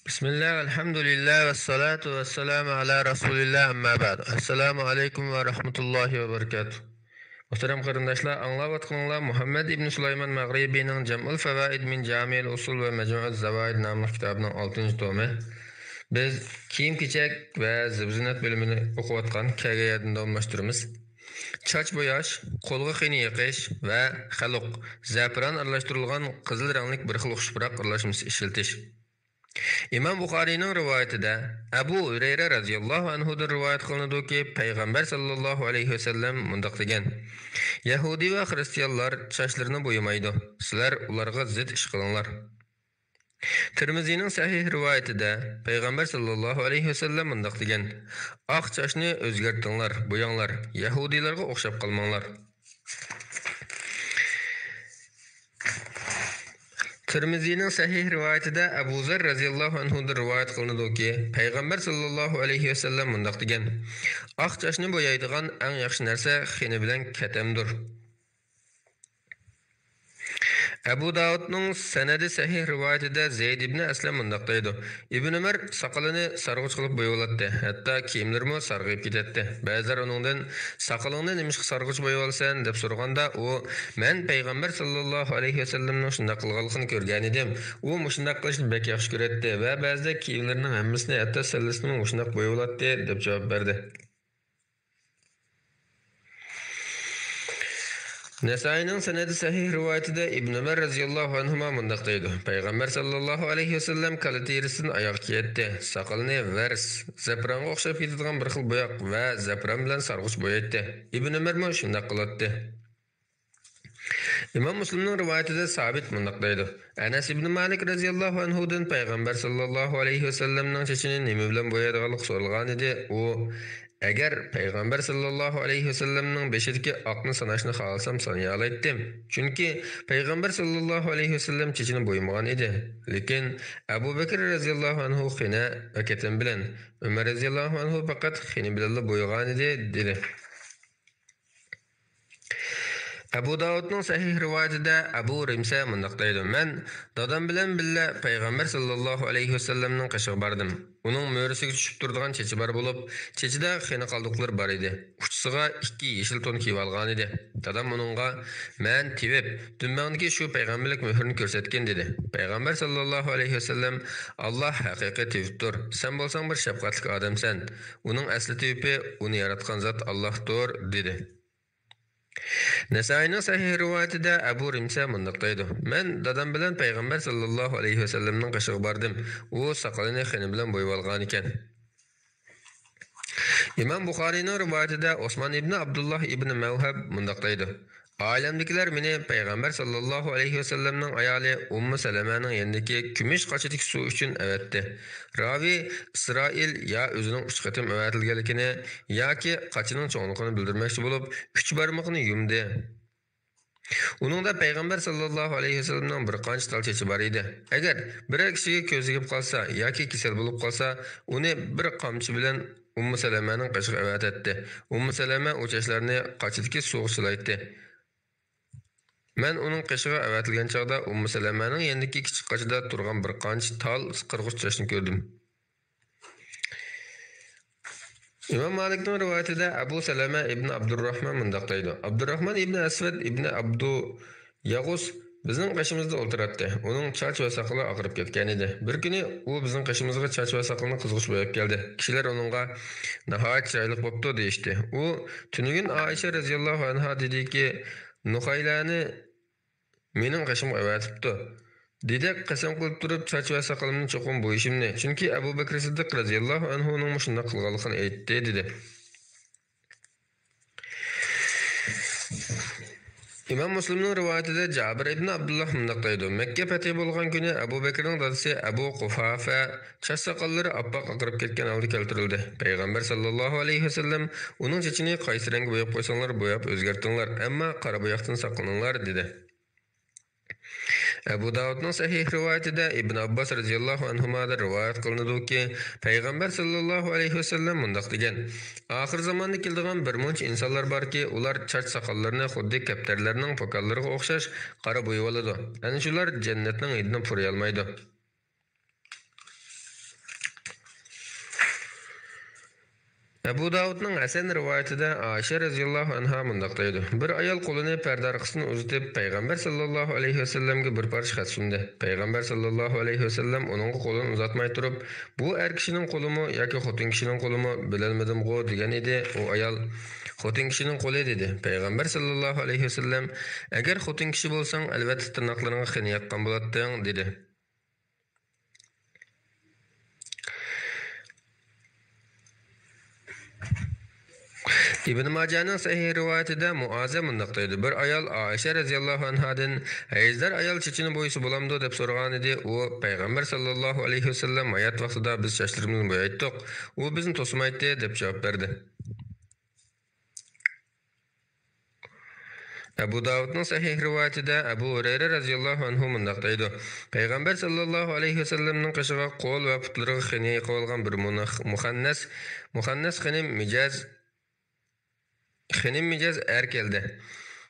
Bismillah, alhamdulillah, ve salatu ve selamu ala Resulillah, amma ba'd. Assalamu alaikum ve rahmetullahi ve barakatuh. Muhterem qarindoshlar, anglayotganlar Muhammad ibn Sulayman Mag'ribiyning Jam'ul Fawaid min Jami'il Usul ve Majmu'uz Zawaid nomli kitobining 6 tomi. Biz kiyim-kechak va zivzinat bo'limini o'qiyotgan kagayadni davomlashtiramiz. Chaç bo'yash, qo'lga xini yiqish va xaluq, za'faron aralashtirilgan qizil ranglik bir xil xushpurak aralashmasi ishiltish. İmam Buxariyning rivoyatida Abu Hurayra radhiyallohu anhudan rivoyat qilinadiki, payg'ambar sallallohu alayhi vasallam mundaq degan: Yahudi va xristianlar chachlarini bo'yamaydi. Sizlar ularga zid ish qilinglar. Tirmiziyning sahih rivoyatida payg'ambar sallallohu alayhi vasallam mundaq degan: Oq chachni o'zgartinglar, bo'yanglar, Yahudilarga o'xshab qolmanglar. Tirmiziyning sahih rivoyatida Abu Zar radhiyallohu anhudan rivoyat qilinadiki, payg'ambar sallallohu alayhi vasallam mundaq degan: Oq chachni bo'yaydigan eng yaxshi narsa xini bilan katamdir. Abu Davudning sanadi sahih rivoyatida Zayd ibn Aslam mundaq deydi: Ibn Umar soqolini sarg'uch qilib bo'yayotdi, hatto kiyimlarimi sarg'ayib ketdi. Ba'zilar uningdan soqolingni nimishqa sarg'uch bo'yayolsan deb so'raganda u: "Men payg'ambar sallallohu alayhi vasallamning shunday qilganligini ko'rgan edim. U mushundaq qilishni bek yaxshi ko'radi va ba'zida kiyimlarining hammasini hatto sallasini mushundaq bo'yayotdi" deb javob berdi. Nasai'ning sanadi sahih rivoyatida Ibn Umar radhiyallohu anhuma mundaq deydi: Payg'ambar sallallohu alayhi vasallam kala terisidan oyoq kiyatdi, soqolini vars, zafronga o'xshab ketadigan bir xil bo'yoq va zafron bilan sarg'uch bo'yatdi. Ibn Umar mo shundaq qiladi. İmam Müslimning rivoyatida sabit mundaq deydi: Anas ibn Malik radhiyallohu anhudan payg'ambar sallallohu alayhi vasallamning chechini nima bilan bo'yadiganligi so'ralgan edi. U: Agar payg'ambar sallallohu alayhi vasallamning beshidagi oqni sanashni xohlasam sanay olaydim. Chunki payg'ambar sallallohu alayhi vasallam chechini bo'ymagan edi. Lekin Abu Bakr radhiyallohu anhu xina va ketim bilan, Umar radhiyallohu anhu faqat xini bilan bo'ygan edi dedi. Abu Davudning sahih rivoyatida Abu Rimsa mundaq deydi: Men dadam bilan billa payg'ambar sallallohu alayhi vasallamning qishig'i bordim. Uning mo'risiga tushib turadigan chechi bor bo'lib, chechida xina qoldiqlar bor edi. Uchisiga 2 yeshil ton kiyib olgan edi. Dadam uningga: "Men tevib, dummangdagi shu payg'ambarlik muhrini ko'rsatgan" dedi. Payg'ambar sallallohu alayhi vasallam: "Alloh haqiqiy tevibdir. Sen bo'lsang bir shafqatli odamsan. Uning asli tevibi uni yaratgan zot Allohdir" dedi. Nasai'ning sahih rivoyatida Abu Rimsa mundaq deydi: Men dadam bilan payg'ambar sallallohu alayhi vasallamning qishig'i bordim. U soqolini xini bilan bo'yab olgan ekan. Imam Buxoriyning rivoyatida Osman ibn Abdullah ibn Mawhab mundaq deydi: Ailemdekiler meni payg'ambar sallallohu alayhi vasallamning ayoli Ummu Salamaning yanındaki kumush qochidagi suv uchun avatdi. Ravi Isroil ya o'zining 3 qatim avatilganligini yoki qochining cho'nligini bildirmoqchi bo'lib 3 barmoqni yumdi. Uningda payg'ambar sallallohu alayhi vasallamning bir qancha tal chechi bor edi. Agar bir kishiga ko'zi yig'ib qolsa yoki kasal bo'lib qolsa, uni bir qamchi bilan Ummu Salamaning qishig'i avatdi. Ummu Salama o chechlarni qochidagi suvga sulaydi. Men uning qishig'i avatilgan chaqda Ummu Salamaning yanındaki kichik qochida turgan bir qancha tal qirg'ich chashni ko'rdim. İmam Malikning rivoyatida Abu Salama ibn Abdurrahman mundaq deydi: Abdurrahman ibn Asvad ibn Abdu Yag'us bizning qishimizda o'tiradi. Uning chach va soqoli oqarib ketgan edi. Bir kuni u bizning qishimizga chach va soqolini qizg'ish bo'yab keldi. Kishilar uningga nihoyat chiroyli bo'pti deydi. U tunugin Aisha radhiyallohu anha dediki, Nuhaylani mening qishimga avatibdi. Dedi qasam qilib turib chach va soqolimni cho'qim bo'yishimni. Chunki Abu Bakr Siddiq radhiyallohu anhu uning shunday qilganligini aytdi dedi. İmam Müslimning rivoyatida Jabir ibn Abdullah mundaq deydi: Makka fathi bo'lgan kuni Abu Bakrning dadasi Abu Quhafa chach soqollari oppoq oqarib ketgan holda keltirildi. Payg'ambar sallallohu alayhi vasallam uning chechini qaysi rang bo'yab qo'ysanglar bo'yab o'zgartinglar, ammo qora bo'yoqdan saqlaninglar dedi. Abu Davudning sahih rivoyatida Ibn Abbas radhiyallohu anhudan rivoyat qilinadiki, payg'ambar sallallohu alayhi vasallam mundaq degan: Oxir zamonda keladigan bir muncha insonlar borki, ular chach soqollarini xuddi kaptarlarning pokallariga o'xshash qora bo'yab oladi. Ana shular jannatning hidini purayolmaydi. Abu Davudning Hasan rivoyatida Aisha radhiyallohu anha mundaq deydi. Bir ayol qo'lini parda orqasidan uzatib payg'ambar sallallohu alayhi vasallamga bir parcha xat sundi. Payg'ambar sallallohu alayhi vasallam uning qo'lini uzatmay turib, "Bu er kishining qo'limi yoki xotin kishining qo'limi bilolmadim-ku" degan edi. U ayol xotin kishining qo'li dedi. Payg'ambar sallallohu alayhi vasallam, "Agar xotin kishi bo'lsang, albatta tirnoqlaringga xina yaqqan bo'larding" dedi. İbn Majah'ning sahih rivoyatida Muaza mundaq deydi. Bir ayol Aisha radhiyallohu anhadan "Hayzdar ayol chechini bo'yisi bo'lamdi" deb so'ragan edi. U payg'ambar sallallohu alayhi vasallam hayot vaqtida biz chachlarimizni bo'yaytdik. U bizni to'smaydi deb javob berdi. Abu Davudning sahih rivoyatida Abu Hurayra radhiyallohu anhu mundaq deydi. Payg'ambar sallallohu alayhi vasallamning qishig'i qo'l va putlariga xina qo'yilgan bir muhannas xinim mijaz er keldi.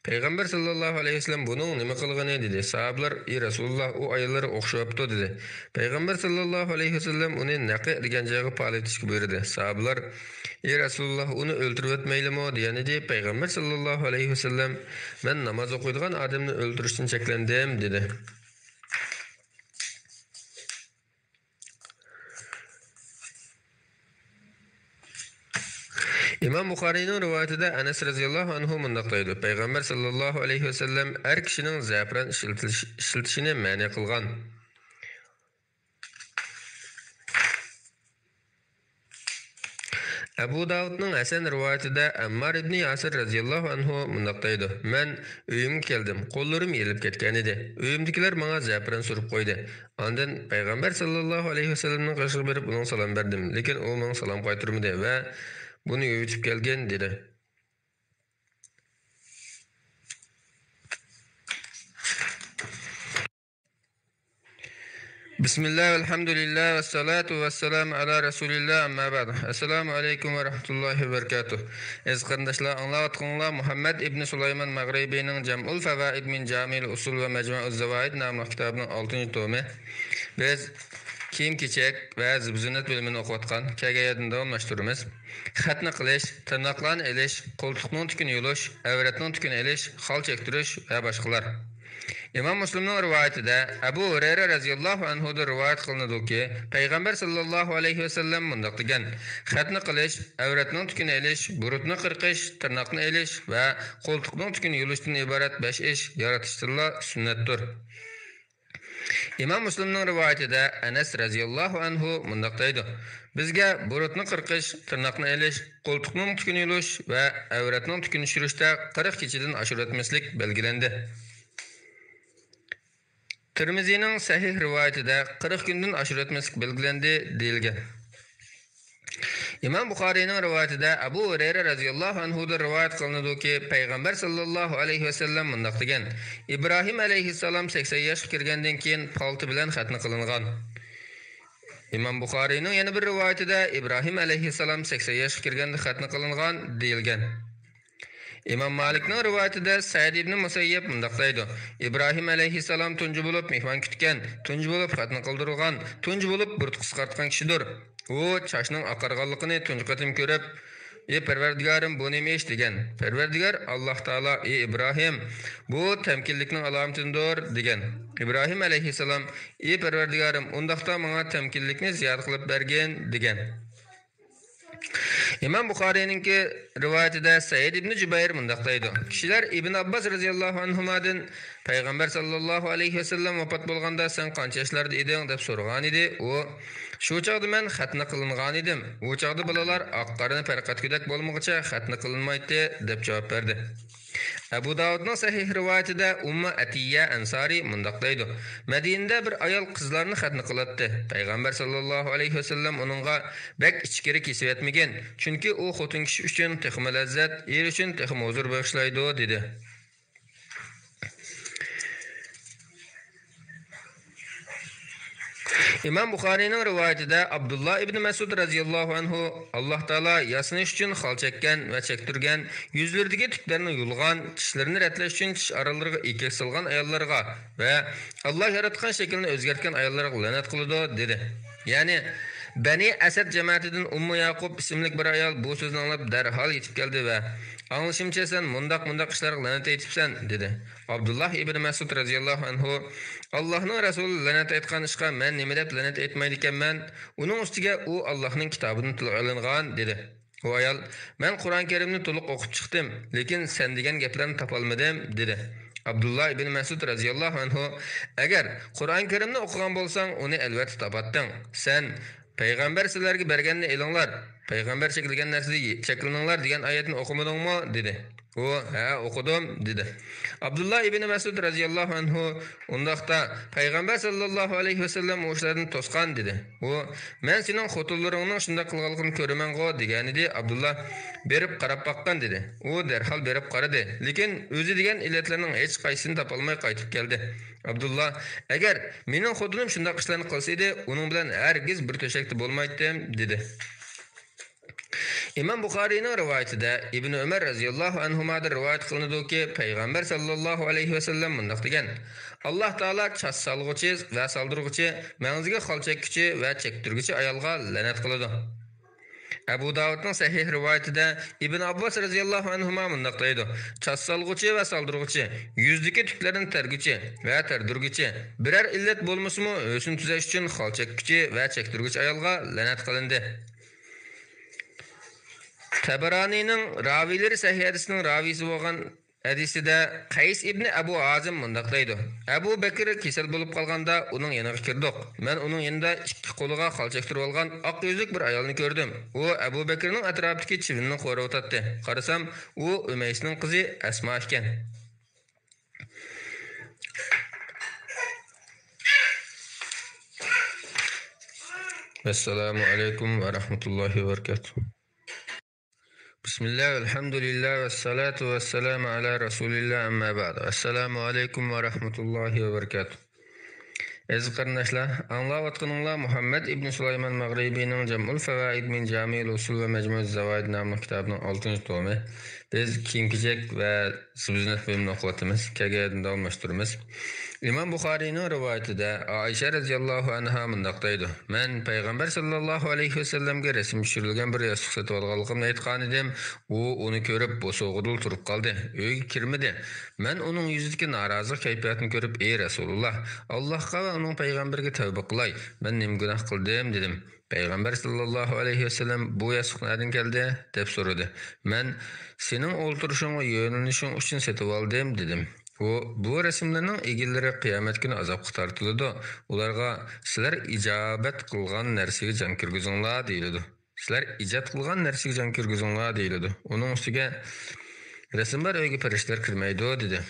Payg'ambar sallallohu alayhi vasallam buning nima qilgani dedi. Sahabalar, "Ey Rasululloh, u ayollar o'xshayapti" dedi. Payg'ambar sallallohu alayhi vasallam uni naqi degan joyga palatishga buyurdi. Sahabalar, "Ey Rasululloh, uni o'ldirib o'tmaylimi?" degan edi. Payg'ambar sallallohu alayhi vasallam, "Men namoz o'qiydigan odamni o'ldirishdan cheklandim" dedi. İmam Buxariyning rivoyatida Anas radhiyallohu anhu mundaq deydi. Payg'ambar sallallohu alayhi vasallam er kishining za'fron ishlatishini ma'ni qilgan. Abu Davudning Hasan rivoyatida Ammar ibn Yasir radhiyallohu anhu mundaq deydi. "Men uyimga keldim. Qo'llarim yelib ketgan edi. Uyimdagilar menga za'fron surib qo'ydi. Ondan payg'ambar sallallohu alayhi vasallamning qashiga berib uning salom berdim. Lekin u menga salom qaytarmadi va buni yutib kelgan" dedi. Bismillah, alhamdulillah, ve salatu ve selamu ala Resulillah, amma ba'd. Assalamu alaikum ve rahmetullahi ve berekatuh. Ez qarindoshlar, anglayotganlar Muhammad ibn Sulayman Maghribining Jam'ul Fawaid min Jami'il Usul ve Majmu'uz Zawaid nomli kitobining 6-tomi. Biz kiyim-kechak va zib-ziynat bölümini o'qiyotgan kagayadan davomlashtiramiz. Xatni qilish, tirnoqlarni elish, qo'ltiqning tukini yulish, avratning tukini elish, xol chektirish va boshqalar. İmam Müslimning rivoyatida Abu Hurayra radhiyallohu anhu da rivoyat qilinadiki, payg'ambar sallallohu alayhi vasallam mundaq degan: "Xatni qilish, avratning tukini elish, burutni qirqish, tirnoqni elish va qo'ltiqning tukini yulishdan iborat 5 ish yaratishdirlar sunnatdir." İmam Müslimning rivoyatida Anas radhiyallohu anhu mundaq deydi: "Bizga burutni qirqish, tirnoqni elish, qo'ltiqning tukini yulish va avratning tukini tushirishda 40 kechadan oshirib o'tmaslik belgilandi." Tirmizining sahih rivoyatida 40 kundan oshirib o'tmaslik belgilandi deyilgan. İmam Buxariyning rivoyatida Abu Hurayra radhiyallohu anhu da rivoyat qilinadiki, payg'ambar sallallohu alayhi vasallam mundaq degan: "İbrahim alayhissalom 80 yoshga kirgandan keyin palti bilan xatni qilingan." İmam Buxariyning yana bir rivoyatida İbrahim alayhissalom 80 yoshga kirganda xatni qilingan deyilgan. İmam Malikning rivoyatida Sa'id ibn Musayyib mundaq deydi: "İbrahim alayhissalom tunji bo'lib mehmon kutgan, tunji bo'lib xatni qildirilgan, tunji bo'lib burt qisqartgan kishidir. U chashning oqarganligini tunji qatim ko'rib, "Ey Parvardigorim, bu nima ish?" degan. Parvardigor Alloh taolo: "Ey Ibrohim, bu tamkinlikning alomatidir" degan. İbrahim alayhissalom: "Ey Parvardigorim, undaqda menga tamkinlikni ziyoda qilib bergin" degan. İmam Buxariyninki rivoyatida Said ibn Jubayr mundaq deydi: "Kishilar Ibn Abbas radhiyallohu anhumadan payg'ambar sallallohu alayhi vasallam vafot bo'lganda sen qancha yoshlarda eding deb so'ragan edi. U shu chaqda men xatni qilingan edim. U chaqda bolalar oqqarini farqatgudak bo'lmoqcha xatni qilinmaydi deb javob berdi." Abu Davudning sahih rivoyatida Umma Atiyya Ansari mundaq deydi: "Madinada bir ayol qizlarni xatni qilatdi. Payg'ambar sallallohu alayhi vasallam uningga bek ichkari kesib etmagan, chunki u xotin kishi uchun texmi lazzat, er uchun texmi huzur bag'ishlaydi" dedi. İmam Buxariyning rivoyatida Abdullah ibn Mas'ud radhiyallohu anhu Alloh taolo yasinish uchun xol chekkan va chektirgan, yuzlaridagi tuklarni yulgan, tishlarini ratlash uchun tish oralariga ekak solgan ayollarga va Alloh yaratgan shaklni o'zgartgan ayollarga la'nat qiladi dedi. Ya'ni Bani Asad cemaatidan Ummu Yaqub ismli bir ayol bu so'zni anglab darhol yetib keldi va "Anglashimcha sen mundaq ishlarga la'nat aytibsan" dedi. Abdullah ibn Mas'ud radhiyallohu anhu Allohning rasuli la'nat aytgan ishqa men nima deb la'nat aytmaydi ekanman? Uning ustiga u Allohning kitobidan tilga olingan dedi. O ayol "Men Qur'on Karimni to'liq o'qib chiqdim, lekin sen degan gaplarni topolmadim" dedi. Abdullah ibn Mas'ud radhiyallohu anhu agar Qur'on Karimni o'qigan bo'lsang, uni albatta topadding. Sen payg'ambar sizlarga berganni elinglar, payg'ambar chekilgan narsaga chekilininglar degan oyatni o'qimadingmi dedi. O ha o'qidim dedi. Abdullah ibn Mas'ud radhiyallohu anhu undaqda payg'ambar sallallohu alayhi vasallam o'shlarini to'sqan dedi. O men sening xotinlaringning shunday qilganligini ko'raman-go degan edi. Abdullah berib qarab baqqan dedi. O darhol berib qaradi, lekin o'zi degan illatlarning hech qaysini topolmay qaytib keldi. Abdullah agar mening xotinim shunday ishlarni qilsa edi, uning bilan hargiz bir to'shakda bo'lmaydim dedi. İmam Buxariyning rivoyatida Ibn Umar radhiyallohu anhudan rivoyat qilinadiki, payg'ambar sallallohu alayhi vasallam mundaq degan: Alloh taolo chas solg'uchi va soldirg'uchi, mangziga xol chekkichi va chektirguchi ayolga la'nat qiladi. Abu Davudning sahih rivoyatida Ibn Abbos radhiyallohu anhuma mundaq deydi: Chas solg'uchi va soldirg'uchi, yuzdagi tuklarni terguchi va terdirguchi, biror illat bo'lmasmi, o'zini tuzash uchun xol chekkichi va chektirguchi ayolga la'nat qilindi. Tabaranining raviylari sahih hadisning ravisi bo'lgan hadisida Qays ibn Abu Azim mundaq deydi: Abu Bakr kasal bo'lib qolganda uning yoniga kirdik. Men uning yonida ikki qo'liga xol chektirib olgan oq yuzlik bir ayolni ko'rdim. U Abu Bakrning atrofidagi chivinni qo'rib o'tadi. Qarasam, u Umaysning qizi Asma ekan. Assalomu alaykum va rahmatullohi va barakatuh. Bismillah, alhamdulillah, vassalatu vassalamu ala rasulillah, amma ba'd. Assalamu alaykum va rahmatullohi va barakatuh. Aziz qarindoshlar, anglayotganinglar Muhammad ibn Sulaymon Mag'ribiyning Jam'ul Fawaid min Jami'ul Usul va Majmu'uz Zawaid nomli kitobining 6-tomi. Biz kiyim-kechak va so'zlar bölümünü o'qiyotimiz, kagadan davomlashtiramiz. İmam Buxariyning rivoyatida Aisha radhiyallohu anha mundaq deydi: Men payg'ambar sallallohu alayhi vasallamga rasm tushirilgan bir yostiq sotib olganligimni aytgan edim. U uni ko'rib bo'sog'idil turib qoldi. Uyga kirmadi. Men uning yuzidagi norozilik kayfiyatini ko'rib, "Ey Rasululloh, Allohga va uning payg'ambariga tavba qilay. Men nima gunoh qildim?" dedim. Payg'ambar sallallohu alayhi vasallam bu yostiq nereden keldi deb so'radi. Men sening o'ltirishing va yo'nalishing uchun sotib oldim dedim. Bu rasmlarning egillari qiyomat kuni azobga tortiladi. Ularga sizlar ijobat qilgan narsaga jon kirgizinglar deyiladi. Sizlar ijod qilgan narsaga jon kirgizinglar deyiladi. Uning ustiga rasmlar uyga farishtalar kirmaydi dedi.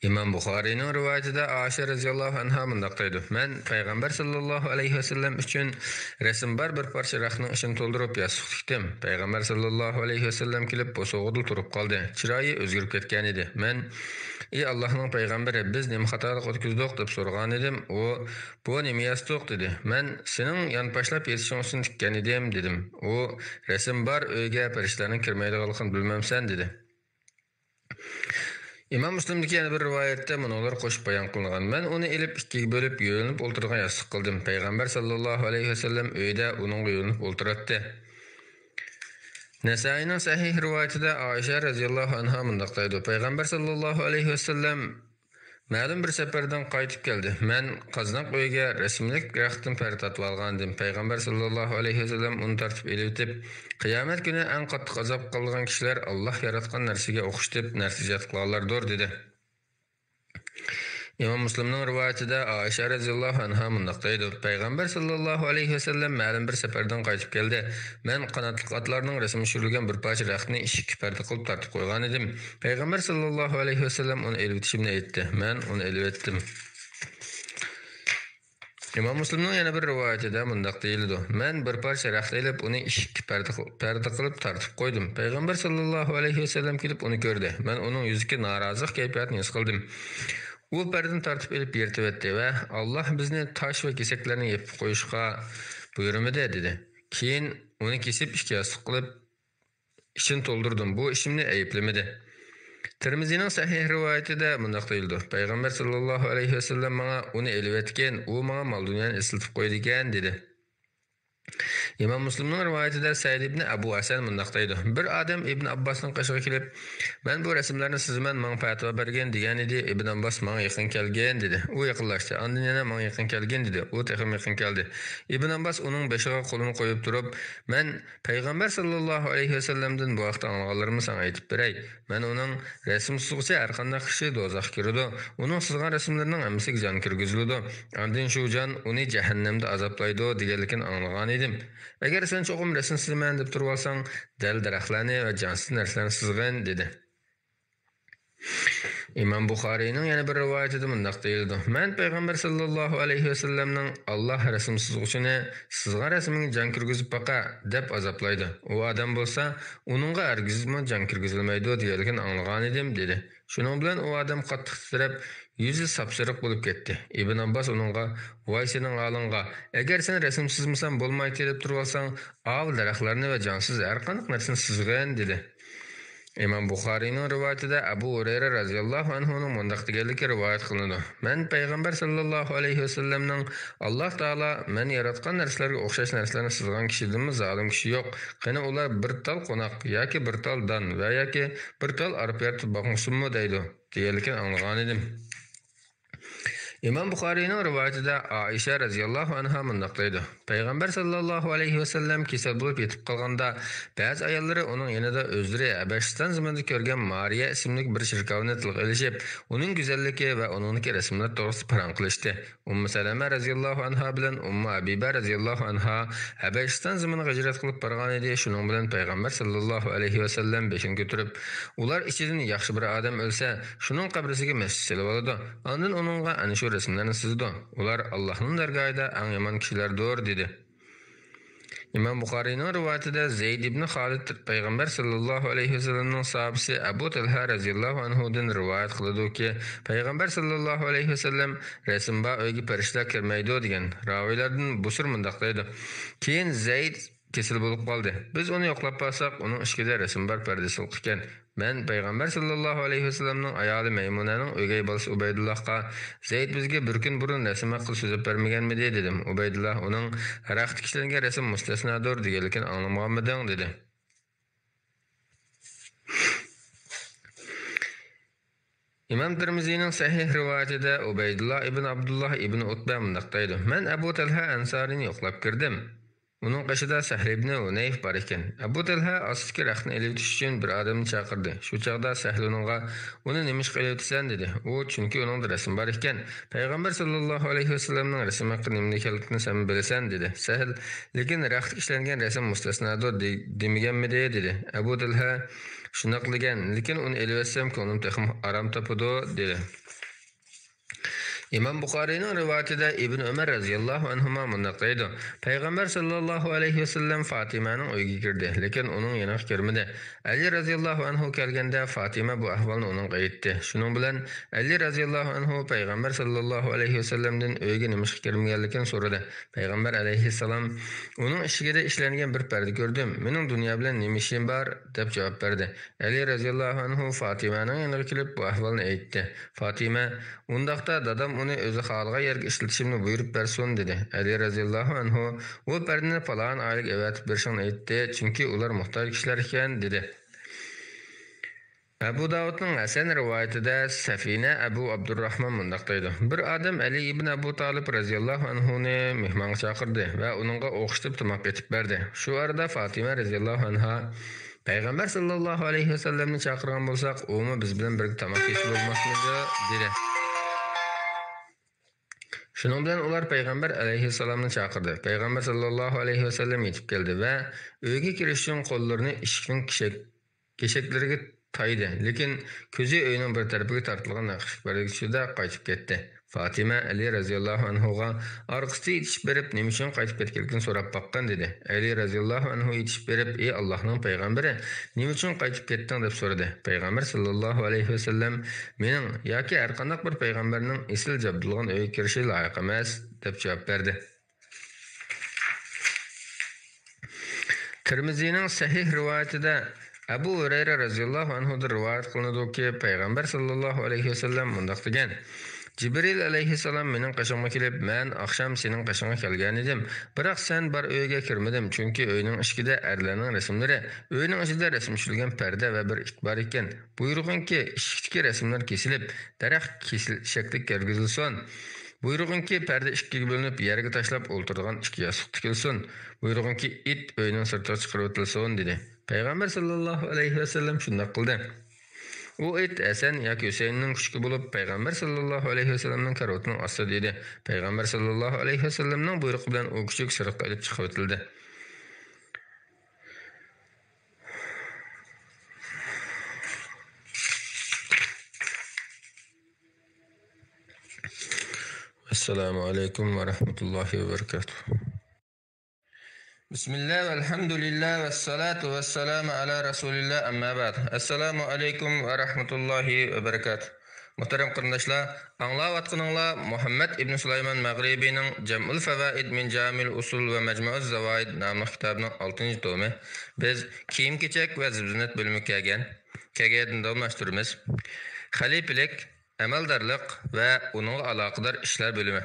İmam Buxariyning rivoyatida Aisha radhiyallohu anha mundaq deydi: Men payg'ambar sallallohu alayhi vasallam uchun rasmbar bir parcha raqning ishini to'ldirib yostiq tikdim. Payg'ambar sallallohu alayhi vasallam kelib bo'sog'ida turib qoldi. Chiroyi o'zgarib ketgan edi. Men "Ey Allohning payg'ambari, biz nima xatolik o'tkazdik?" deb so'ragan edim. U "Bu nima yostiq?" dedi. Men "Sening yonpashlab yetishing uchun tikkan edim" dedim. U "Rasmbar uyga farishtalarning kirmaydiganligini bilmamsan" dedi. İmam Müslim'deki yana bir rivayette munolar qo'shib bayon qilingan. Men uni elib ikkiga bo'lib yo'linib o'ltirgan yostiq qildim. Payg'ambar sallallohu alayhi vasallam uyda uning yo'linib o'ltiradi. Nasai'ning sahih rivoyatida Aisha radhiyallohu anha mundaq deydi: Payg'ambar sallallohu alayhi vasallam ma'lum bir safardan qaytib keldi. Men qizning uyiga rasmlik raqtdan fartatib olgandim. Payg'ambar sallallohu alayhi vasallam uni tartib elitib, qiyomat kuni eng qattiq azob qilgan kishilar Alloh yaratgan narsaga o'xshitib narsijat qilganlardir dedi. İmam Müslimning rivoyatida Aisha radhiyallohu anha mundaq deydi: Payg'ambar sallallohu alayhi vasallam ma'lum bir safardan qaytib keldi. Men qanotli otlarning rasmi tushirilgan bir parcha raqtni ikki parcha qilib tartib qo'ygan edim. Payg'ambar sallallohu alayhi vasallam uni elitishimni aytdi. Men uni elitdim. İmam Müslimning yana bir rivoyatida mundaq deyildi: Men bir parcha raqt elib uni ikki parcha qilib tartib qo'ydim. Payg'ambar sallallohu alayhi vasallam kelib uni ko'rdi. Men uning yuzidagi norozilik kayfiyatini his qildim. U pardani tartib elib yertib etdi va Alloh bizni tosh va kesaklarni yepib qo'yishga buyurmadi dedi. Keyin uni kesib ikki yostiq qilib ishini to'ldirdim. Bu ishimni ayiblamadi. Tirmizining sahih rivoyatida mundaq deyildi: Payg'ambar sallallohu alayhi vasallam menga uni elib etgan, u menga mol dunyoni eslatib qo'ydi ekan dedi. İmam Müslim'nin rivayetinde Said ibn Abu Hasan mundaq deydi. Bir adam İbn Abbas'ın qışığı kelib, "Men bu resimlarni siziman, men fatva bergen" degan edi. İbn Abbas "Menga yaqin kelgen" dedi. U yaqinlashdi. Ondan yana "Menga yaqin kelgen" dedi. U texim yaqin keldi. İbn Abbas uning beshiga qo'lini qo'yib turib, "Men payg'ambar sallallohu alayhi vasallamdan bu vaqtda anlaganlarimni sana aytib beray. Men uning resim suzg'uchi har qanday kishi do'zaxga kiradi. Uning suzgan rasmlarining hammasiga jon kirgiziladi. Ondan shu jon uni jahannamda azoblaydi" deganligini anglagan edim. Agar sen cho'qim rasm sizaman deb turib olsang, dal daraxtlarni va jonsiz narsalarni sizg'in dedi. İmam Buxariyning yana bir rivoyatida mundaq deyildi. Men payg'ambar sallallohu alayhi vasallamning Alloh rasm sizg'uchini sizg'an rasmiga jon kirgizib baqa deb azoblaydi. U odam bo'lsa, uningga hargizmi jon kirgizilmaydi deganligini anglagan edim dedi. Shuning bilan u odam qattiq titrab, yüzü sapsariq bo'lib ketdi. Ibn Abbas uningga "Voy sening alingga, agar sen rasm sizmasan bo'lmaydi deb turib olsang, av daraxtlarni va jonsiz har qanday narsani sizg'in" dedi. İmam Buxariyning rivoyatida Abu Hurayra radhiyallohu anhuning mundaq deganligi rivoyat qilinadi. Men payg'ambar sallallohu alayhi vasallamning Alloh taolo men yaratgan narsalarga o'xshash narsalarni sizgan kishidanmi zolim kishi yo'q. Qani ular bir tal qo'noq yoki bir tal don va yoki bir tal arpa yertib boqmoqsunmi deydi. Deganligini anglagan edim. İmam Buxariyning rivoyatida Aisha radhiyallohu anha mundaq deydi. Payg'ambar sallallohu alayhi vasallam kasal bo'lib yetib qolganda, ba'zi ayollari uning yanida o'zlari Habashiston zamonida ko'rgan Mariya ismli bir shirkovni tilga ilishib, uning go'zalligi va uningki rasmlar to'g'risida paran qilishdi. Salama radhiyallohu anha bilan Habiba radhiyallohu anha Habashiston zamoniga hijrat qilib borgan edi. Shuning bilan payg'ambar sallallohu alayhi vasallam beshin ko'tarib, ular ichidan yaxshi bir odam o'lsa, shuning qabrisiga masjid salib oladi. Ondan uningga ana shu resimlarni sizdi. Ular Allohning dargohida eng yomon kishilardir dedi. İmam Buxariyning rivoyatida Zayd ibn Xolid payg'ambar sallallohu alayhi vasallamning sahabisi Abu Talha radhiyallohu anhu dan rivoyat qiladi-ki, payg'ambar sallallohu alayhi vasallam rasmba uyga farishtalar kirmaydi degan. Raviylardan Busr mundaq deydi. Keyin Zayd kesil bo'lib qoldi. Biz uni yo'qlab qolsak, uning ishida rasm bor pardasi ekan. Men payg'ambar sallallohu alayhi vasallamning ayoli Maymunaning o'gay bolasi Ubaydullohga Zayd bizga bir kun burun rasm qilib so'zib bermaganmidi dedim. Ubaydulloh uning raqtga ishlangan rasm mustasnodir deganligini anglamaganmiding dedi. İmam Tirmiziyning sahih rivoyatida Ubaydulloh ibn Abdullah ibn Utba mundaq deydi. Men Abu Talha Ansarini yo'qlab kirdim. Uning qoshida Sahl ibn Unayf bor ekan. Abu Talha astiki raqtni elib tutish uchun bir odamni chaqirdi. Shu chaqda Sahl uningga "Uni nima ish qilyapsan?" dedi. U chunki uning rasmi bor ekan. Payg'ambar sallallohu alayhi vasallamning rasmi haqida nima ekanligini sen bilasan dedi. Sahl lekin raqtga ishlangan rasm mustasnodir demaganmidi dedi. Abu Talha shunday qilgan, lekin uni elib olsam ko'nglim texim aram topadi dedi. İmam Buxariyning rivoyatida Ibn Umar radhiyallohu anhuma mundaq deydi. Payg'ambar sallallohu alayhi vasallam Fatimaning uyiga kirdi, lekin uning yoniga kirmadi. Ali radhiyallohu anhu kelganda Fatima bu ahvolni uningga aytdi. Shuning bilan Ali radhiyallohu anhu payg'ambar sallallohu alayhi vasallamdan uyiga nima kirmaganligini so'radi. Payg'ambar alayhissalom uning ishigida ishlangan bir parda ko'rdim. Mening dunyo bilan nima ishim bor deb javob berdi. Ali radhiyallohu anhu Fatimaning yoniga kelib bu ahvolni aytdi. Fatima undaqda dadam uni o'zi xohlagan yerga ishlatishimni buyurib bersin dedi. Ali radhiyallohu anhu u pardani falon oylik evatib berishini aytdi, chunki ular muhtoj kishilar ekan dedi. Abu Davudning Hasan rivoyatida Safina Abu Abdurrahman mundaq deydi. Bir odam Ali ibn Abu Talib radhiyallohu anhuni mehmonga chaqirdi va uningga o'xshitib tomoq etib berdi. Shu arada Fatima radhiyallohu anha payg'ambar sallallohu alayhi vasallamni chaqirgan bo'lsak, umi biz bilan birga tomoq yeyib bo'lmasmidi dedi. Shuning bilan ular payg'ambar alayhissalomni chaqirdi. Payg'ambar sallallohu alayhi vasallam yetib keldi va uyga kirish uchun qo'llarini eshikning keshaklariga taydi, lekin ko'zi uyning bir tarafiga tortilgan naqshlik bargichida qaytib ketdi. Fatima Ali radhiyallohu anhuga orqasiga yetishib berib, nima uchun qaytib ketganligini so'rab baqqan dedi. Ali radhiyallohu anhu yetishib berib, "Ey Allohning payg'ambari, nima uchun qaytib ketding?" deb so'radi. Payg'ambar sallallohu alayhi vasallam mening yoki har qanday bir payg'ambarning isl jabdilgan uyga kirishi loyiq emas deb javob berdi. Tirmiziyning sahih rivoyatida Abu Hurayra radhiyallohu anhu rivoyat qilinadi-ki, payg'ambar sallallohu alayhi vasallam mundaq degan: Jibril alayhissalom mening qashimga kelib, "Men oqshom sening qashingga kelgan edim, biroq sen bar uyga kirmadim, chunki uyning ishida erlarning rasmlari, uyning ichida rasm tushilgan parda va bir it bor ekan. Buyrug'inki, eshikdagi rasmlar kesilib, daraxt shakli kirgizilsin. Buyrug'inki, parda ikkiga bo'linib, yerga tashlab o'ltirgan ikki yostiq tikilsin. Buyrug'inki, it uyning sirtiga chiqarib o'tilsin" dedi. Payg'ambar sallallohu alayhi vasallam shunday qildi. U it Hasan yoki Husaynning kuchki bo'lib, payg'ambar sallallohu alayhi vasallamning karotining ostida edi. Payg'ambar sallallohu alayhi vasallamning buyrug'i bilan u kuchuk sirqqa olib chiqib o'tildi. Assalomu alaykum va rahmatullohi va barakatuh. Bismillah velhamdülillah ve salatu ve selamu ala Resulillah amma ba'd. Assalamu alaikum ve rahmetullahi ve berekatuh. Muhterem qarindoshlar, anglayotganinglar Muhammad ibn Sulayman Maghribining Jam'ul Fawaid min Jamil Usul ve Majmu'uz Zawaid nomli kitobining 6-tomi. Biz kiyim-kechak va zibzinat bo'limiga kelgan davomlashtiramiz. Xalifalik, amaldorlik va uning aloqador ishlar bo'limi.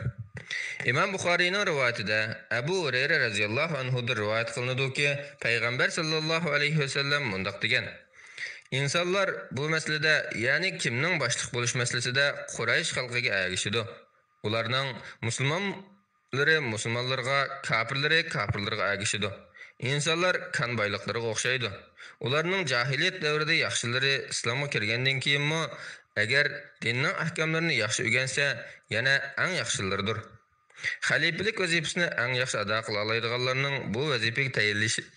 İmam Buxariyning rivoyatida Abu Hurayra radhiyallohu anhu rivoyat qilinadiki, payg'ambar sallallohu alayhi vasallam mundaq degan: "İnsanlar bu masalada, ya'ni kimning boshliq bo'lish masalasida Quraysh xalqiga ergishidi. Ularning musulmonlarga, kofirlari kofirlarga ergishidi. İnsanlar kan boyliqlariga o'xshaydi. Ularning jahiliyat davrida yaxshilari islomga kirgandan keyinmi, agar dinning ahkomlarini yaxshi o'rgansa, yana eng yaxshilaridir. Xalifalik vazifasini eng yaxshi ado qila oladiganlarning bu vazifaga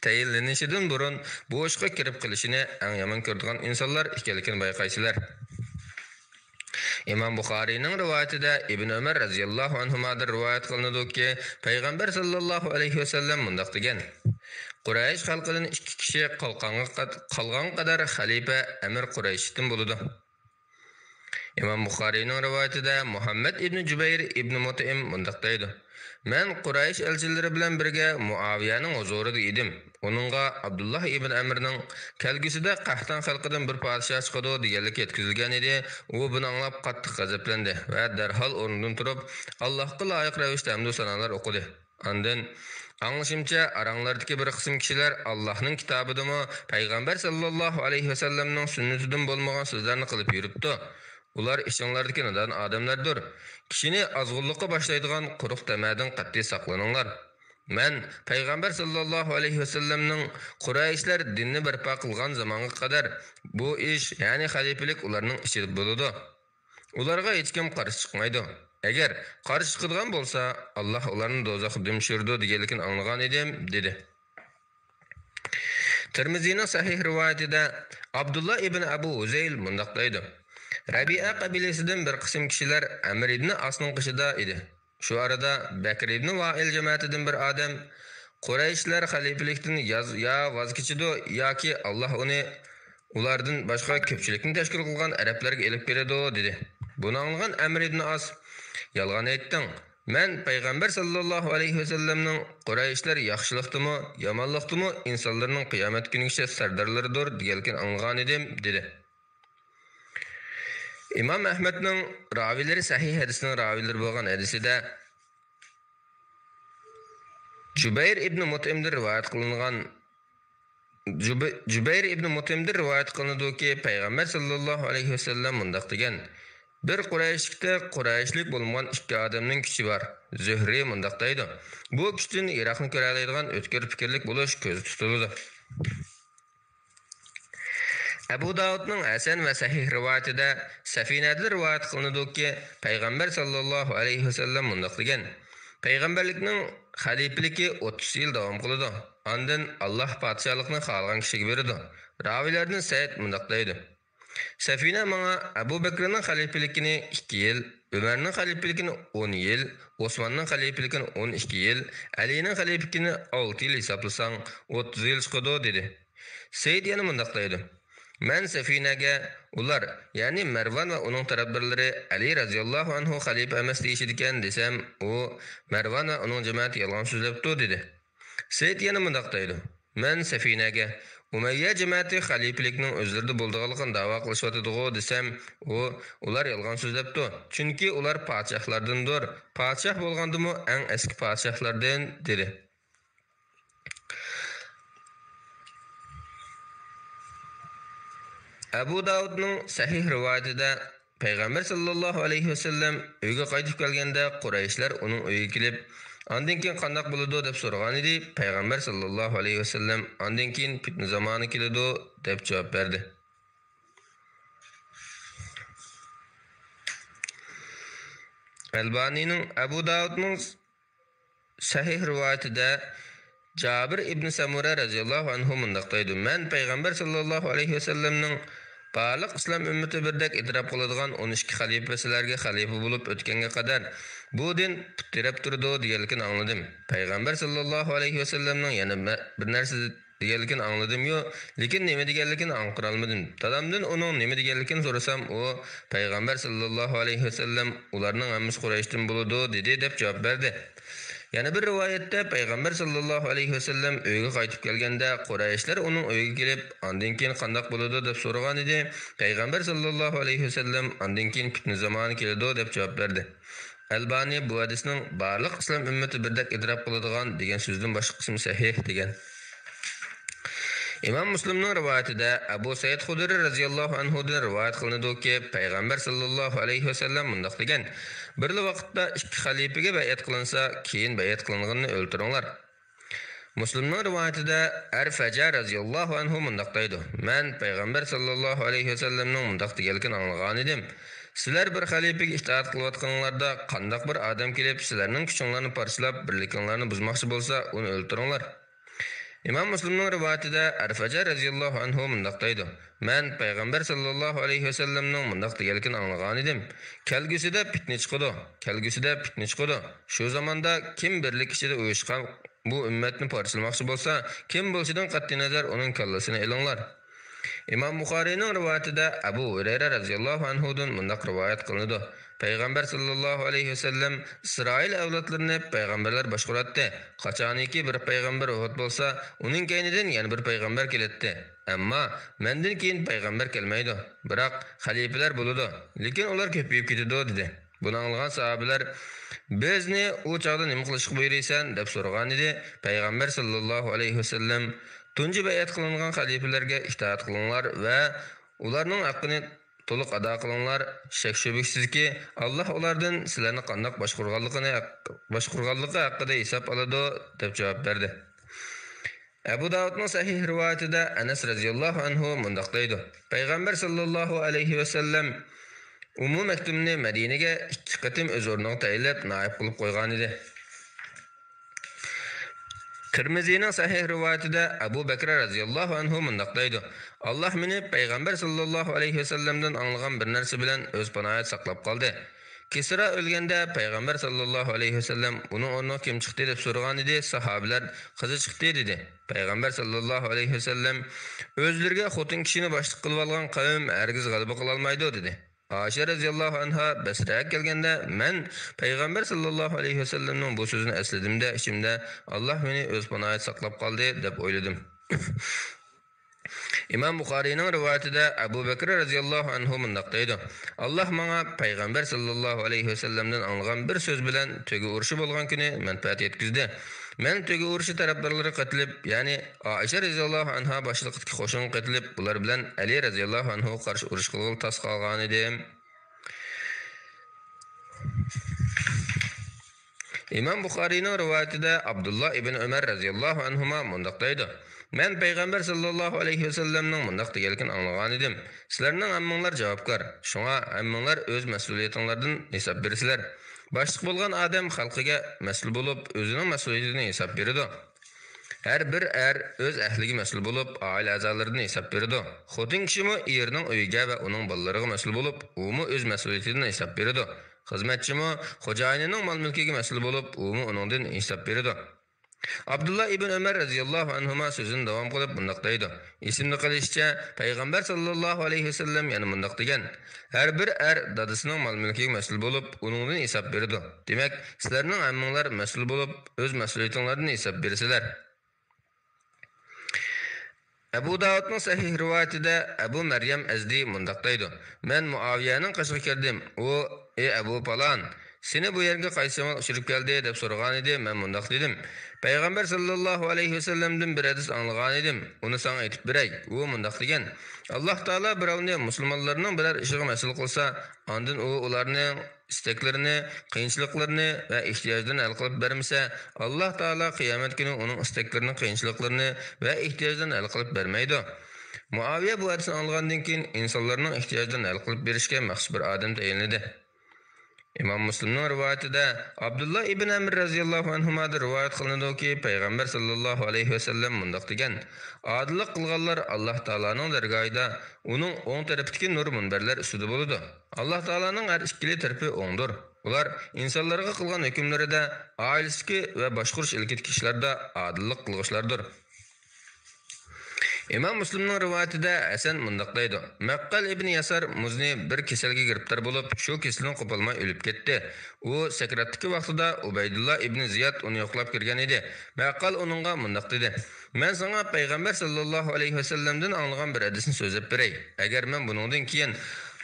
tayinlanishidan burun bu ishga kirib qilishini eng yomon ko'radigan insonlar ekanligini bayqaysizlar." İmam Buxariyning rivoyatida Ibn Umar radhiyallohu anhudan rivoyat qilinadiki, payg'ambar sallallohu alayhi vasallam mundaq degan: "Quraysh xalqidan 2 kishi qolgan qadar xalifa amir Qurayshdan bo'ladi." İmam Buxariyning rivoyatida Muhammad ibn Jubayr ibn Mut'im mundaq deydi: "Men Quraysh elchilari bilan birga Muaviyaning huzurida edim. Onunga Abdullah ibn Amrning kelgusida Qahtan xalqidan bir podshoh chiqadi deganlik yetkazilgan edi. U buni anglab qattiq g'azablendi va darhol o'rnidan turib, Allohga loyiq ravishda hamd sanolar o'qidi. Ondan anglashimcha, aranglardagi bir qism kishilar Allohning kitobidami, payg'ambar sallallohu alayhi vasallamning sunnatidan bo'lmagan so'zlarni qilib yuribdi. Ular ishinglardagi nadan odamlardir. Kishini azg'unlikqa boshlaydigan quruq tamadin qat'iy saqlaninglar. Men payg'ambar sallallohu alayhi vasallamning Qurayshlar dinni barpo qilgan zamonga qadar bu ish, ya'ni xalifalik ularning ishida bo'ladi. Ularga hech kim qarshi chiqmaydi. Agar qarshi chiqadigan bo'lsa, Alloh ularni do'zaxga dumshirdi deganligini anglagan edim" dedi. Tirmiziyning sahih rivoyatida Abdullah ibn Abu Uzayl mundaq deydi: "Rabi'a qabilasidan bir qism kishilar Amr ibn Asning qishida edi. Shu arada Bakr ibn Va'il jamoatidan bir odam Qurayshlar xalifalikdan ya voz kechidi yoki Alloh uni ulardan boshqa ko'pchilikni tashkil qilgan arablarga elib beradi" dedi. Buni anglagan Amr ibn As: "Yolg'on aytding. Men payg'ambar sallallohu alayhi vasallamning Qurayshlar yaxshilikdimi, yomonlikdimi insonlarning qiyomat kunigacha sardorlaridir deganligini anglagan edim" dedi. İmam Ahmedning ravilari sahih hadisning ravilari bo'lgan hadisida Jubayr ibn Mut'imdan rivoyat qilingan Jubayr ibn Mut'imdan rivoyat qilinadiki, payg'ambar sallallohu alayhi vasallam mundaq degan: "Bir Qurayshlik bo'lgan 2 odamning kuchi bor. Zuhri mundaq deydi: Bu kuchdan Iroqni ko'ra oladigan o'tkir fikrlik bo'lish ko'zda tutiladi." Abu Davudning Hasan va sahih rivoyatida Safinada rivoyat qilinadiki, payg'ambar sallallohu alayhi vasallam mundaq degan: "Payg'ambarlikning xalifaligi 30 yil davom qiladi. Ondan Alloh podshohlikni xohlagan kishiga beradi." Ravilardan Said mundaq deydi: "Safina menga Abu Bakrning xalifaligini 2 yil, Umarning xalifaligini 10 yil, Osmonning xalifaligini 12 yil, Alining xalifaligini 6 yil hisoblasang 30 yil chiqadi" dedi. Said yana mundaq deydi: "Men Safinaga ular, ya'ni Marvan va uning tarafdorlari Ali radhiyallohu anhu xalifa emas deyishadigan desam, u Marvan va uning jamoati yolg'on so'zlabdi" dedi. Said yana mundaq deydi: Men Safinaga Umayya cemaati xalifalikning o'zlarida bo'lganligini da'vo qilishyotdi-ku desam, ular yolg'on so'zlabdi. Chunki ular podshohlardandir. Podshoh bo'lgandimi eng eski podshohlardan dedi. Abu Davudning sahih rivoyatida Payg'ambar sallallohu alayhi vasallam uyga qaytib kelganda Qurayshlar uning uyiga kelib, "Ondan keyin qanday bo'ladi?" deb so'ragan edi. Payg'ambar sallallohu alayhi vasallam "Ondan keyin fitna zamoni keladi" deb javob berdi. Albanining Abu Davudning sahih rivoyatida Jabir ibn Samura radhiyallohu anhu mundaq deydi: "Men Payg'ambar sallallohu alayhi vasallamning barliq islom ummati birdek e'tirof qiladigan 12 xalifalarga xalifa bo'lib o'tganga qadar bu din tirab turdi deganligini angladim. Payg'ambar sallallohu alayhi vasallamning yana bir narsa deganligini angladim-yu, lekin nima deganligini aniqlay olmadim. Dadamdan uning nima deganligini so'rasam, u Payg'ambar sallallohu alayhi vasallam ularning hammasi Qurayshdan bo'ladi dedi deb javob berdi. Yana bir rivoyatda Payg'ambar sallallohu alayhi vasallam uyga qaytib kelganda Qurayshlar uning uyiga kelib, "Ondan keyin qanday bo'ladi?" deb so'ragan edi. Payg'ambar sallallohu alayhi vasallam "Ondan keyin fitna zamoni keladi" deb javob berdi. Albani bu hadisning barliq islom ummati birdek idrok qiladigan degan so'zdan boshqa qismi sahih degan. İmam Müslimning rivoyatida Abu Said Xudri radhiyallohu anhu dan rivoyat qilinadiki, Payg'ambar sallallohu alayhi vasallam mundaq degan: "Bir vaqtda ikki xalifaga bay'at qilinsa, keyin bay'at qilinganini o'ltiringlar." Müslimning rivoyatida Ar-Fajar radhiyallohu anhu mundaq deydi: "Men Payg'ambar sallallohu alayhi vasallamning mundaq deganligini anglagan edim. Sizlar bir xalifaga itoat qilayotganlarda qandaq bir odam kelib, sizlarning kuchinglarni parchalab, birlikinglarni buzmoqchi bo'lsa, uni o'ltiringlar." İmam Müslimning rivoyatida Ar-Fajar radhiyallohu anhu mundaq deydi: "Men Payg'ambar sallallohu alayhi vasallamning mundaq deganligini anglagan edim. Kelgusida fitna chiqadi. Shu zamonda kim birlik ichida uyushgan bu ummatni parchalamoqchi bo'lsa, kim bo'lishidan qat'iy nazar uning kallasini elinglar." İmam Buxoriyning rivoyatida Abu Hurayra radhiyallohu anhu dan mundaq rivoyat qilinadi: Payg'ambar sallallohu alayhi vasallam Isroil avlodlarini payg'ambarlar boshqaradi. Qachoniki bir payg'ambar vafot bo'lsa, uning keynidan yana bir payg'ambar keladi. Ammo mendan keyin payg'ambar kelmaydi. Biroq xalifalar bo'ladi, lekin ular ko'payib ketadi dedi. Buni anglagan sahobalar bizni u chaqda nima qilishga buyuraysan deb so'ragan edi. Payg'ambar sallallohu alayhi vasallam tunji bay'at qilingan xalifalarga itoat qilinglar va ularning haqqini to'liq ado qilinglar. Shak shubhasizki, Alloh ulardan sizlarni qanday boshqarganligi haqida hisob oladi deb javob berdi. Abu Davudning sahih rivoyatida Anas radhiyallohu anhu mundaq deydi: Payg'ambar sallallohu alayhi vasallam Ummu Maktumni Madinaga 2 qatim o'z o'rniga tayinlab naib qilib qo'ygan edi. Tirmizining sahih rivoyatida Abu Bakr radhiyallohu anhu mundaq deydi: Alloh meni Payg'ambar sallallohu alayhi vasallamdan anglagan bir narsa bilan o'z panohida saqlab qoldi. Kisra o'lganda Payg'ambar sallallohu alayhi vasallam uning o'rniga kim chiqdi deb so'ragan edi. Sahobalar qizi chiqdi dedi. Payg'ambar sallallohu alayhi vasallam o'zlariga xotin kishini boshliq qilib olgan qavm hargiz g'alaba qila olmaydi dedi. Aisha radhiyallohu anha Basraga kelganda men Payg'ambar sallallohu alayhi vasallamning bu so'zini esladimda, ichimda Alloh meni o'z panohida saqlab qoldi deb o'yladim. İmam Buxoriyning rivoyatida Abu Bakr radhiyallohu anhu mundaq deydi: Alloh menga Payg'ambar sallallohu alayhi vasallamdan anglagan bir so'z bilan to'ga urushi bo'lgan kuni manfaat yetkazdi. Men to'ga urushi tarafdorlari qatilib, ya'ni Aisha radhiyallohu anha boshliqdagi qo'shin qatilib, ular bilan Ali radhiyallohu anhu qarshi urush qilib tas qolgan edim. İmam Buxoriyning rivoyatida Abdullah ibn Umar radhiyallohu anhuma mundaq deydi: Men Payg'ambar sallallohu alayhi vasallamning mundaq deganligini anglagan edim. Sizlarning hammanglar javobgar. Shunga hammanglar o'z mas'uliyatinglardan hisob bersizlar. Boshliq bo'lgan odam xalqiga mas'ul bo'lib, o'zining mas'uliyatidan hisob beradi. Har bir o'z ahliga mas'ul bo'lib, oila a'zolaridan hisob beradi. Xotin kishimi erining uyiga va uning bolalariga mas'ul bo'lib, u o'z mas'uliyatidan hisob beradi. Xizmatchimi xo'jayinining mol-mulkiga mas'ul bo'lib, u uningdan hisob beradi. Abdullah ibn Umar radhiyallohu anhuma so'zini davom qilib bundaq deydi: Esimni qilishcha Payg'ambar sallallohu alayhi vasallam yana bundaq degan: Har bir dadasining mol-mulkiga mas'ul bo'lib, uningdan hisob beradi. Demak, sizlarning hammanglar mas'ul bo'lib, o'z mas'uliyatinglardan hisob bersizlar. Abu Davud'un sahih rivayetinde Abu Meryem Ezdi mundaqdaydı. Men Muaviye'nin qışığı kirdim. O, Abu Palan, seni bu yerge qaysi amal uçurup geldi deb so'ragan edi. Men mundaq dedim. Payg'ambar sallallohu alayhi vasallamdan bir hadis anglagan edim. Uni sana aytib beray. U mundaq degan. Allah Taala birovni musulmonlarning birer ishiga mas'ul qilsa, ondan u ularning istaklarını, qiyinchiliklarını ve ihtiyojlarini hal qilib bermasa, Allah Taala qiyomat kuni uning istaklarını, qiyinchiliklarını ve ihtiyojlarini hal qilib bermaydi. Muaviye bu hadisni olgandan keyin insonlarning ehtiyojlarini hal qilib berishga maxsus bir odam tayinladi. İmam Müslim'nin rivayetinde Abdullah ibn Amr raziyallahu anhuma'da rivayet kılındı Peygamber sallallahu aleyhi ve sellem mundaq degan. Adillik qilganlar Allah Taala'nın dergahida onun o'ng tarafidagi nur munbarlar ustida bo'ladi. Allah Taala'nın har ikkili tarafi o'ngdir. Ular insonlarga qilgan hukmlarida, oilasidagi va boshqarish ilkidagi ishlarda adillik qilg'ishlardir. İmam Müslim'nin rivayetinde Hasan mundaq deydi. Maqqal ibn Yasar muzni bir kasalga giribtar bo'lib, shu kasaldan qopalmay o'lib ketdi. U sakratdagi vaqtida Ubaydullah ibn Ziyad uni yo'qlab kirgan edi. Maqqal uningga mundaq dedi. Men sana Payg'ambar sallallohu alayhi vasallamdan anglagan bir hadisni so'zlab beray. Agar men buningdan keyin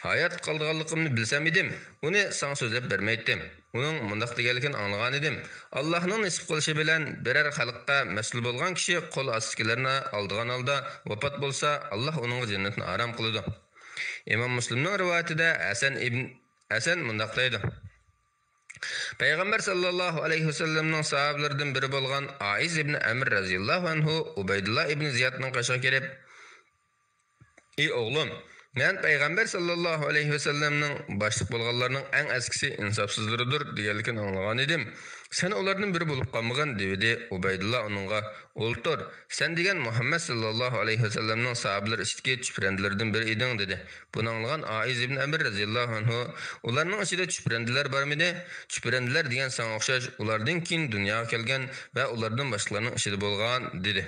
hayat qolganligimni bilsam edim, uni sana so'zlab bermaydim. Uning mundaq deganligini anglagan edim. Allohning nisb qilishi bilan biror xalqqa mas'ul bo'lgan kishi qo'l ostikilarni oldigan holda vafot bo'lsa, Alloh uning jannatni aram qiladi. Imom Muslimning rivoyatida Hasan mundaq deydi. Payg'ambar sallallohu alayhi vasallamning sahobalaridan biri bo'lgan Aiz ibn Amr raziyallohu anhu Ubaydullah ibn Ziyadning qashiga kelib: "Ey o'g'lim, men Payg'ambar sallallohu alayhi vasallamning boshliq bo'lganlarning eng askisi insofsizlaridir deganligini anglagan edim. Sen ulardan biri bo'lib qolmagan" dedi. Ubaydullah uningga: "O'ltir, sen degan Muhammad sallallohu alayhi vasallamning sahobalari ichidagi chuprandilardan biri eding" dedi. Buni anglagan Aiz ibn Amr raziyallohu anhu: "Ularning ichida chuprandilar bormidi? Chuprandilar degan sana o'xshash ulardan keyin dunyoga kelgan va ulardan boshqalarning ichida bo'lgan" dedi.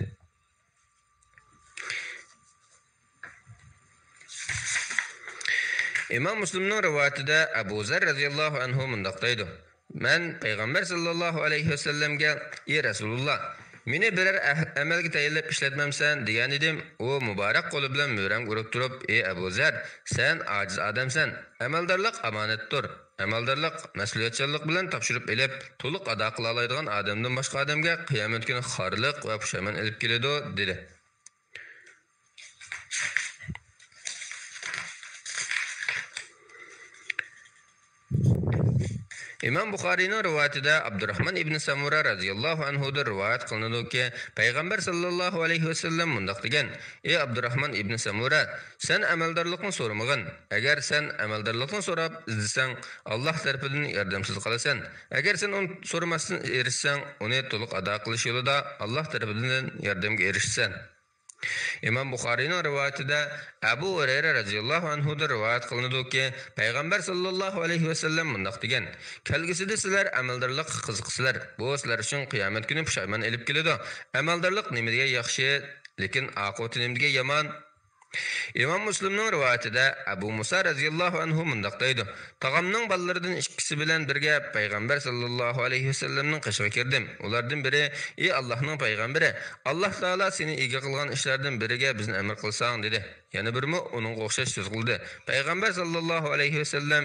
İmam Müslim'nin rivayetinde Abu Zer radıyallahu anhu mundaq deydi. Men Peygamber sallallahu aleyhi ve sellemge: "Ey Resulullah, meni birer amelga tayinlab ishlatmamsan" degan edim. U muborak qo'li bilan mo'ram urib turib: "Ey Abu Zer, sen ojiz odamsan. Amaldorlik omonatdir. Amaldorlik mas'uliyatchanlik bilan topshirib elib, to'liq ado qila oladigan odamdan boshqa odamga qiyomat kuni xorliq va pushaymon elib keladi" dedi. İmam Buxariyning rivoyatida Abdurrahman ibn Samura radhiyallohu anhudan rivoyat qilinadi Payg'ambar sallallohu alayhi vasallam mundaq degan: "Ey Abdurrahman ibn Samura, sen amaldorlikni so'ramagin. Agar sen amaldorlikni so'rab izlasang, Alloh tarafidan yordamsiz qolasan. Agar sen uni so'ramasdan erishsang, uni to'liq ado qilish yo'lida Alloh tarafidan yordamga erishsan." İmam Buxariyning rivoyatida Abu Hurayra radhiyallohu anhudan rivoyat qilinadi Payg'ambar sallallohu alayhi vasallam mundaq degan: "Kelgusida sizlar amaldorlik qiziqsizlar. Bu sizlar uchun qiyomat kuni pushaymon elib keladi. Amaldorlik nimaga yaxshi, lekin oqibati nimaga yomon?" İmam Müslim'nin rivayetinde Abu Musa radhiyallohu anhu mundaq deydi. Tağamning ballarından ikkisi bilan birga Payg'ambar sallallohu alayhi vasallamning qishiga kirdim. Ulardan biri: "Ey Allohning payg'ambari, Alloh taolo seni ega qilgan ishlardan biriga bizni amr qilsang" dedi. Yana birmi uning o'xshash so'z qildi. Payg'ambar sallallohu alayhi vasallam: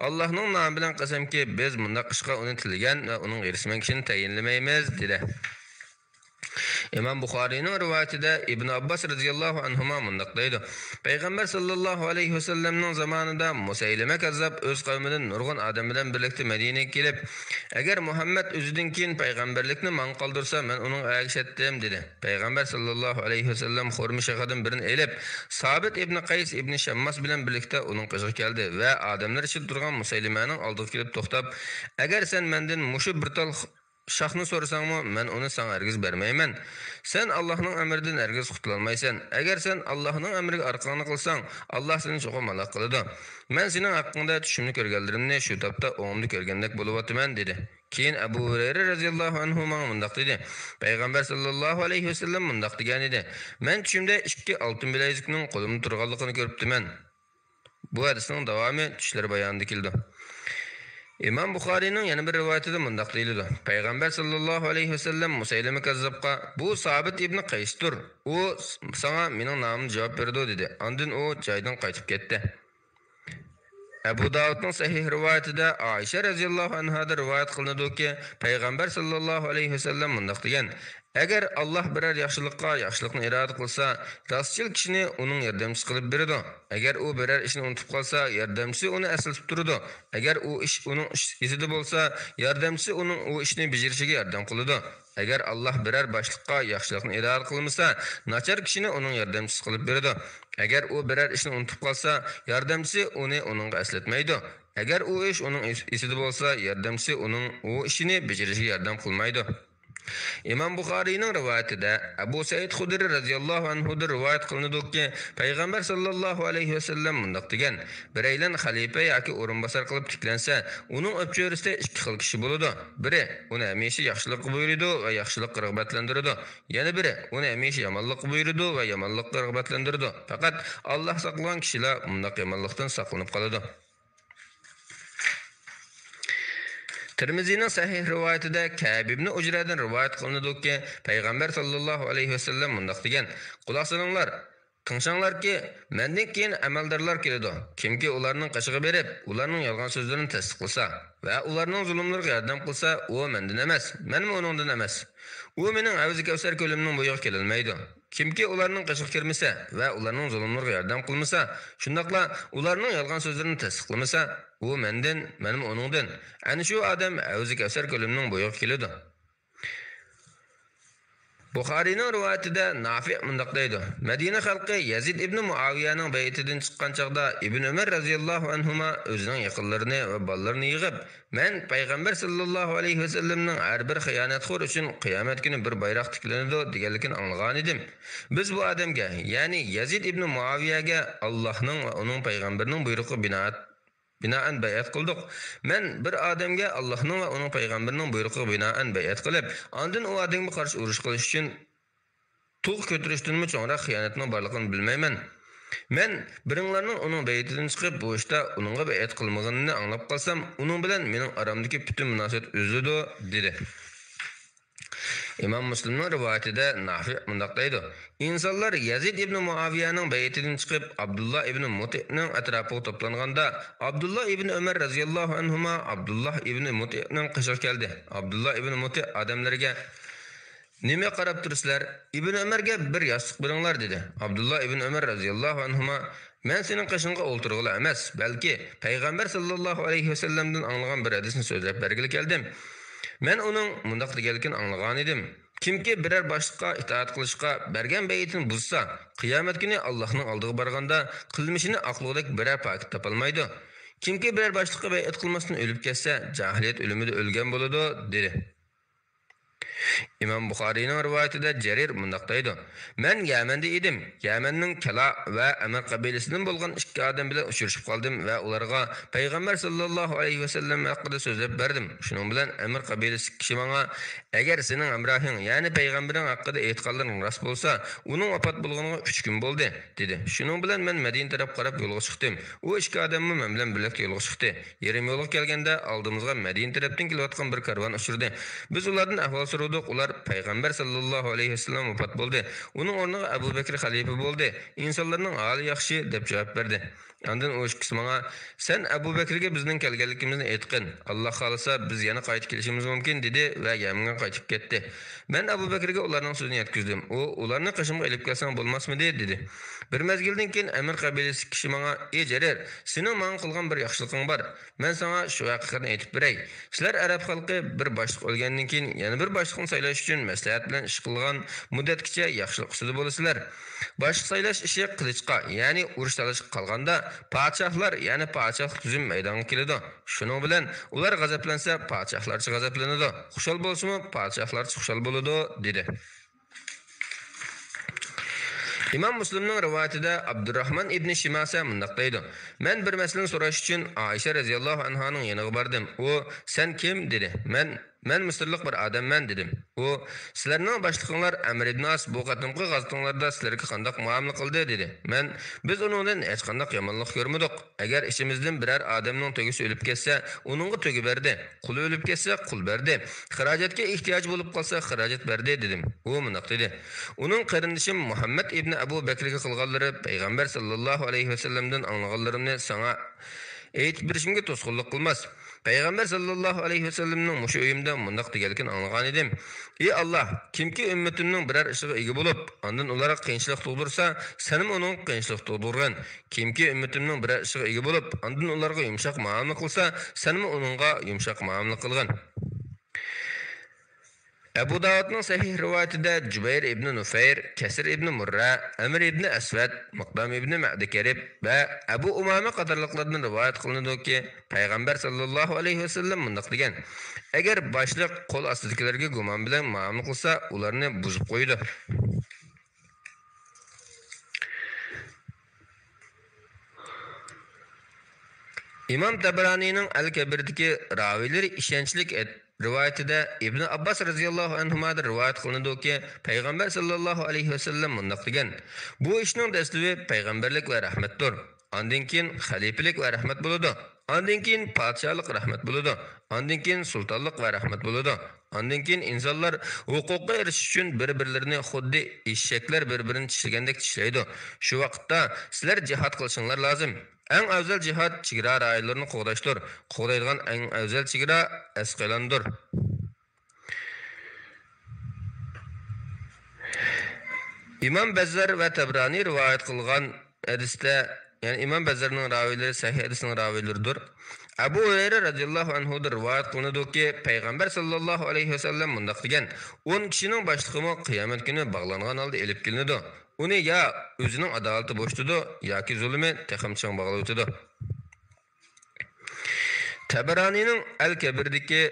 "Allohning nomi bilan qasamki, biz bundaq ishga uni tilgan va uning erishgan kishini tayinlamaymiz" dedi. İmam Buxariyning rivayetida Ibn Abbas radhiyallohu anhuma mundaq deydi. Payg'ambar sallallohu alayhi vasallamning zamonida Musaylima kazzab o'z qavmidan nurg'un odam bilan birlikda Madinaga kelib, "Agar Muhammad o'zidan keyin payg'ambarlikni men qoldirsa, men uning agishatdim" dedi. Payg'ambar sallallohu alayhi vasallam xurmishidan birini elib, Sabit ibn Qays ibn Shammas bilan birlikda uning qishiga keldi va odamlar ichida turgan Musaylimaning oldiga kelib to'xtab: "Agar sen mendan mushu bir tal Şahını sorsangmı, men onu sana ergiz bermeymen. Sen Allah'ın emrinden ergiz qutulmaysan. Eğer sen Allah'ın emriga arqanı qilsang, Allah seni çok malak qiladi. Men senin haqqında tushimni ko'rganlarimni shu topda o'ngimda ko'rgandek bo'lyapman" dedi. Keyin Abu Hurayra radhiyallohu anhu mundaq dedi. Payg'ambar sallallohu alayhi vasallam mundaq degan edi: "Men tushimda ikki oltin bilezikning qo'limda turganligini ko'ribdiman." Bu hadisning davomi tushlar bayonida keldi. İmam Buxariyning yana bir rivoyatida mundaq deyiladi. Payg'ambar sallallohu alayhi vasallam Musaylima kazzobga "Bu Sabit ibn Qaysdir. U sana mening nomimni javob berdi" dedi. Ondan u joydan qaytib ketdi. Abu Davudning sahih rivoyatida Aisha radhiyallohu anhadan rivoyat qilinadiki, Payg'ambar sallallohu alayhi vasallam mundaq degan: "Agar Alloh biror yaxshilikqa yaxshilikni iroda qilsa, rostchil kishini uning yordamchisi qilib beradi. Agar u biror ishni unutib qolsa, yordamchisi uni eslatib turadi. Agar u ish uning esida bo'lsa, yordamchisi uning u ishni bajarishiga yordam qiladi. Agar Alloh biror boshliqqa yaxshilikni iroda qilmasa, nachar kishini uning yordamchisi qilib beradi. Agar u biror ishni unutib qolsa, yordamchisi uni uningga eslatmaydi. Agar u ish uning esida bo'lsa, yordamchisi uning u ishini bajarishiga yordam qilmaydi." İmam Buxariyning rivoyatida Abu Said Xudri radhiyallohu anhu da rivoyat qilinadiki, Payg'ambar sallallohu alayhi vasallam mundaq degan: "Biraylan xalifa yoki o'rinbosar qilib tiklansa, uning o'pcho'risida ikki xil kishi bo'ladi. Biri uni hamisha yaxshilik buyuradi va yaxshilik rag'batlantiradi. Yana biri uni hamisha yomonlik buyuradi va yomonlik rag'batlantiradi. Faqat Alloh saqlagan kishilar mundaq yomonlikdan saqlanib qoladi." Tirmizining sahih rivoyatida Ka'b ibn Ujradan rivoyat qilinadiki, Payg'ambar sallallohu alayhi vasallam mundaq degan: "Quloq solinglar, tingshanglarki, mendan keyin amaldorlar keladi. Kimki ularning qashig'i berib, ularning yolg'on so'zlarini tasdiqlasa va ularning zulmlariga yordam qilsa, u mendan emas, men uningdan emas. U mening Havzi Kavsar ko'limning bo'yiga kelolmaydi. Kimki ularning qashig'i kirmasa va ularning zulmlariga yordam qilmasa, shundaqla ularning yolg'on so'zlarini tasdiqlamasa, u mendan, men uningdan. Ana shu odam Havzi Kavsar ko'limning bo'yiga keladi." Buxariyning rivoyatida Nafi' mundaq deydi: "Madina xalqi Yazid ibn Muaviyaning baytidan chiqqan chaqda Ibn Umar radhiyallohu anhuma o'zining yaqinlarini va bolalarini yig'ib, men Payg'ambar sallallohu alayhi vasallamning har bir xiyonatxo'r uchun qiyomat kuni bir bayroq tiklanadi deganligini anglagan edim. Biz bu odamga, ya'ni Yazid ibn Muaviyaga Allohning va uning payg'ambarining buyrug'iga binoan bayat qildik. Men bir odamga Allohning va uning payg'ambarining buyrug'iga binoan bayat qilib, ondan u odamga qarshi urush qilish uchun tug' ko'tarishdanmi cho'ngroq xiyonatning borligini bilmayman. Men biringlarning uning baytidan chiqib, bu ishda uningga bayat qilmaganini anglab qolsam, uning bilan mening aramdagi butun munosabat uziladi" dedi. İmam Müslimning rivoyatida Nafi' mundaq deydi: "İnsanlar Yazid ibn Muaviyaning baytidan chiqib, Abdullah ibn Muti'ning atrofiga to'planganda, Abdullah ibn Umar radhiyallohu anhuma Abdullah ibn Muti'ning qishig'i keldi. Abdullah ibn Muti' odamlarga: "Nima qarab tursizlar? Ibn Umarga bir yostiq beringlar" dedi. Abdullah ibn Umar radhiyallohu anhuma: "Men sening qishingga o'ltirg'ila emas, balki Payg'ambar sallallohu alayhi vasallamdan anglagan bir hadisni so'zlab bergili keldim. Men uning mundaq deganligini anglagan edim. Kimki biror boshliqqa itoat qilishga bergan baytini buzsa, qiyomat kuni Allohning oldiga borganda qilmishini aqligidek biror pakat topolmaydi. Kimki biror boshliqqa bayat qilmasdan o'lib ketsa, jahiliyat o'limida o'lgan bo'ladi" dedi. İmam Buxariyning rivoyatida Jarir mundaq deydi: "Men Yamanda edim. Yamanning Kala va Amr qabilasidan bo'lgan ikki odam bilan uchrashib qoldim va ularga Payg'ambar sallallohu alayhi vasallam haqida so'zlab berdim. Shuning bilan Amr qabilasi kishi menga: 'Agar sening amrohing, ya'ni payg'ambaring haqida e'tiqodlaring rost bo'lsa, uning vafot bo'lganiga 3 kun bo'ldi" dedi. Shuning bilan men Madina taraf qarab yo'lga chiqdim. U ikki odammi men bilan birlikda yo'lga chiqdi. Yarim yo'lga kelganda oldimizga Madina tarafdan kelayotgan bir karvon uchirdi. Biz ulardan ahvol so'radik. Ular Payg'ambar sallallohu alayhi vasallam vafot bo'ldi. Uning o'rniga Abu Bakr xalifa bo'ldi. İnsanlarning holi yaxshi deb javob berdi. Ondan o ikisi menga: "Sen Abu Bakrga bizning kelganligimizni aytqin. Alloh xolasa biz yana qaytib kelishimiz mumkin" dedi va Yamanga qaytib ketdi. Men Abu Bakrga ularning so'zini yetkazdim. U ularni qishimga olib kelsang bo'lmasmidi dedi. Bir mezgildan keyin Amr qabilasi kishi menga: "Ey Jarir, sening menga qilgan bir yaxshiliking bor. Men sana shu haqiqatni aytib beray. Sizlar arab xalqi bir boshliq o'lgandan keyin yana bir boshliqni saylash uchun maslahat bilan ish qilgan muddatgacha yaxshilik ustida bo'lasizlar. Boshliq saylash ishi qilichqa, ya'ni urush talashib qolganda podshohlar, ya'ni podshohlik tuzum maydonga keladi. Shuning bilan ular g'azablansa, podshohlarcha g'azablanadi. Xushal bo'lsa-mu, podshohlarcha xushal bo'ladi" dedi. İmam Müslimning rivoyatida Abdurrahman ibn Shimasa mundaq deydi: "Men bir masalani so'rash uchun Aisha radhiyallohu anhaning yoniga bordim. U: 'Sen kim?' dedi. Men: "Men Misrlik bir odamman" dedim. U "Sizlarning boshliqinglar Amr ibn As bu qatimqi g'azotlarda sizlarga qanday muomala qildi" dedi. Men "Biz uningdan hech qanday yomonlik ko'rmadik. Agar ishimizdan biror odamning tugisi o'lib ketsa, uningga tugi berdi. Quli o'lib ketsa, qul berdi. Xarajatga ehtiyoj bo'lib qolsa, xarajat berdi" dedim. U mundoq dedi: "Uning qarindishim Muhammad ibn Abu Bakrga qilganlari payg'ambar sallallohu alayhi vasallamdan anglaganlarimni sana aytib berishimga to'sqinlik qilmas. Payg'ambar sallallohu alayhi vasallamning mushu uyimda mundoq deganligini anglagan edim. Ey Alloh, kimki ummatimning biror ishiga ega bo'lib, ondan ularga qiyinchilik tug'dirsa, senim uning qiyinchilik tug'dirgan. Kimki ummatimning biror ishiga ega bo'lib, ondan ularga yumshoq muomala qilsa, senim uningga yumshoq muomala qilgan." Abu Davudning sahih rivoyatida Jubayr ibn Nufayr, Kasir ibn Murra, Amr ibn Aswad, Maqdam ibn Ma'dikarib va Abu Umama qatorliqlardan rivoyat qilinadiki, payg'ambar sallallohu alayhi vasallam mundoq degan: "Agar boshliq qo'l ostidagilarga gumon bilan muomala qilsa, ularni buzib qo'ydi." İmam Tabaranining Al-Kabirdagi raviylar ishonchli rivoyatida Ibn Abbas radhiyallohu anhudan rivoyat qilinadiki, payg'ambar sallallohu alayhi vasallam mundoq degan: "Bu ishning dastligi payg'ambarlik va rahmatdir. Ondan keyin xalifalik va rahmat bo'ladi. Ondan keyin podshohlik rahmat bo'ladi. Ondan keyin sultonlik va rahmat bo'ladi. Ondan keyin insonlar huquqqa erishish uchun bir-birlarini xuddi eshaklar bir-birini tishlagandek tishlaydi. Shu vaqtda sizlar jihad qilishinglar lozim. Eng afzal jihad chegara rayonlarini qo'g'dashdir. Qo'g'daydigan eng afzal chegara Asqalondir." İmam Bazzar va Tabrani rivoyat qilgan hadisda, ya'ni İmam Bazzarning raviylari sahih hadisning raviylaridir. Abu Hurayra radhiyallohu anhu rivoyat qilinadiki, payg'ambar sallallohu alayhi vasallam mundoq degan: 10 kishining boshlig'i qiyomat kuni bog'langan holda elib kelinadi. Uni ya o'zining adolati bo'shtidi yoki zulmi teximchang bog'lab o'tadi. Tabaranining Al-Kabirdagi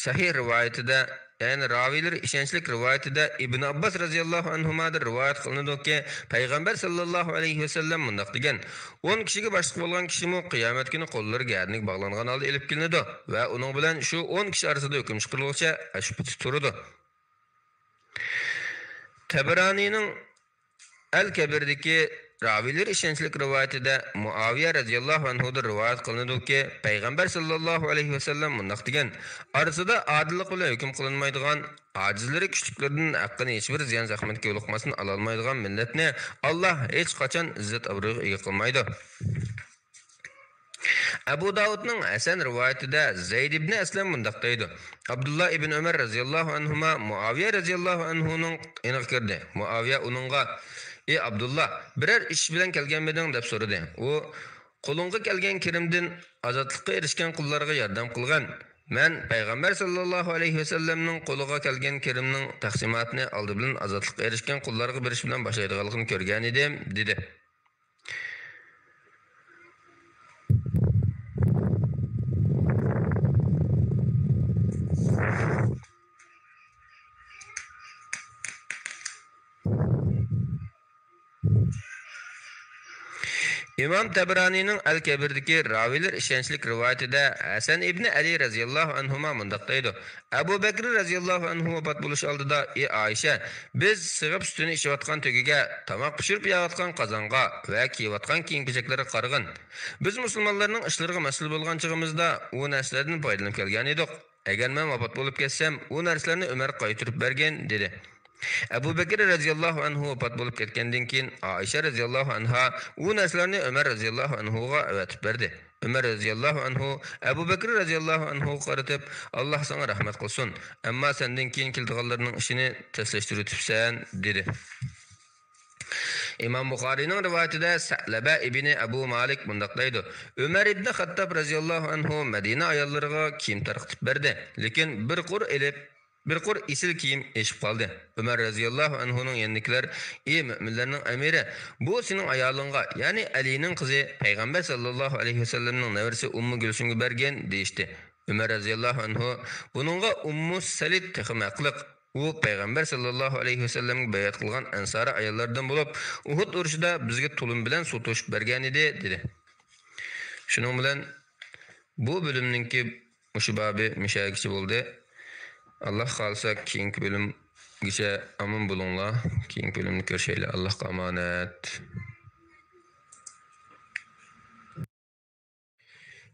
sahih rivoyatida, ya'ni raviylar ishonchli rivoyatida Ibn Abbas radhiyallohu anhudan rivoyat qilinadiki, payg'ambar sallallohu alayhi vasallam mundoq degan: 10 kishiga boshliq bo'lgan kishimi qiyomat kuni qo'llariga garnik bog'langan holda elib kelinadi va uning bilan shu 10 kishi orasida hukm chiqarilguncha ashpiti turadi. Tabaranining Al-Kabirdagi raviylar ishonchli rivoyatida Muaviya radhiyallohu anhudan rivoyat qilinadiki, payg'ambar sallallohu alayhi vasallam mundoq degan: "Orasida odillik bilan hukm qilinmaydigan, ojizlari kuchliklaridan haqqini hech bir ziyon zahmatga yo'liqmasdan ola olmaydigan millatni Alloh hech qachon izzat obro'ga ega qilmaydi." Abu Davudning Hasan rivoyatida Zayd ibn Aslam mundoq deydi: "Abdullah ibn Umar radhiyallohu anhuma Muaviya radhiyallohu anhuning iniq kirdi. Muaviya uningga: 'Ey Abdullah, biror ish bilan kelganmiding?' deb so'radi. U: 'Qo'lingga kelgan kirimdan ozodlikqa erishgan qullarga yordam qilgan. Men payg'ambar sallallohu alayhi vasallamning qo'liga kelgan kirimning taqsimotini oldi bilan ozodlikqa erishgan qullarga berish bilan boshlaydiganligini ko'rgan edim" dedi. İmam Tabaranining Al-Kabirdagi raviylar ishonchli rivoyatida Hasan ibn Ali radhiyallohu anhuma mundoq deydi: "Abu Bakr radhiyallohu anhu vafot bo'lish oldida, ey Aisha, biz sig'ib sutini ichayotgan tugiga, tomoq pishirib yeyotgan qozonga va kiyayotgan kiyim-kechaklarga qaragan. Biz musulmonlarning ishlariga mas'ul bo'lgan chig'imizda u narsalardan foydalanib kelgan edik. Agar men vafot bo'lib ketsam, u narsalarni Umar qaytarib bergan" dedi. Abu Bakr radhiyallohu anhu vafot bo'lib ketgandan keyin Aisha radhiyallohu anha u narsalarni Umar radhiyallohu anhuga avatib berdi. Umar radhiyallohu anhu Abu Bakr radhiyallohu anhu qaratib: "Alloh sana rahmat qilsin, ammo sendan keyin keldiganlarning ishini taslashtiribsan" dedi. İmam Buxoriyning rivoyatida Sa'laba ibn Abu Malik mundoq deydi: "Umar ibn Xattob radhiyallohu anhu Madina ayollariga kiyim tarqatib berdi, lekin bir qur isil kiyim eshib qoldi. Umar radhiyallohu anhuning yannikilar: 'Ey mu'minlarning amiri, bu sening ayolingga, ya'ni Alining qizi, payg'ambar sallallohu alayhi vasallamning nevarasi Ummu Gulsumga bergan" deydi. Umar radhiyallohu anhu buningga Ummu Salid texmaqliq, u payg'ambar sallallohu alayhi vasallamga bayat qilgan ansari ayollardan bo'lib, Uhud urushida bizga tulum bilan suv to'shib bergan edi dedi. Shuning bilan bu bo'limninki mushu babi mushagichi bo'ldi. Allah xalsa keyingi bölümgacha amin bo'linglar. Keyingi bölümni ko'rishaylik. Allohga omonat.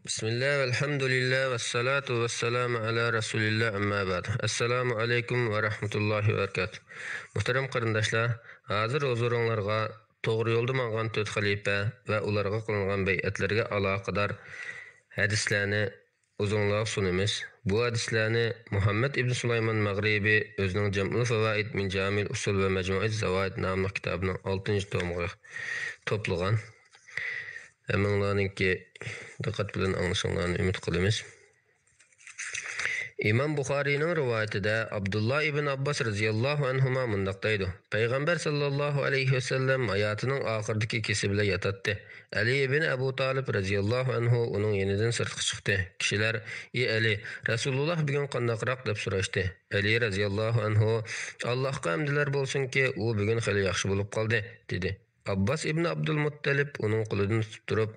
Bismillah, alhamdulillah, vassalatu vassalamu ala rasulillah, amma ba'd. Assalomu alaykum va rahmatullohi va barakatuh. Muhtaram qarindoshlar, hozir huzuringizga to'g'ri yo'lda mangan 4 xalifa va ularga qilingan bay'atlarga aloqador hadislarni uzunroq sunamiz. Bu hadislarni Muhammad ibn Sulaymon Maghribi o'zining Jam'ul Fawaid min Jamil Usul va Majmu'iz Zawaid nomli kitobining 6-tomiga to'plagan. Hammalarninki diqqat bilan anglashinglarni umid qilamiz. İmam Buxariyning rivoyatida Abdullah ibn Abbas radhiyallohu anhuma mundaq deydi. Payg'ambar sallallohu alayhi vasallam hayotining oxiridagi kesibida yotadi. Ali ibn Abu Talib radhiyallohu anhu uning yenidan sirtqa chiqdi. Kishilar: "Ey Ali, Rasululloh bugun qandaqroq?" deb so'rashdi. Ali radhiyallohu anhu: "Allohga hamdlar bo'lsinki, u bugun xeyli yaxshi bo'lib qoldi" dedi. Abbas ibn Abdulmuttalib uning qo'lidan tutib turib,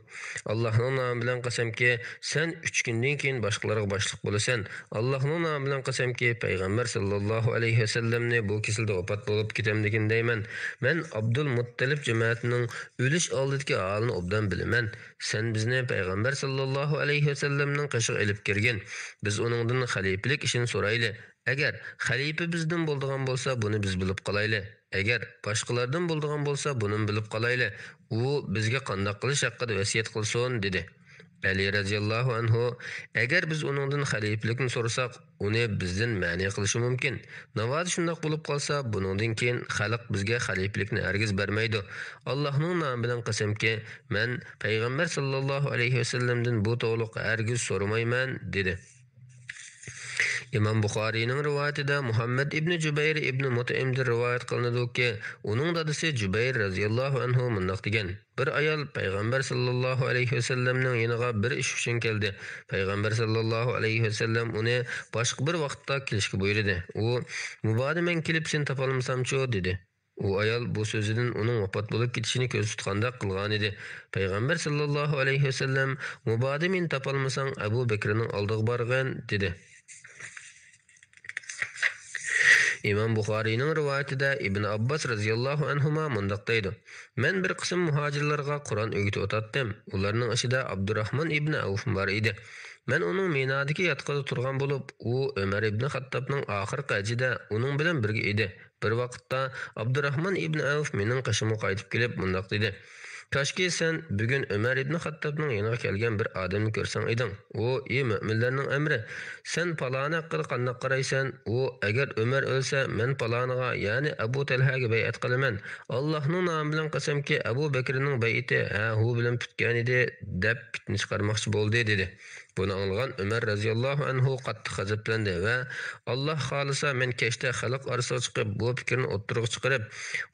Allohning nomi bilan qasamki, sen 3 kundan keyin boshqalarga boshliq bo'lasan. Allohning nomi bilan qasamki, payg'ambar sallallohu alayhi vasallamni bu kasalda vafot bo'lib ketamdikin deyman. Men Abdulmuttalib jamoatining o'lish oldidagi holini obdan bilaman. Sen bizni payg'ambar sallallohu alayhi vasallamning qashiq elib kirgan. Biz uningdan xalifalik ishini so'rayli. Agar xalifa bizdan bo'ladigan bo'lsa, buni biz bilib qolayli. Agar boshqalardan bo'ladigan bo'lsa, buni bilib qolayli. U bizga qanday qilish haqida vasiyat qilsin dedi. Ali radhiyallohu anhu: "Agar biz uningdan xalifalikni so'rasak, uni bizdan ma'ni qilishi mumkin. Navoda shunday bo'lib qolsa, buningdan keyin xalq bizga xalifalikni hargiz bermaydi. Allohning nomi bilan qasamki, men payg'ambar sallallohu alayhi vasallamdan bu to'g'liq hargiz so'ramayman" dedi. İmam Buxariyning rivoyatida Muhammad ibn Jubayr ibn Mut'imdir rivoyat qilinadiki, uning dadasi Jubayr radhiyallohu anhu mundaq degan: Bir ayol payg'ambar sallallohu alayhi vasallamning yoniga bir ish uchun keldi. Payg'ambar sallallohu alayhi vasallam uni boshqa bir vaqtda kelishga buyurdi. U: "Mubodo men kelib sen topolmasam-chu" dedi. U ayol bu so'zidan uning vafot bo'lib ketishini ko'z tutganda qilgan edi. Payg'ambar sallallohu alayhi vasallam: "Mubodo men topolmasang Abu Bakrning oldiga borgin" dedi. İmam Buxariyning rivoyatida Ibn Abbas radhiyallohu anhuma mundaq deydi: Men bir qism muhojirlarga Qur'on o'rgatib o'tatdim. Ularning ichida Abdurrahmon ibn Avf bor edi. Men uning Minodagi yotqida turgan bo'lib, u Umar ibn Xattobning oxirgi hajida uning bilan birga edi. Bir vaqtda Abdurrahmon ibn Avf mening qishimga qaytib kelib mundaq dedi: Toshki sen bugun Umar ibn Xattobning yoniga kelgan bir odamni ko'rsang eding. U: "Ey mu'minlarning amri, sen paloni haqida qanday qaraysan?" U: "Agar Umar o'lsa, men paloniga, ya'ni Abu Talhaga bay'at qilaman. Allohning nomi bilan qasamki, Abu Bakrning bay'ati u bilan bitgan edi" deb fitna chiqarmoqchi bo'ldi dedi. Buni anglagan Umar radhiyallohu anhu qattiq g'azablandi va Alloh xolisa men kechda xalq orasiga chiqib bu fikrni o'ttirib chiqarib,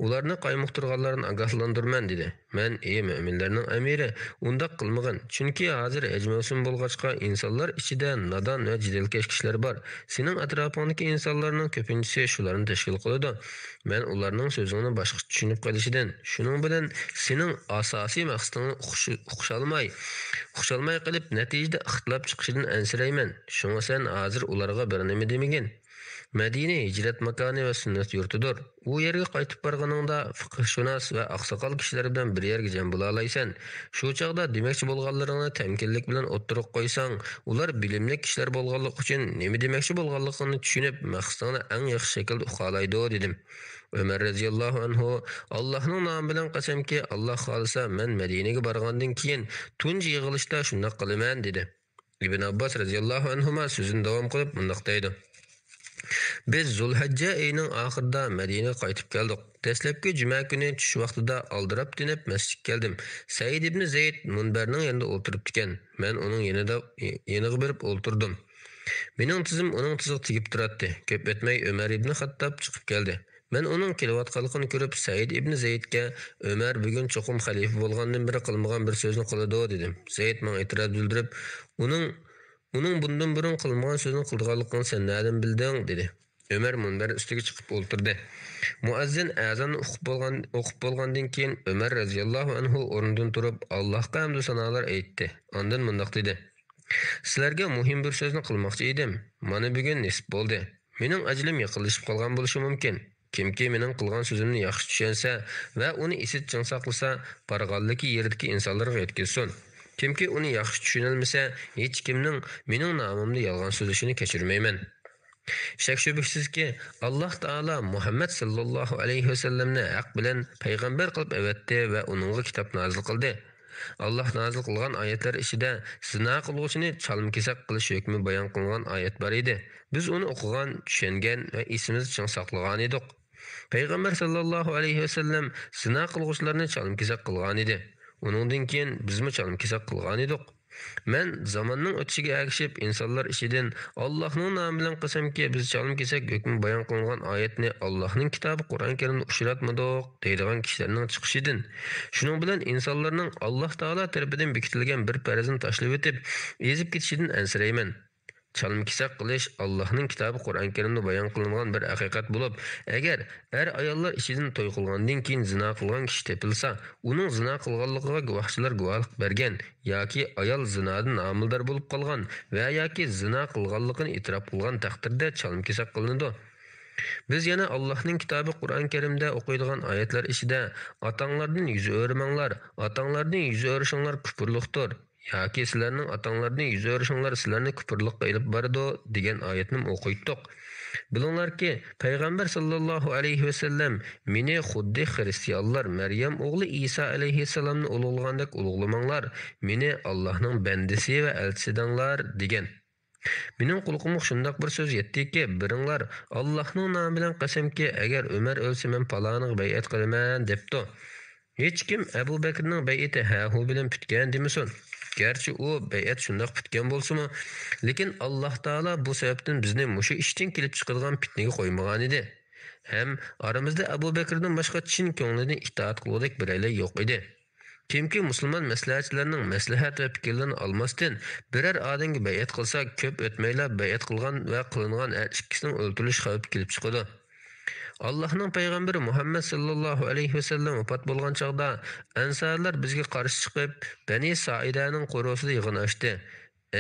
ularni qaymoqtirganlarni ogohlantirman dedi. Men: "Ey mu'minlarning amiri, undaq qilmag'in. Chunki hozir haj mavsum bo'lg'achqa insonlar ichida nodon va jidalkash kishilar bor. Sening atrofingdagi insonlarning ko'pinchisi shularni tashkil qiladi. Men ularning so'zini boshqa tushunib qolishidan, shuning bilan sening asosiy maqsadingni uqshalmay qilib natijada ixtilof chiqishidan ansirayman. Shunga sen hozir ularga bir nima demagin. Madina hijrat makoni va sunnat yurtidir. U yerga qaytib borganingda fiqhshunos va oqsoqol kishilar bilan bir yerga jam bo'la olaysan. Shu chaqda demoqchi bo'lganlaringni tamkinlik bilan o'ttirib qo'ysang, ular bilimli kishilar bo'lganlik uchun nima demoqchi bo'lganligini tushunib, maqsadini eng yaxshi shaklda uqalaydi dedim. Umar radhiyallohu anhu: Allohning nomi bilan qasamki, Alloh xolisa men Madinaga borgandan keyin tunji yig'ilishda shunday qilaman dedi. Ibn Abbas radhiyallohu anhuma so'zini davom qilib mundaq deydi: Biz Zulhijja oyining oxirida Madinaga qaytib keldik. Dastlabki juma kuni tush vaqtida aldirab tinib masjidga keldim. Said ibn Zayd munbarning yonida o'tiribdi ekan. Men uning yoniga borib o'tirdim. Mening tizim uning tiziga tegib turadi. Ko'p o'tmay Umar ibn Xattob chiqib keldi. Men uning kelayotganligini ko'rib Said ibn Zaydga Umar bugun cho'qim xalifa bo'lgandan beri qilmagan bir so'zni qiladi dedim. Zayd menga e'tiroz bildirib, uning bundan burun qilmagan so'zni qilganligini sen nereden bilding dedi. Umar munbar ustiga chiqib o'tirdi. Muazzin azon o'qib bo'lgandan keyin Umar radhiyallohu anhu o'rnidan turib Allohga hamd va sanolar aytdi. Ondan mundaq dedi: Sizlarga muhim bir so'zni qilmoqchi edim. Mana bugun nisb bo'ldi. Mening ajilim yaqinlashib qolgan bo'lishi mumkin. Kimki mening qilgan so'zimni yaxshi tushunsa va uni esida ching saqlasa, barg'anligi yerdagi insonlarga yetkazsin. Kimki uni yaxshi tushunolmasa, hech kimning mening nomimda yolg'on so'zlashini kechirmayman. Shak shubhasizki, Alloh taolo Muhammad sallallohu alayhi vasallamni haq bilan payg'ambar qilib avatdi va uningga kitob nozil qildi. Alloh nozil qilgan oyatlar ichida zina qiluvchini chalm-kesak qilish hukmi bayon qilingan oyat bor edi. Biz uni o'qigan, tushungan va esimizda ching saqlagan edik. Payg'ambar sallallohu alayhi vasallam zina qiluvchilarni chalm-kesak qilgan edi. Uningdan keyin bizmi chalm-kesak qilgan edik. Men zamonning o'tishiga ergishib insonlar ishidan Allohning nomi bilan qasamki biz chalm-kesak hukmi bayon qilingan oyatni Allohning kitobi Qur'on Karimda uchratmadik deydigan kishilarning chiqishidan. Shuning bilan insonlarning Alloh taolo tarafidan bekitilgan bir farzini tashlab o'tib, ezib ketishidan ansirayman. Chalm-kesak qilish Allohning kitobi Qur'on Karimda bayon qilingan bir haqiqat bo'lib, agar ayollar ishidan to'y qilgandan keyin zina qilgan kishi topilsa, uning zina qilganligiga guvohchilar guvohlik bergan yoki ayol zinodan homildor bo'lib qolgan va yoki zina qilganligini e'tirof qilgan taqdirda chalm-kesak qilinadi. Biz yana Allohning kitobi Qur'on Karimda o'qiydigan oyatlar ichida otanglardan yuz o'rmanglar, otanglardan yuz o'rishinglar kufrlikdir. Yoki sizlarning otanglarning yuz o'rishinglar sizlarni kufrlikqa ilib boradi degan oyatni o'qiydik. Bilinglarki, payg'ambar sallallohu alayhi vasallam meni xuddi xristianlar Maryam o'g'li Isa alayhissalomni ulug'lagandek ulug'lamanglar, meni Allohning bandasi va elchisidanglar degan. Mening qulog'imga shundoq bir so'z yetdiki, biringlar Allohning nomi bilan qasamki, agar Umar o'lsa men paloniga bay'at qilaman debdi. Hech kim Abu Bakrning bay'ati ha-hu bilan bitgan demasin. Gerçi o bay'at shundoq bitgan bo'lsa-mu, lekin Alloh taolo bu sababdan bizni mushu ishdan kelib chiqadigan fitnaga qo'ymagan edi. Ham aramizda Abu Bakrdan boshqa chin ko'nglidan itoat qiluvdik biraylar yo'q edi. Kimki musulmon maslahatchilarining maslahat va fikrlarini olmasdan biror odamga bay'at qilsa, ko'p o'tmayla bay'at qilgan va qilingan har ikkisining o'ldirilish xavfi kelib chiqadi. Allohning payg'ambari Muhammad sallallohu alayhi vasallam vafot bo'lgan chaqda ansarlar bizga qarshi chiqib, Bani Saidaning qo'rosida yig'in ochdi.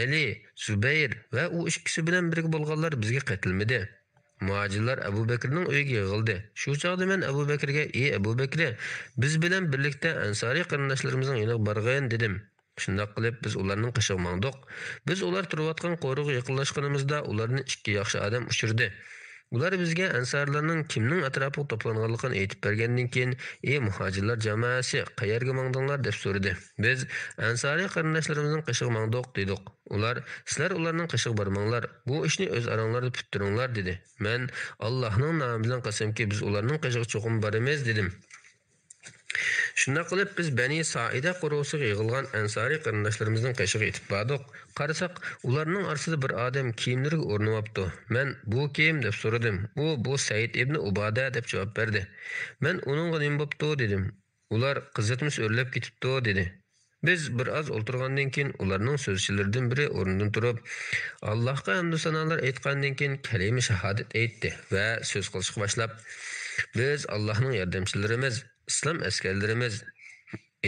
Ali, Zubayr va u ikkisi bilan birga bo'lganlar bizga qatilmadi. Muhojirlar Abu Bakrning uyiga yig'ildi. Shu chaqda men Abu Bakrga: "Ey Abu Bakr, biz bilan birlikda ansoriy qarindoshlarimizning yoniga borg'in" dedim. Shundoq qilib biz ularning qishig'i mangdiq. Biz ular turayotgan qo'riqqa yaqinlashganimizda ularni ikki yaxshi odam uchirdi. Ular bizga ansarlarning kimning atrofiga to'planganligini aytib bergandan keyin, "Ey muhojirlar jamoasi, qayerga mangdinglar?" deb so'radi. Biz ansoriy qarindoshlarimizning qishig'i mangdiq dedik. Ular, "Sizlar ularning qishig'i bormanglar, bu ishni o'z aranglarda bittiringlar" dedi. Men Allohning nomi bilan qasamki, biz ularning qishig'i cho'qim boramiz dedim. Shunda qilib biz Bani Saida qo'rg'osiga yig'ilgan ansoriy qarindoshlarimizning qishig'i yetib bordik. Qarasak, ularning orasida bir odam kiyimlariga o'rnayapti. Men "Bu kim?" deb so'radim. U "Bu Said ibn Ubada" deb javob berdi. Men "Uningga nima bo'pti?" dedim. Ular "Qizitimiz o'rlab ketibdi" dedi. Biz bir oz o'ltirgandan keyin ularning so'zchilaridan biri o'rnidan turib, Allohga hamd va sanolar aytgandan keyin kalima shahodat aytdi va so'z qilishga boshlab, "Biz Allohning yordamchilarimiz, islom askarlarimiz,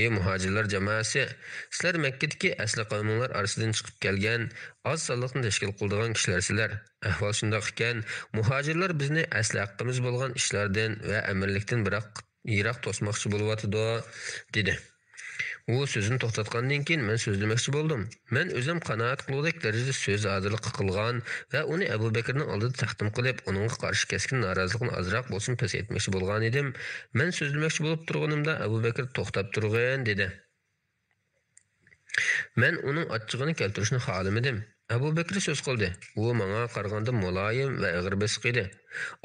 ey muhojirlar jamoasi, sizlar Makkadagi asli qavmlar orasidan chiqib kelgan, oz sonliqni tashkil qiladigan kishilarsizlar. Ahvol shundoq ekan, muhojirlar bizni asli haqqimiz bo'lgan ishlardan va amirlikdan yiroq to'smoqchi bo'lyotdi" dedi. U so'zini to'xtatgandan keyin men so'zlamoqchi bo'ldim. Men o'zim qanoat qiluvdik darajada so'z hozirlik qilgan va uni Abu Bakrning oldida taqdim qilib, uningga qarshi keskin norozilikni ozroq bo'lsin pasaytmoqchi bo'lgan edim. Men so'zlamoqchi bo'lib turganimda Abu Bakr to'xtab turg'in dedi. Men uning achchig'ini keltirishni xohlamadim. Abu Bakr so'z qildi. U menga qaraganda muloyim va ig'ir besiq edi.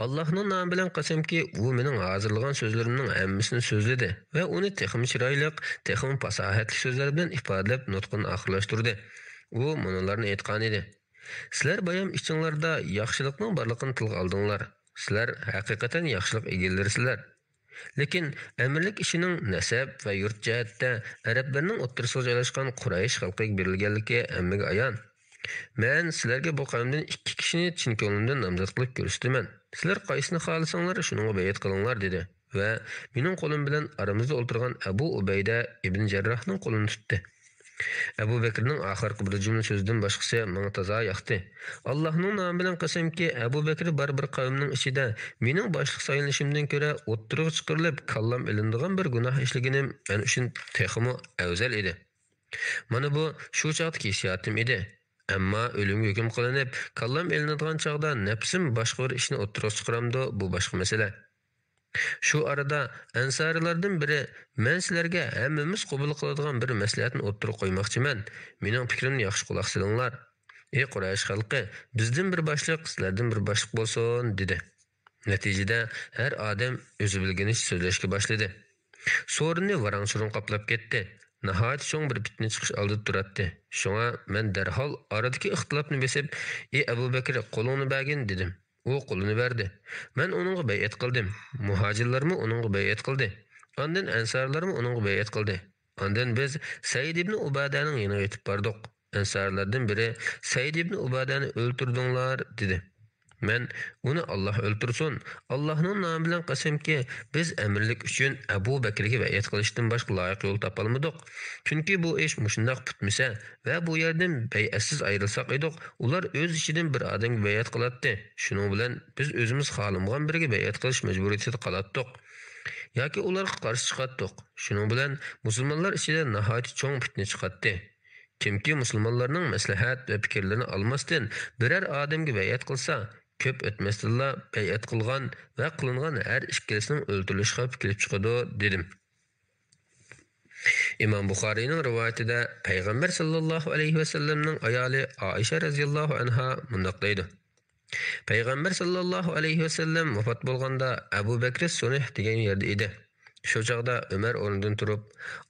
Allohning nomi bilan qasamki, u mening hozirlagan so'zlarimning hammasini so'zladi va uni texim chiroyli, texim fasohatli so'zlar bilan ifodalab nutqini oxirlashtirdi. U munolarni aytgan edi. Sizlar bayam ichinglarda yaxshilikning borligini tilga oldinglar. Sizlar haqiqatan yaxshilik egalarsizlar. Lekin amirlik ishining nasab va yurt jihatda arablarning o'ttirisiga joylashgan Quraysh xalqiga berilganligi hammaga ayon. Men sizlarga bu qavmdan ikki kishini chin ko'nglimdan nomzod qilib ko'rsataman. Sizlar qaysini xohlasanglar shunga bay'at qilinglar dedi va mening qo'lim bilan aramizda o'tirgan Abu Ubayda ibn Jarrohning qo'lini tutdi. Abu Bakrning oxirgi bir jumla so'zidan boshqasi menga toza yoqdi. Allohning nomi bilan qasamki, Abu Bakr bir qavmning ichida mening boshliq saylanishimdan ko'ra o'ttirib chiqarilib, kallam ilindigan bir gunoh ishlaganim men uchun texmo afzal edi. Mana bu shu chaqdagi hissiyotim edi. Ammo o'limga hukm qilinib, kallam ilinadigan chaqda nafsim boshqa bir ishni o'ttirib chiqaramdi, bu boshqa masala. Shu arada ansarilardan biri men sizlarga hammamiz qabul qiladigan bir maslahatni o'ttirib qo'ymoqchiman. Mening fikrimni yaxshi quloq solinglar. Ey Quraysh xalqi, bizdan bir boshliq, sizlardan bir boshliq bo'lsin dedi. Natijada har odam o'zi bilganicha so'zlashga boshladi. So'rinni varang-churun qoplab ketdi. Nihoyat cho'ng bir fitna chiqish oldida turadi. Shunga men darhol oradagi ixtilofni besib, "Ey Abu Bakr, qo'lingni bergin" dedim. U qo'lini berdi. Men uningga bay'at qildim. Muhojirlarmi uningga bay'at qildi. Ondan ansarlarmi uningga bay'at qildi. Ondan biz Said ibn Ubadaning yoniga yetib bordik. Ansarlardan biri Said ibn Ubadani o'ltirdinglar dedi. Men uni Alloh o'ltirsin. Allohning nomi bilan qasamki, biz amirlik uchun Abu Bakrga bay'at qilishdan boshqa loyiq yo'l topolmadik. Chunki bu ish mushundoq bitmasa va bu yerdan bay'atsiz ayrilsak edik, ular o'z ichidan bir odamga bay'at qiladi. Shuning bilan biz o'zimiz xohlagan biriga bay'at qilish majburiyatida qolatdik. Yoki ularga qarshi chiqatdik. Shuning bilan musulmonlar ichida nihoyat cho'ng fitna chiqadi. Kimki musulmonlarning maslahat va fikrlarini olmasdan biror odamga bay'at qilsa, ko'p o'tmasdilla bay'at qilgan va qilingan har ikkilasining o'ltirilishiga kelib chiqadi dedim. Imom Buxoriyning rivoyatida Payg'ambar sallallohu alayhi va sallamning ayoli Oisha radhiyallohu anha mundaq deydi. Payg'ambar sallallohu alayhi va sallam vafot bo'lganda Abu Bakr Sunih degan yerda edi. Shu chaqda Umar o'rnidan turib,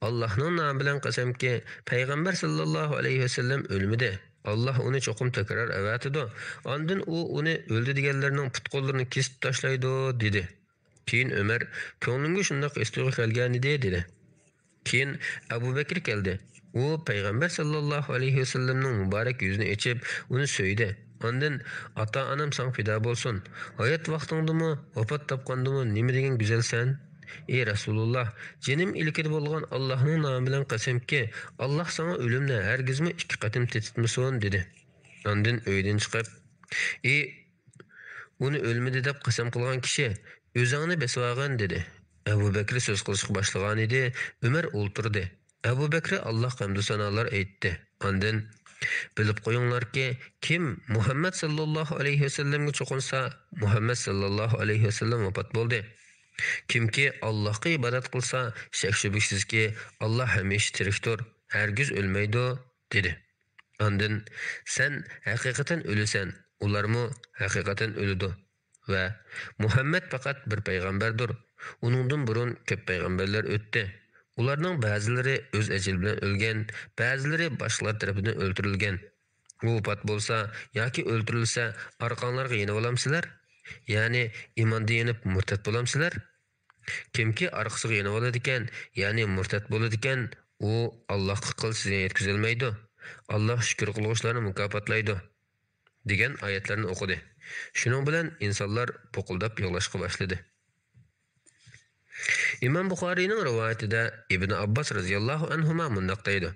Allohning nomi bilan qasamki, Payg'ambar sallallohu alayhi va sallam o'lmadi. Allah uni cho'qim takrar avatidi. Ondan u uni o'ldi deganlarning put-qo'llarini kesib tashlaydi dedi. Keyin Umar ko'nglimga shunday istiqo kelgan edi dedi. Keyin Abu Bakr keldi. U Payg'ambar sallallohu alayhi va sallamning muborak yuzini ochib, uni so'ydi. Ondan ota-onam sang fido bo'lsin. Hayot vaqtingdimi, vafot topgandimi, nima degan go'zalsan? Ey Rasululloh, jinim ilkida bo'lgan Allohning nomi bilan qasamki, Alloh sana o'limni hargizmi 2 qatim tetitmasin dedi. Ondan uydan chiqib, "Ey uni o'lmadi deb qasam qilgan kishi, o'zingni besvag'an" dedi. Abu Bakr so'z qilishga boshlagan edi, Umar o'ltirdi. Abu Bakr Alloh hamd sanolar aytdi. Ondan bilib qo'yinglarki, kim Muhammad sallallohu alayhi va sallamga cho'qinsa, Muhammad sallallohu alayhi va sallam vafot bo'ldi. Kimki Allohga ibodat qilsa, shak shubhasizki Alloh hamisha tirikdir, hargiz o'lmaydi dedi. Ondan sen haqiqatan o'lasan, ularmi haqiqatan o'ladi va Muhammad faqat bir payg'ambardir. Uningdan burun ko'p payg'ambarlar o'tdi. Ularning ba'zilari o'z ajali bilan o'lgan, ba'zilari boshqalar tomonidan o'ldirilgan. U vafot bo'lsa yoki o'ldirilsa, orqanglarga yenib olamsizlar? Ya'ni iymonda yenib murtad bo'lamsizlar? Kimki orqasiga yenib oladi ekan, ya'ni murtad bo'ladi ekan, u Allohga qilsiz yetkazilmaydi. Alloh shukr qiluvchilarni mukofotlaydi degan oyatlarni o'qidi. Shuning bilan insonlar po'qildab yig'lashga boshladi. Imom Buxoriyning rivoyatida Ibn Abbos radhiyallohu anhu mundaq deydi.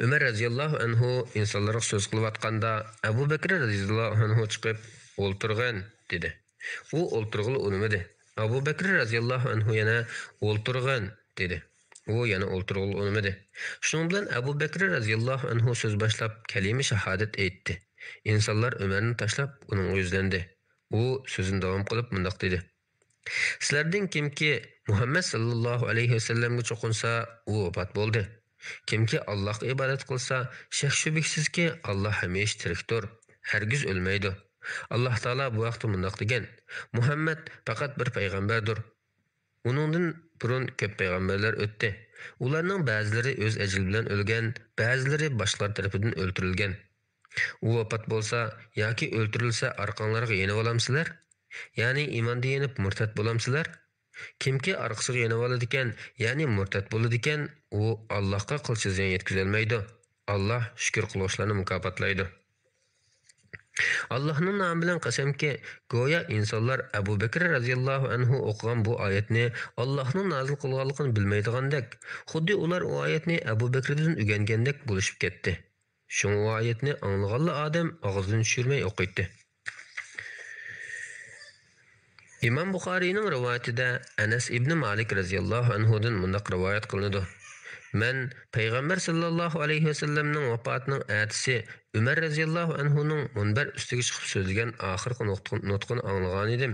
Umar radhiyallohu anhu insonlarga so'z qilayotganda Abu Bakr radhiyallohu anhu chiqib o'ltirgan dedi. U o'ltirg'ili unimadi. Abu Bakr radhiyallohu anhu yana o'ltirgan dedi. U yana o'ltirg'ili unimadi. Shuning bilan Abu Bakr radhiyallohu anhu so'z boshlab kalima shahodat aytdi. İnsanlar Umarni tashlab uning yuzlandi. U so'zini davom qilib mundaq dedi. Sizlardan kimki Muhammad sallallohu alayhi va sallamga cho'qinsa, u vafot bo'ldi. Kimki Allohga ibodat qilsa, shak shubhasizki Alloh hamisha tirikdir, hargiz o'lmaydi. Alloh taolo bu vaqtda mundaq degan: Muhammad faqat bir payg'ambardir. Uningdan burun ko'p payg'ambarlar o'tdi. Ularning ba'zilari o'z ajali bilan o'lgan, ba'zilari boshqalar tomonidan o'ldirilgan. U vafot bo'lsa yoki o'ldirilsa, orqanglarga yenib olamsizlar? Ya'ni iymonda yenib murtad bo'lamsizlar? Kimki orqasiga yenib oladi ekan, ya'ni murtad bo'ladi ekan, u Allohga qilcha ziyon yetkazolmaydi. Alloh shukr qiluvchilarni mukofotlaydi. Allohning nomi bilan qasamki, go'yo insonlar Abu Bakr radhiyallohu anhu o'qigan bu oyatni Allohning nozil qilganligini bilmaydigandek, xuddi ular u oyatni Abu Bakrdan o'rgangandek bo'lishib ketdi. Shung u oyatni anglaganlar odam og'zidan tushirmay o'qiydi. İmam Buxariyning rivoyatida Anas ibn Malik radhiyallohu anhudan mundaq rivoyat qilinadi. Men Payg'ambar sallallohu alayhi vasallamning vafotining ertasi Umar radhiyallohu anhuning munbar ustiga chiqib so'zlagan oxirgi nutqini anglagan edim.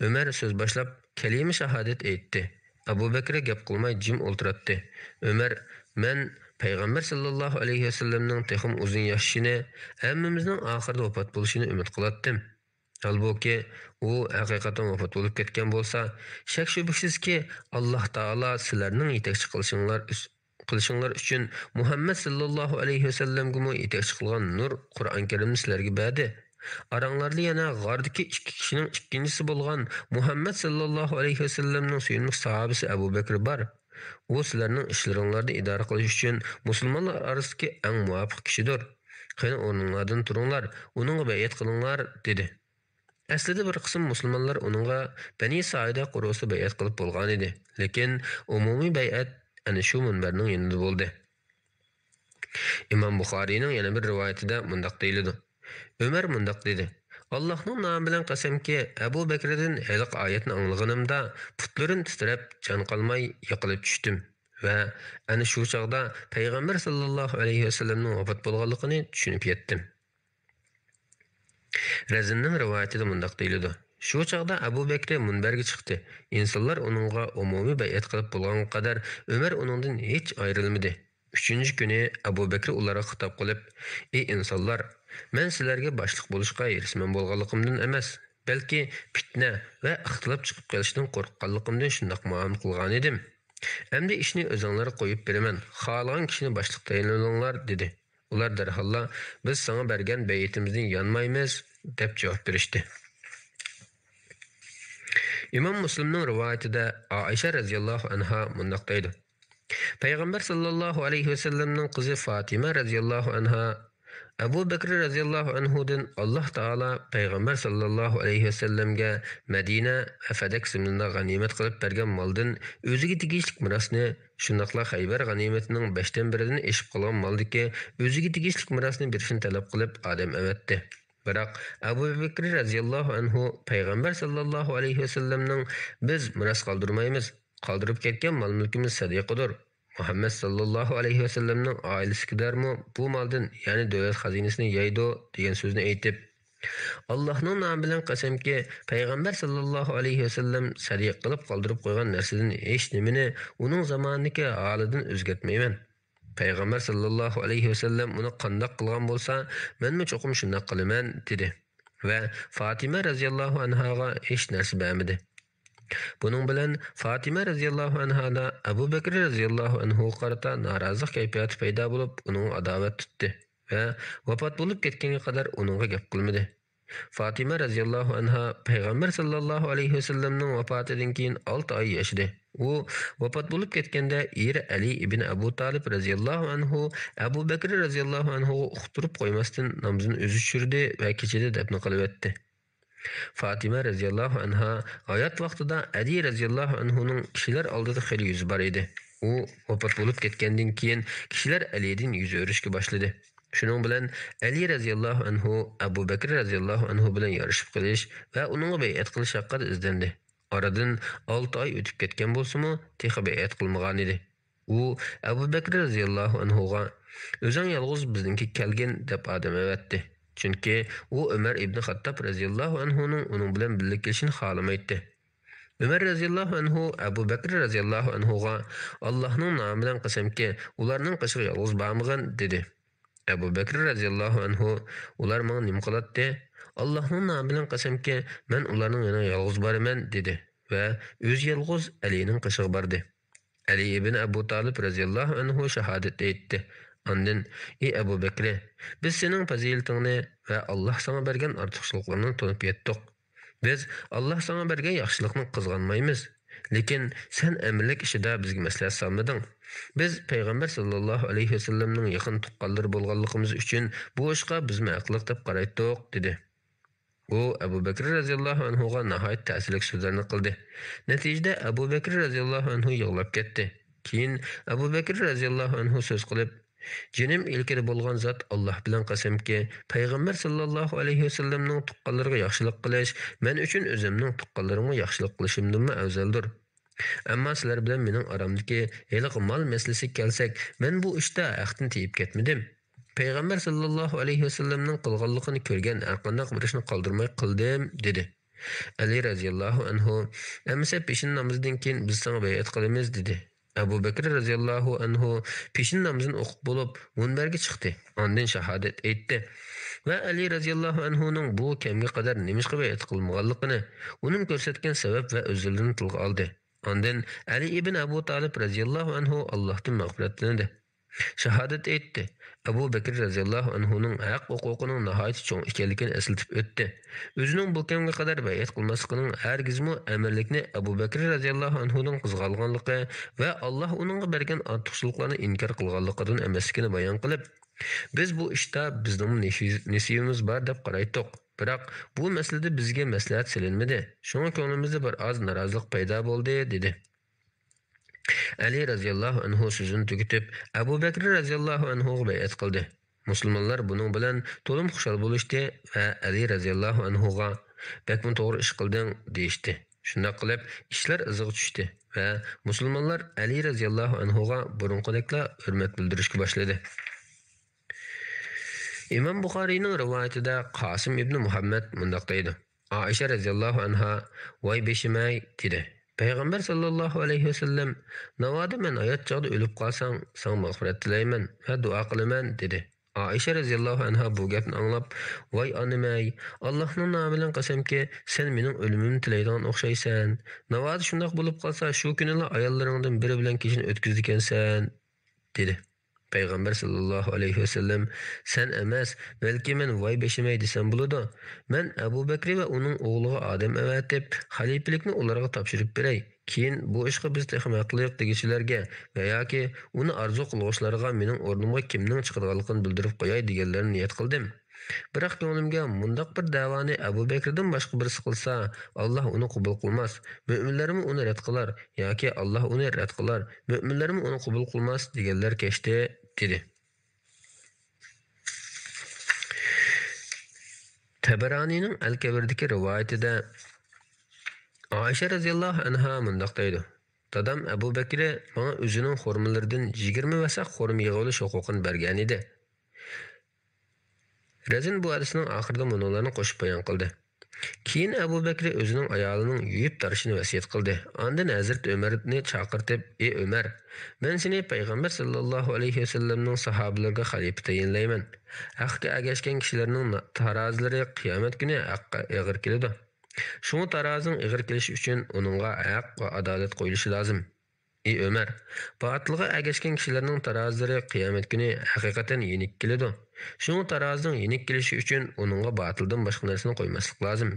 Umar so'z boshlab kalima shahodat aytdi. Abu Bakr gap qilmay jim o'ltirdi. Umar men Payg'ambar sallallohu alayhi vasallamning texim uzun yashashini, hammamizning oxirida vafot bo'lishini umid qilatdim. Halbuki u haqiqatan vafot bo'lib ketgan bo'lsa, shak shubhasizki Alloh taolo sizlarning yetakchi qilishinglar uchun Muhammad sallallohu alayhi vasallamga yetakchi qilgan nur Qur'on Karimni sizlarga berdi. Aranglarda yana g'ordagi ikki kishining ikkinchisi bo'lgan Muhammad sallallohu alayhi vasallamning suyunlik sahabasi Abu Bakr bor. U sizlarning ishlaringlarni idora qilish uchun musulmonlar orasidagi eng muvofiq kishidir. Qani o'rninglardan turinglar, uningga bay'at qilinglar dedi. Aslida bir qism musulmonlar uningga Bani Saida qurusida bay'at qilib bo'lgan edi, lekin umumiy bay'at ana shu munbarning yanida bo'ldi. Imam Buxoriyning yana bir rivoyatida mundaq deyiladi. Umar mundaq dedi: Allohning nomi bilan qasamki, Abu Bakrdan haliq oyatni anglaganimda putlarim titrab, jon qolmay yiqilib tushdim va ana shu chaqda Payg'ambar sallallohu alayhi vasallamning vafot bo'lganligini tushunib yetdim. Razinning rivoyatida mundaq deyiladi. Shu chaqda Abu Bakr munbarga chiqdi. İnsanlar onunğa umumiy bay'at qilib bo'lgan qadar Umar uningdan hech ayrilmadi. 3-kuni Abu Bakr ularga xitob qilib: "Ey insonlar, men sizlarga boshliq bo'lishga erisman bo'lganligimdan emas, balki fitna va ixtilof chiqib qolishdan qo'rqqanligimdan shunday muomala qilgan edim. Endi ishni o'zingizlar qo'yib beraman. Xohlagan kishini boshliq tayinlanglar" dedi. Ular darhalla biz sana bergan bay'atimizdan yanmaymiz deb javob berishdi. İmam Müslimning rivoyatida Aisha radhiyallohu anha mundaq deydi. Payg'ambar sallallohu alayhi vasallamning qizi Fatima radhiyallohu anha Abu Bakr radhiyallohu anhudan Alloh taolo Payg'ambar sallallohu alayhi vasallamga Madina va Fadak simida g'animat qilib bergan moldan o'ziga tegishli mirosni, shundaqla Xaybar g'animatining 5dan biridan eshib qolgan moldiki, o'ziga tegishli mirosni berishni talab qilib odam avatdi. Biroq Abu Bakr radhiyallohu anhu Payg'ambar sallallohu alayhi vasallamning biz miros qoldirmaymiz, qoldirib ketgan mol-mulkimiz sadiqadir. Muhammad sallallohu alayhi vasallamning oilasigadarmi bu moldan, ya'ni davlat xazinasini yeydi degan so'zni aytib, Allohning nomi bilan qasamki, Payg'ambar sallallohu alayhi vasallam sadiq qilib qoldirib qo'ygan narsadan hech nimani uning zamonidagi holidan o'zgartmayman. Payg'ambar sallallohu alayhi vasallam uni qandoq qilgan bo'lsa, menmi cho'qim shunday qilaman dedi va Fatima radhiyallohu anhaga hech narsa bermadi. Bunun bilan Fatima radhiyallohu anhada Abu Bakr radhiyallohu anhu qarata norozilik kayfiyati paydo bo'lib, uning adovat tutdi va vafot bo'lib ketganga qadar uningga gap qilmadi. Fatima radhiyallohu anha Payg'ambar sallallohu alayhi vasallamning vafotidan keyin 6 oy yashadi. U vafot bo'lib ketganda eri Ali ibn Abu Talib radhiyallohu anhu Abu Bakr radhiyallohu anhu uqtirib qo'ymasdan namozini o'zi tushirdi va kechada dafn qilib etdi. Fatima radhiyallohu anha hayot vaqtida Ali radhiyallohu anhuning kishilar oldida xil yuzi bor edi. U vafot bo'lib ketgandan keyin kishilar Alidan yuz o'rishga boshladi. Shuning bilan Ali radhiyallohu anhu Abu Bakr radhiyallohu anhu bilan yarışib qilish va uningga bay'at qilish haqida izlandi. Oradan 6 oy o'tib ketgan bo'lsa-mu, texi bay'at qilmagan edi. U Abu Bakr radhiyallohu anhuga o'zing yolg'iz bizningga kelgan deb odam avatdi. Chunki u Umar ibn Xattob radhiyallohu anhuning uning bilan birga kelishini xohlamaydi. Umar radhiyallohu anhu Abu Bakr radhiyallohu anhuga Allohning nomi bilan qasamki, ularning qishig'i yolg'iz bormagan dedi. Abu Bakr radhiyallohu anhu ular menga nim qiladi? Allohning nomi bilan qasamki, men ularning yana yolg'iz boraman dedi va o'z yolg'iz Alining qishig'i bordi. Ali ibn Abu Talib radhiyallohu anhu shahodat aytdi. Ondan, ey Abu Bakr, biz sening fazilatingni va Alloh sana bergan ortiqchiliklarni to'nib yetdik. Biz Alloh sana bergan yaxshilikni qizg'anmaymiz. Lekin sen əmirlik işida bizga maslahat salmading. Biz payg'ambar sallallohu alayhi vasallamning yaqin tuqqanlari bo'lganligimiz uchun bu ishga biz ma'qullik deb qaraydik, dedi. U Abu Bakr radhiyallohu anhuga nihoyat ta'sirli so'zlarni qildi. Natijada Abu Bakr radhiyallohu anhu yig'lab ketdi. Keyin Abu Bakr radhiyallohu anhu so'z qilib, "Jinim ilkida bo'lgan zot Alloh bilan qasamki, payg'ambar sallallohu alayhi vasallamning tuqqanlariga yaxshilik qilish men uchun o'zimning tuqqanlarimga yaxshilik qilishimdan afzaldir. Ammo sizlar bilan mening oramdagi haliq mol masalasiga kelsak, men bu ishda haqdan tiyib ketmadim. Payg'ambar sallallohu alayhi vasallamning qilganligini ko'rgan har qanday bir ishni qoldirmay qildim", dedi. Ali radhiyallohu anhu, "Amsa peshin namozidan keyin biz senga bay'at qilamiz", dedi. Abu Bakr radhiyallohu anhu peshin namozini o'qib bo'lib, munbarga chiqdi. Ondan shahodat aytdi. Va Ali radhiyallohu anhuning bu kamga qadar nimishqa bay'at qilmaganligini, uning ko'rsatgan sabab va o'zlarini tilga oldi. Ondan Ali ibn Abu Talib radhiyallohu anhu Allohdan mag'firat tiladi. Shahodat aytdi. Abu Bakr radhiyallohu anhuning haq huquqining nihoyat cho'ng ekanligini eslatib o'tdi. O'zining bu kamga qadar bay'at qilmasligining hargizmi amirlikni Abu Bakr radhiyallohu anhuning qizg'alganligi va Alloh uningga bergan ortiqchiliklarni inkor qilganligidan emasligini bayon qilib, biz bu ishda bizning nasibimiz bor deb qaraydik. Biroq bu masalada bizga maslahat silinmadi. Shunga ko'nglimizda bir oz norozilik paydo bo'ldi, dedi. Ali radhiyallohu anhu so'zini tugatib, Abu Bakr radhiyallohu anhuga bay'at qildi. Musulmonlar buning bilan to'lim xushal bo'lishdi va Ali radhiyallohu anhuga "Bakmi to'g'ri ish qilding" deyishdi. Shunday qilib, ishlar iziga tushdi va musulmonlar Ali radhiyallohu anhuga burunqidekla hurmat bildirishga boshladi. İmam Buxariyning rivoyatida Qosim ibn Muhammad mundaq deydi. Aisha radhiyallohu anha "Voy beshimay" dedi. Payg'ambar sallallohu alayhi vasallam, "Navoda men hayot chog'da o'lib qolsang, senga mag'firat tilayman va duo qilaman", dedi. Aisha radhiyallohu anha bu gapni anglab, "Voy onimay, Allohning nomi bilan qasamki, sen mening o'limimni tilaydigan o'xshaysan. Navoda shundoq bo'lib qolsa, shu kunila ayollaringdan biri bilan kechini o'tkazdikansan", dedi. Payg'ambar sallallohu alayhi vasallam, "Sen emas, balki men voy beshimay desam bo'ladi. Men Abu Bakr va uning o'g'liga odam avatib, xalifalikni ularga topshirib beray. Keyin bu ishga biz tehmatliq degichilarga va yoki uni arzu qiluvchilarga mening o'rnimga kimning chiqarganligini bildirib qo'yay deganlarni niyat qildim. Biroq ko'nglimga mundaq bir davoni Abu Bakrdan boshqa birisi qilsa, Alloh uni qabul qilmas. Mo'minlarmi uni rad qilar yoki Alloh uni rad qilar. Mo'minlarmi uni qabul qilmas deganlar kechdi", dedi. Tabaranining Al-Kabirdagi rivoyatida Aisha radhiyallohu anha mundaq deydi. "Dadam Abu Bakr menga o'zining xurmalaridan 20 vasaq xurma yig'ilish huquqini bergan edi." Razin bu hadisning oxirida munolarni qo'shib bayon qildi. Keyin Abu Bakr o'zining ayolining yuyib tarishini vasiyat qildi. Ondan Hazrat Umarni chaqirtib, "Ey Umar, men seni payg'ambar sallallohu alayhi vasallamning sahobalariga xalifa tayinlayman. Haqqa agashgan kishilarning tarozilari qiyomat kuni haqqa ig'ir keladi. Shunga tarozing ig'ir kelishi uchun uningga haq va adolat qo'yilishi lozim. Ey Umar, batilga agashgan kishilarning tarozilari qiyomat kuni haqiqatan yenik keladi. Shunga tarozing yenik kelishi uchun uningga batildan boshqa narsani qo'ymaslik lozim."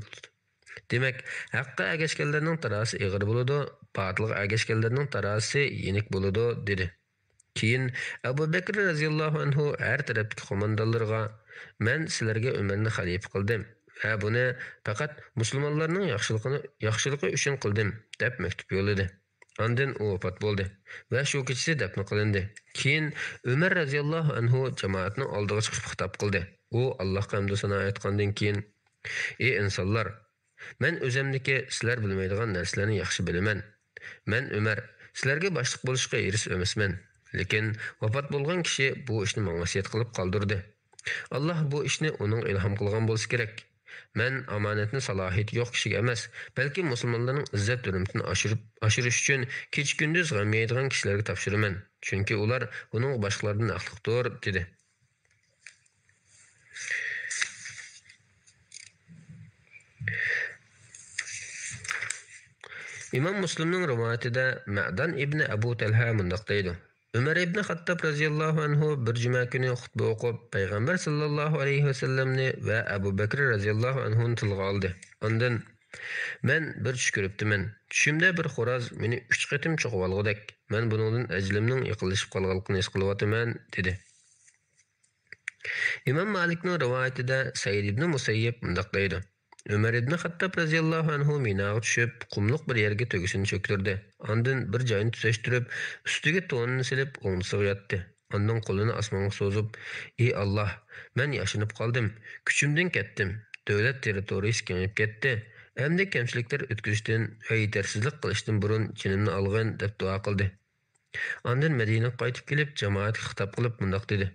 Demak, haqqa agashganlarning tarozi ig'ir bo'ladi, batilga agashganlarning tarozi yenik bo'ladi, dedi. Keyin Abu Bakr radhiyallohu anhu har tarafdagi qo'mondonlarga, "Men sizlarga Umarni xalifa qildim va buni faqat musulmonlarning yaxshiligi uchun qildim", deb maktub yo'lladi. Ondan u vafot bo'ldi va shu kechasi dafn qilindi. Keyin Umar radhiyallohu anhu jamoatning oldiga chiqib xitob qildi. U Allohga hamd va sano aytgandan keyin, "Ey insonlar, men o'zimniki sizlar bilmaydigan narsalarni yaxshi bilaman. Men Umar, sizlarga boshliq bo'lishga eris emasman. Lekin vafot bo'lgan kishi bu ishni menga vasiyat qilib qoldirdi. Alloh bu ishni uning ilhom qilgan bo'lsa kerak. Men omonatni salohiyati yo'q kishiga emas, balki musulmonlarning izzat hurmatini oshirish uchun kech-kunduz g'am yeydigan kishilarga topshiraman. Chunki ular uning boshqalardan aqliqdir", dedi. İmam Muslimning rivoyatida Ma'dan ibn Abu Talha mundaq deydi. Umar ibn Xattob radhiyallohu anhu bir juma kuni xutba o'qib, payg'ambar sallallohu alayhi vasallamni va Abu Bakr radhiyallohu anhuni tilga oldi. Ondan Men bir tush ko'ribdiman. Tushimda bir xo'roz meni 3 qatim cho'qib olgudek. Men buningdan ajlimning yiqilishib qolganligini his qilyapman, dedi. İmam Malikning rivoyatida Said ibn Musayyib mundaq deydi. Ömer ibn Xattab raziyallohu anhu minaga tushib, qumliq bir yerga to'gisini cho'ktirdi. Ondan bir joyini tuzashtirib, ustiga to'nini silib, o'ngsiga yotdi. Ondan qo'lini osmonga so'zib, "Ey Alloh, men yashinib qoldim, kuchimdan ketdim. Davlat territoriyasi kengayib ketdi. Endi kamchiliklar o'tkazishdan va yetersizlik qilishdan burun jinimni olg'in" deb duo qildi. Ondan Madinaga qaytib kelib, jamoatga xitob qilib mundaq dedi: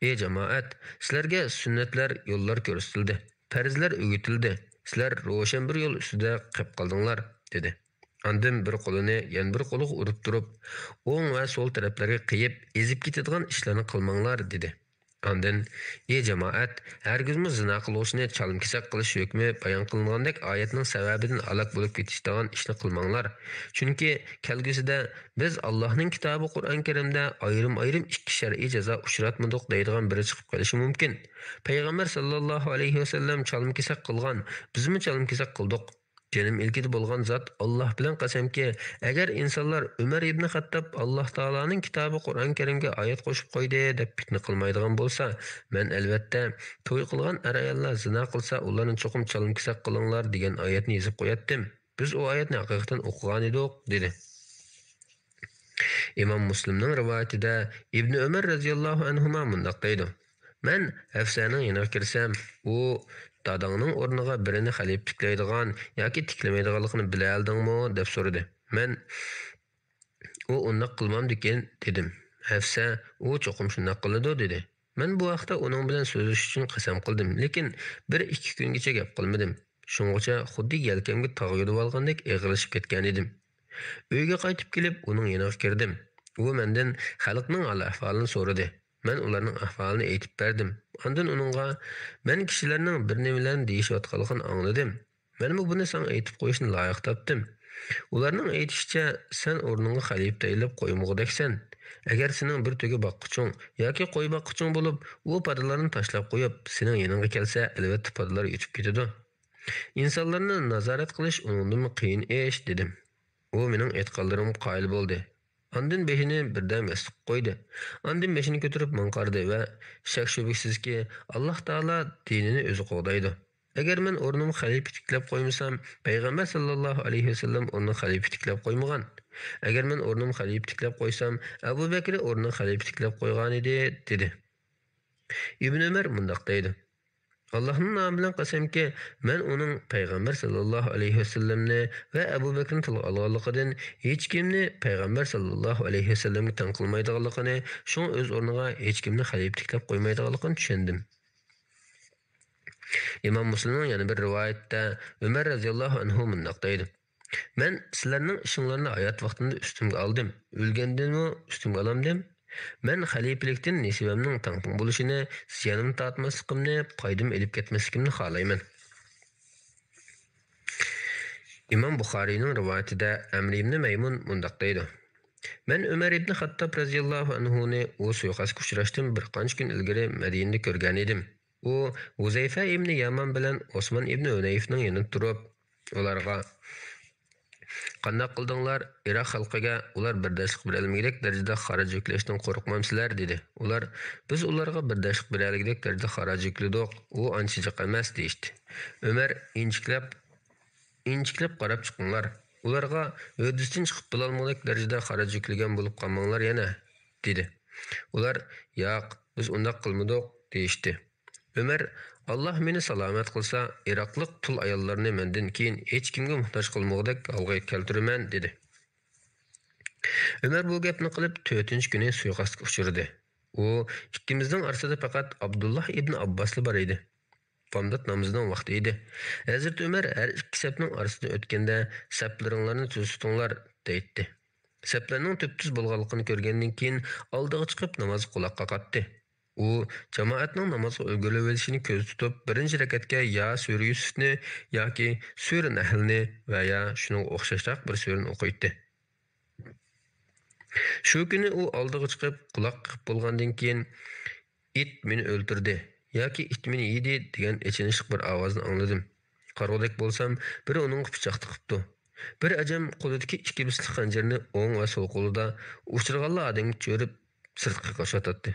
"Ey jamoat, sizlarga sunnatlar, yo'llar ko'rsatildi, farzlar o'rgatildi. Sizlar ro'shan bir yo'l ustida qolib qoldinglar", dedi. Ondan bir qo'lini yana bir qo'liga urib turib, o'ng va so'l taraflarga qiyib, ezib ketadigan ishlarni qilmanglar, dedi. Ondan, "Ey jamoat, hargizmi zina qilishni chalm-kesak qilish hukmi bayon qilingandek oyatning sababidan alaq bo'lib ketishdan ishni qilmanglar. Chunki kelgusida biz Allohning kitobi Qur'on Karimda ayrim-ayrim ikki shar'iy jazo uchratmadik deydigan biri chiqib qolishi mumkin. Payg'ambar sallallohu alayhi vasallam chalm-kesak qilgan, bizmi chalm-kesak qildik. Jenim ilkida bo'lgan zot Alloh bilan qasamki, agar insonlar Umar ibn Xattob Alloh taolaning kitobi Qur'on Karimga oyat qo'shib qo'ydi deb fitna qilmaydigan bo'lsa, men albatta to'y qilgan ayollar zina qilsa, ularni cho'qim chalm-kesak qilinglar degan oyatni yozib qo'yatdim. Biz u oyatni haqiqatan o'qigan edik, dedi. İmam Muslimning rivoyatida Ibn Umar raziyallohu anhuma mundaq deydi: "Men Hafsaning yoniga kirsam, u dadangning o'rniga birini xalifa tiklaydigan yoki tiklamaydiganligini bilardingmi deb so'radi. Men u undaq qilmamdikin dedim. Hafsa u cho'qim shundaq qiladi dedi. Men bu vaqtda uning bilan so'zlash uchun qasam qildim, lekin 1-2 kungacha gap qilmadim. Shungacha xuddi yelkamga tog' yutib olgandek eg'ilishib ketgan edim. Uyga qaytib kelib, uning yoniga kirdim. U mendan xalqning ahvolini so'radi. Men ularning ahvolini aytib berdim. Ondan uningga men kishilarning bir nimalarni deyishayotganligini angladim. Men buni sen aytib qo'yishni loyiq topdim. Ularning aytishicha, sen o'rningga xalifa tayinlab qo'ymog'idaksan. Agar sening bir tugi boqquching yoki qo'y boqquching bo'lib, u padalarni tashlab qo'yib, sening yoningga kelsa, albatta padalar yutib ketadi. İnsanlarni nazorat qilish uningdan qiyin ish, dedim. U mening aytganlarimga qoyil bo'ldi. Ondan beshini birdan yasliq qo'ydi. Ondan beshini ko'tarib manqardi va shak shubhasizki Alloh taolo dinini o'zi qo'g'daydi. Agar men o'rnimni xalifa tiklab qo'ymasam, payg'ambar sallallohu alayhi vasallam o'rnini xalifa tiklab qo'ymagan. Agar men o'rnimni xalifa tiklab qo'ysam, Abu Bakr o'rnini xalifa tiklab qo'ygan edi, dedi. Ibn Umar mundaq deydi: Allohning nomi bilan qasamki, men uning payg'ambar sallallohu alayhi vasallamni va Abu Bakrni tilga olganligidan hech kimni payg'ambar sallallohu alayhi vasallamga tan qilmaydiganligini, shun o'z o'rniga hech kimni xalifa tiklab qo'ymaydiganligini tushundim. İmam Muslimning yana bir rivoyatda Umar raziyallohu anhu mundaq deydi: Men sizlarning ishinglarni hayot vaqtimda ustimga oldim. O'lgandanmi ustimga olamdim. Men xalifalikdan nisbamning tangping bo'lishini, ziyonim tortmasligimni, foydam elib ketmasligimni xohlayman. İmam Buxoriyning rivoyatida Amr ibn Maymun mundaq deydi: Men Umar ibn Xattob raziyallohu anhuni u suiqasdga uchrashdan bir qancha kun ilgari Madinada ko'rgan edim. U Uzayfa ibn Yaman bilan Osman ibn Hunayfning yanida turib, ularga "Qanday qildinglar? Iroq xalqiga ular birdashlik berolmaydigan darajada xaraj yuklashdan qo'rqmamsizlar?" dedi. Ular: "Biz ularga birdashlik berolmaydigan darajada xaraj yukladik, u ancha emas" deydi. Umar inchiklab qarab chiqinglar. Ularga o'rdisdan chiqib bo'lolmaydigan darajada xaraj yuklagan bo'lib qolmanglar yana, dedi. Ular: "Yo'q, biz undaq qilmadik" deydi. Umar: "Alloh meni salomat qilsa, Iroqlik tul ayollarni mendan keyin hech kimga muhtoj qilmoqdek holga keltiraman" dedi. Umar bu gapni qilib 4-kuni suiqasdga uchirdi. U ikkimizning orasida faqat Abdullah ibn Abbosli bor edi. Bomdod namozining vaqti edi. Hazrat Umar har ikki safning orasidan o'tganda saflaringlarni tuzitinglar deydi. Saflarning tub-tuz bo'lganligini ko'rgandan keyin oldiga chiqib namoz quloqqa qatdi. U jamoatning namozga ulgurib olishini ko'z tutib, birinchi rakatga ya sura Yusufni yoki sura Nahlni va ya shunga o'xshashroq bir surani o'qiydi. Shu kuni u oldiga chiqib quloq qilib bo'lgandan keyin "It meni o'ldirdi" yoki "It meni yedi" degan ichinishli bir ovozni angladim. qarg'udek bo'lsam, biri uning pichoq tiqibdi. Bir ajam qo'lidagi ikki bislik xanjarni o'ng va so'l qo'lida uchirganlar odamga cho'rib sirtqa qo'shatdi.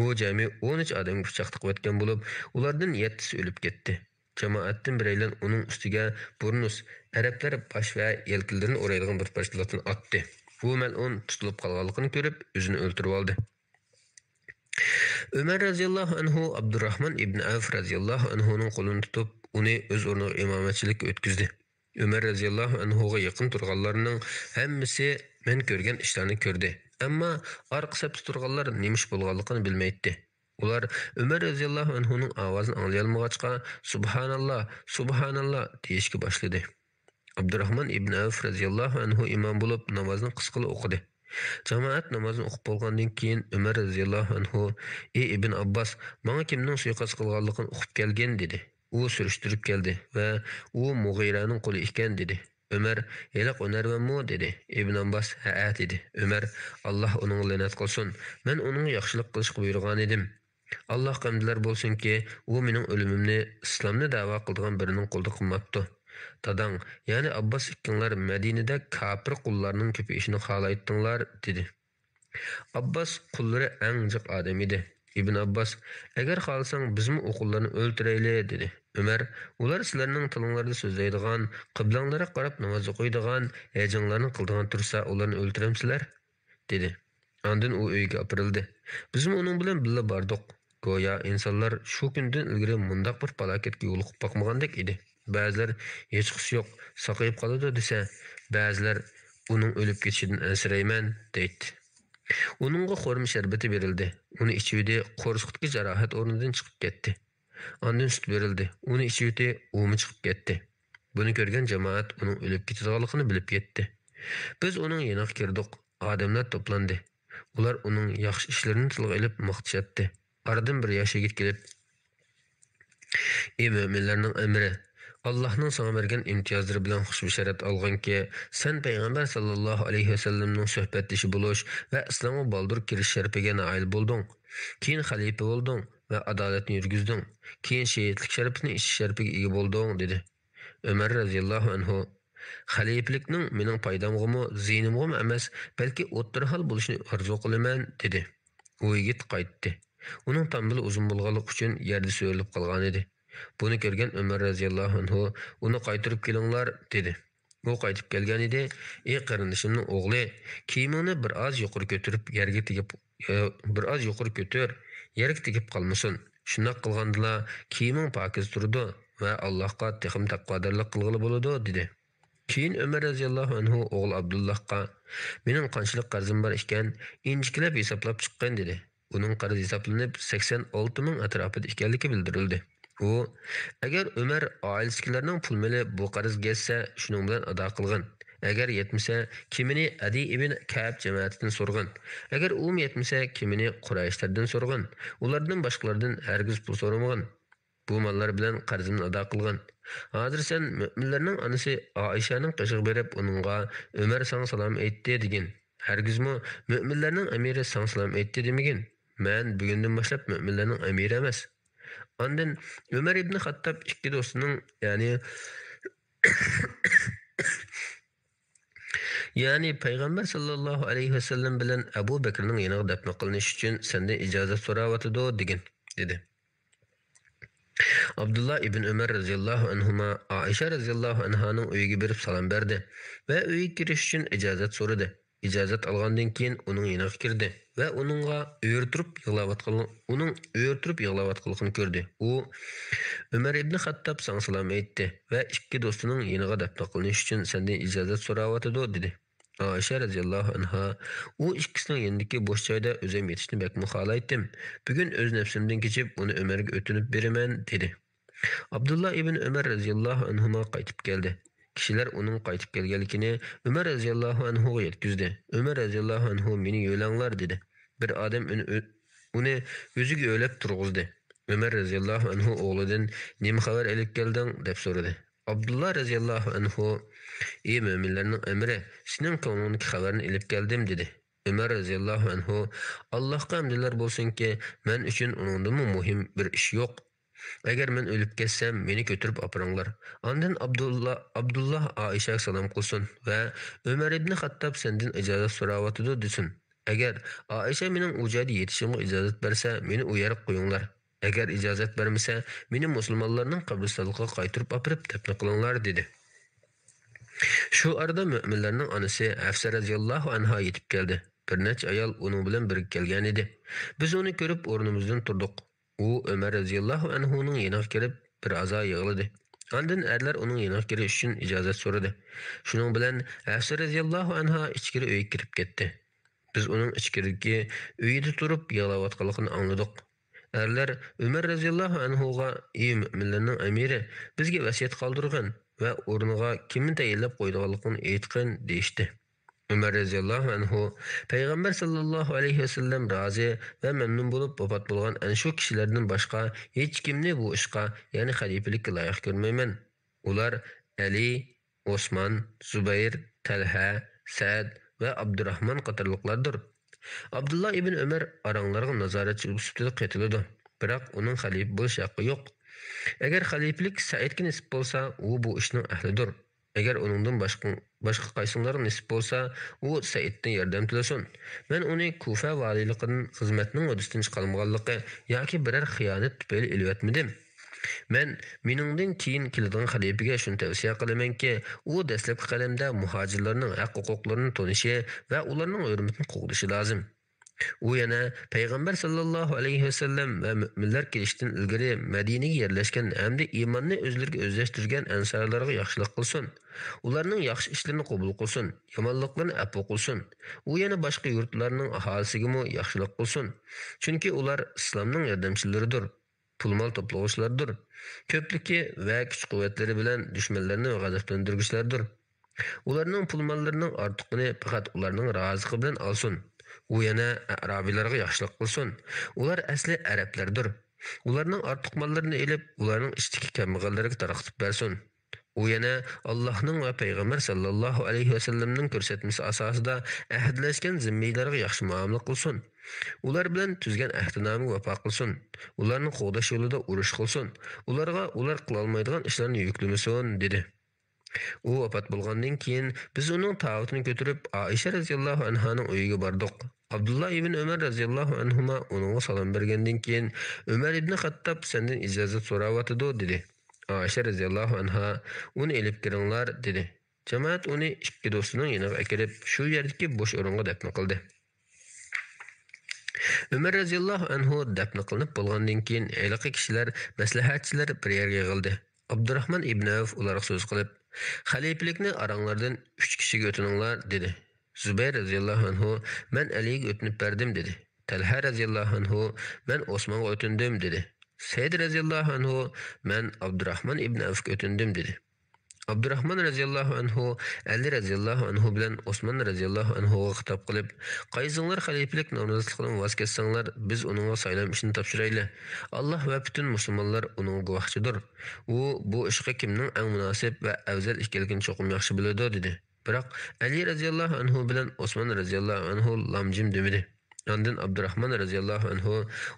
U jami 13 odamga pichoq tiqayotgan bo'lib, ulardan 7si o'lib ketdi. Jamoatdan biraylar uning ustiga burnus, arablar bosh va yelkalarini o'raydigan bir parchalardan otdi. Bu mal'un tutilib qolganligini ko'rib, o'zini o'ltirib oldi. Ömer radhiyallohu anhu Abdurrahman ibn Avf radhiyallohu anhuning qo'lini tutib, uni o'z o'rniga imomatchilikka o'tkazdi. Ömer radhiyallohu anhuga yaqin turganlarning hammasi men ko'rgan ishlarni ko'rdi. Ammo orqa safda turganlar nima ish bo'lganligini bilmaydi. Ular Ömer radhiyallohu anhuning ovozini anglay olmag'achqa subhanalloh, subhanalloh deyishga boshladi. Abdurrahman ibn Avf radhiyallohu anhu imom bo'lib namozni qisqali o'qidi. Jamoat namozni o'qib bo'lgandan keyin Ömer radhiyallohu anhu: "Ey Ibn Abbas, menga kimning suiqasd qilganligini o'qib kelgan?" dedi. U surishtirib keldi va u Mughiraning qo'li ekan dedi. Ömer: "Yeliq o'narvanmi?" dedi. Ibn Abbas: "Ha" dedi. Ömer: "Alloh uning la'nat qilsin. Men uning yaxshilik qilishga buyurgan edim. Alloh hamdlar bo'lsinki, u mening o'limimni islomni da'vo qilgan birining qo'lida qilmabdi. Dadang, ya'ni Abbas ikkinglar Madinada kafir qullarning ko'payishini xohlaytdinglar" dedi. Abbas qullari eng jiq odam edi. Ibn Abbas: "Agar xohlasang bizmi o'qullarni o'ltirayli" dedi. Ömer: "Ular sizlarning tilinglarda so'zlaydigan, qiblanglarga qarab namoz o'qiydigan, hajinglarni qildigan tursa, ularni o'ltiramsizlar" dedi. Ondan u uyga opirildi. Bizmi uning bilan birga bordik. Go'yo insonlar shu kundan ilgari mundaq bir falokatga yo'liqib boqmagandek edi. Ba'zilar hech qisi yo'q, saqayib qoladi desa, ba'zilar uning o'lib ketishidan ansirayman deydi. Uningga xurma sharbati berildi. Uni ichivdi, qo'rsqitga jarohat o'rnidan chiqib ketdi. Ondan sut berildi. Uni ichivdi, umi chiqib ketdi. Buni ko'rgan jamoat uning o'lib ketadiganligini bilib ketdi. Biz uning yoniga kirdik. Odamlar to'plandi. Ular uning yaxshi ishlarini tilga olib maqtashatdi. Aradan bir yosh yigit kelib: "Ey mo'minlarning amiri, Allohning sana bergan imtiyozlari bilan xushbisharat olganki, sen payg'ambar sallallohu alayhi vasallamning suhbatdoshi bo'lish va islomga baldur kirish sharafiga nail bo'lding. Keyin xalifa bo'lding va adolatni yurgizding. Keyin shehidlik sharafini ichish sharafiga ega bo'lding" dedi. Umar radhiyallohu anhu: "Xalifalikning mening foydamg'imi, ziynimg'imi emas, balki o'ttirhal bo'lishini orzu qilaman" dedi. U yigit qaytdi. Uning tambili uzun bo'lganligi uchun yerda so'rilib qolgan edi. Buni ko'rgan Umar radhiyallohu anhu: "Uni qaytirib kelinglar" dedi. U qaytib kelgan edi. "Ey qarindishimning o'g'li, kiyimini bir oz yuqori ko'tarib yerga tegib qolmasin. Shunday qilgandila kiyiming pokiz turdi va Allohga texim taqvodorlik qilg'ili bo'ladi" dedi. Keyin Umar radhiyallohu anhu o'g'li Abdullohga: "Mening qanchalik qarzim bor ekan, inchikilab hisoblab chiqqan" dedi. Uning qarzi hisoblanib 86 ming atrofida ekanligi bildirildi. U: "Agar Umar oilasidagilarning pul meli bu qarz kelsa, shuning bilan ado qilgan. Agar yetmasa, kimini Adi ibn Ka'b jamoatidan so'rgan. Agar u yetmasa, kimini Qurayshlardan so'rgan. Ulardan boshqalardan hargiz pul so'ramagan. Bu mallar bilan qarzini ado qilgan. Hozir sen mo'minlarning onasi Oishaning qishig'i berib, uningga Umar sang salom aytdi degan. Hargizmi mo'minlarning amiri sang salom aytdi demagin. Men bugundan boshlab mo'minlarning amiri emas." Ondan Umar ibn Xattob ikki do'stining, ya'ni payg'ambar sallallohu alayhi vasallam bilan Abu Bakrning yoniga dafn qilinish uchun sendan ijozat so'rayotdi degan dedi. Abdullah ibn Umar radhiyallohu anhuma Aisha radhiyallohu anhaning uyiga berib salom berdi va uyga kirish uchun ijozat so'radi. Ijozat olgandan keyin uning yoniga kirdi va uningga o'rtirib yig'layotganligini ko'rdi. U: "Umar ibn Xattob sang salom aytdi va ikki do'stining yoniga dafn qilinish uchun sendan ijozat so'rayotdi" dedi. Aisha radhiyallohu anha: "U ikkisining yonidagi bo'sh joyda o'zim yetishni bekmi xohlaydim. Bugun o'z nafsimdan kechib uni Umarga o'tinib beraman" dedi. Abdullah ibn Umar radhiyallohu anhuma qaytib keldi. Kishilar uning qaytib kelganligini Umar radhiyallohu anhuga yetkazdi. Umar radhiyallohu anhu: "Meni yo'langlar" dedi. Bir odam uni o'ziga yo'lab turg'izdi. Umar radhiyallohu anhu o'g'lidan: "Nima xabar olib kelding?" deb so'radi. Abdullah radhiyallohu anhu: "Ey mo'minlarning amiri, sening ko'nglingdagi xabarni olib keldim" dedi. Umar radhiyallohu anhu: "Allohga hamdlar bo'lsinki, men uchun uningdan muhim bir ish yo'q. Agar men o'lib ketsam, meni ko'tarib aparinglar. Ondan Abdullah Aishaga salom qilsin va Umar ibn Xattob sendan ijozat so'rayotidi desin. Agar Aisha mening u joyda yetishimga ijozat bersa, meni u yerga qo'yinglar. Agar ijozat bermasa, meni musulmonlarning qabristonligiga qaytarib apirib dafn qilinglar dedi. Shu arada müminlarning onasi Hafsa radhiyallohu anha yetib keldi. Bir necha ayol uning bilan birga kelgan edi. Biz uni ko'rib o'rnimizdan turdik. U Umar radhiyallohu anhuning yoniga kelib bir azo yig'ladi. Ondan erlar uning yoniga kirish uchun ijozat so'radi. Shuning bilan Hafsa radhiyallohu anha ichkari uyga kirib ketdi. Biz uning ichkiridagi uyida turib yig'layotganligini angladik. Erlar Umar radhiyallohu anhuga "Ey müminlarning amiri, bizga vasiyat qoldirgan va o'rniga kimni tayinlab qo'ydiganligini aytqin" deyishdi. Umar radhiyallohu anhu Payg'ambar sallallohu alayhi vasallam rozi va mamnun bo'lib vafot bo'lgan ana shu kishilardan boshqa hech kimni bu ishga, ya'ni xalifalikka loyiq ko'rmayman. Ular Ali, Osman, Zubayr, Talha, Sa'd va Abdurrahman qatorliqlardir. Abdullah ibn Umar aranglarga nazoratchi sifatida qaytiladi. Biroq uning xalifa bo'lish haqqi yo'q. Agar xalifalik Saidga nisb bo'lsa, u bu ishning ahlidir. Agar uningdan boshqa qaysinlarga nisb bo'lsa, u Saiddan yordam tilasin. Men uni Kufa valiyligining xizmatning o'disidan chiqarmaganligi yoki biror xiyonat tufayli ilvatmadim. Men meningdan keyin keladigan xalifaga shuni tavsiya qilamanki, u dastlabki qadamda muhojirlarning haq-huquqlarini tonishi va ularning hurmatini qo'g'dishi lozim. U yana Payg'ambar sallallohu alayhi vasallam va mu'minlar kelishdan ilgari Madinaga yerlashgan hamda iymonni o'zlariga o'zlashtirgan ansarlarga yaxshilik qilsin. Ularning yaxshi ishlarini qabul qilsin, yomonliklarni afv qilsin. U yana boshqa yurtlarning aholisiga yaxshilik qilsin. Chunki ular islomning yordamchilaridir, pul-mol to'plovchilardir. Ko'pligi va kuch-quvvatlari bilan dushmanlarni g'azablantirguchilardir. Ularning pul-mollarining ortiqini faqat ularning roziligi bilan olsin. U yana Arabiylarga yaxshilik qilsin. Ular asli arablardir. Ularning ortiq mollarini elib, ularning ishdagi kambag'allarga tarqatib bersin. U yana Allohning va Payg'ambar sallallohu alayhi vasallamning ko'rsatmasi asosida ahdlashgan zimmiylarga yaxshi muomala qilsin. Ular bilan tuzgan ahdnomaga vafo qilsin. Ularning qo'g'dash yo'lida urush qilsin. Ularga ular qila olmaydigan ishlarni yuklamasin dedi. U vafot bo'lgandan keyin biz uning tavutini ko'tarib Aisha radhiyallohu anhaning uyiga bordik. Abdullah ibn Umar radhiyallohu anhuma uningga salom bergandan keyin Umar ibn Xattob sendan ijozat so'rayotidi dedi. Aisha radhiyallohu anha uni elib kiringlar dedi. Jamoat uni ikki do'stining yoniga akirib shu yerdagi bo'sh o'ringa dafn qildi. Umar radhiyallohu anhu dafn qilinib bo'lgandan keyin ayliqi kishilar, maslahatchilar bir yerga yig'ildi. Abdurrahman ibn Avf ularga so'z qilib, xalifalikni aranglardan 3 kishiga o'tininglar dedi. Zubayr radhiyallohu anhu men Aliga o'tinib berdim dedi. Talha radhiyallohu anhu men Osmonga o'tindim dedi. Said radhiyallohu anhu men Abdurrahman ibn Avfga o'tindim dedi. Abdurrahman radhiyallohu anhu Ali radhiyallohu anhu bilan Osman radhiyallohu anhuga xitob qilib, qaysinglar xalifalik nomzodligidan voz kechsanglar, biz uningga saylam ishini topshirayli. Alloh va butun musulmonlar uning guvohchidir. U bu ishga kimning eng munosib va afzal ekanligini cho'qim yaxshi biladi dedi. Biroq Ali radhiyallohu anhu bilan Osman radhiyallohu anhu lamjim demidi. Ondan Abdurrahman radhiyallohu anhu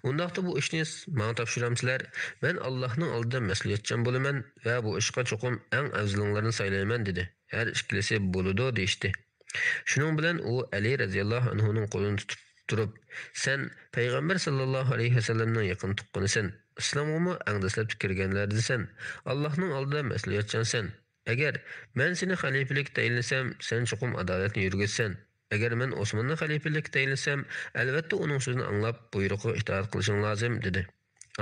undaqda bu ishni menga topshiramsizlar, men Allohning oldida mas'uliyatchan bo'laman va bu ishga cho'qim eng afzalinglarni saylayman dedi. Har ikkilisi bo'ladi deyishdi. Shuning bilan u Ali radhiyallohu anhuning qo'lini tutib turib, sen Payg'ambar sallallohu alayhi vasallamning yaqin tuqqanisan. Islomga eng dastlab kirganlardisan. Allohning oldida mas'uliyatchansan. Agar men seni xalifalik tayinlasam, sen cho'qim adolatni yurgizsan. Agar men Osmanni xalifalik tayinlasam, albatta uning so'zini anglab, buyruqiga itoat qilishing lozim dedi.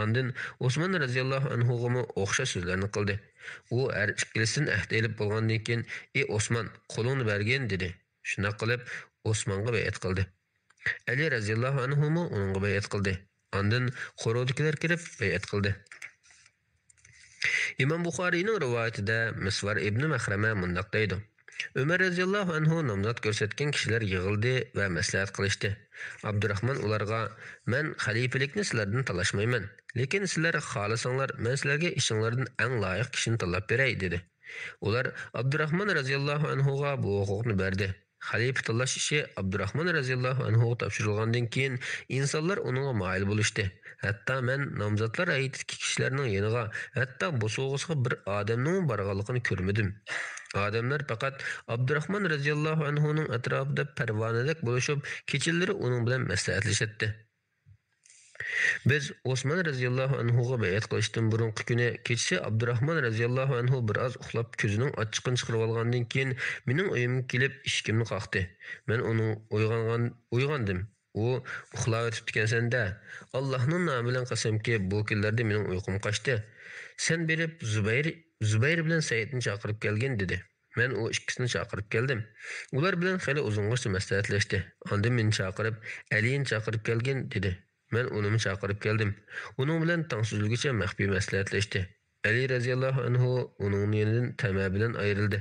Ondan Osman radhiyallohu anhuga o'xshash so'zlarni qildi. U har ikkilisidan ahd elib bo'lgandan keyin, "Ey Osman, qo'lingni bergin" dedi. Shuna qilib Osmonga bay'at qildi. Ali radhiyallohu anhu uningga bay'at qildi. Ondan qo'rovdikilar kirib bay'at qildi. Imom Buxoriyning rivoyatida Misvar ibn Mahrama mundaq deydi: Umar radhiyallohu anhu nomzod ko'rsatgan kishilar yig'ildi va maslahat qilishdi. Abdurrahman ularga: "Men xalifalikni sizlardan talashmayman, lekin sizlar xohlasanglar, men sizlarga ishinglardan eng loyiq kishini tanlab beray" dedi. Ular Abdurrahman radhiyallohu anhuga bu huquqni berdi. Xalifa tanlash ishi Abdurrahmon radhiyallohu anhu topshirilgandan keyin insonlar uningga moyil bo'lishdi. Hatto men nomzodlar hayitidagi kishilarning yoniga, hatto bo'sug'isiga bir odamning borganligini ko'rmadim. Odamlar faqat Abdurrahmon radhiyallohu anhuning atrofida parvonadek bo'lishib, kechalari uning bilan maslahatlashadi. Biz Osman radhiyallohu anhuga bayat qilishdan burungi kuni kechasi Abdurrahmon radhiyallohu anhu biroz uxlab ko'zining ochiqini chiqarib olgandan keyin mening uyimga kelib eshigimni qoqdi. Men uning uyg'ondim. U uxlab o'tib ekansan-da. Allohning nomi bilan qasamki, bu kunlarda mening uyqum qochdi. Sen berib Zubayr bilan Saidni chaqirib kelgin dedi. Men u ikkisini chaqirib keldim. Ular bilan xeyli uzungacha maslahatlashdi. Ondan meni chaqirib, Alini chaqirib kelgin dedi. Men uni chaqirib keldim. Uning bilan tangsizligicha maxfiy maslahatlashdi. Ali radhiyallohu anhu uning yonidan tama bilan ayrildi.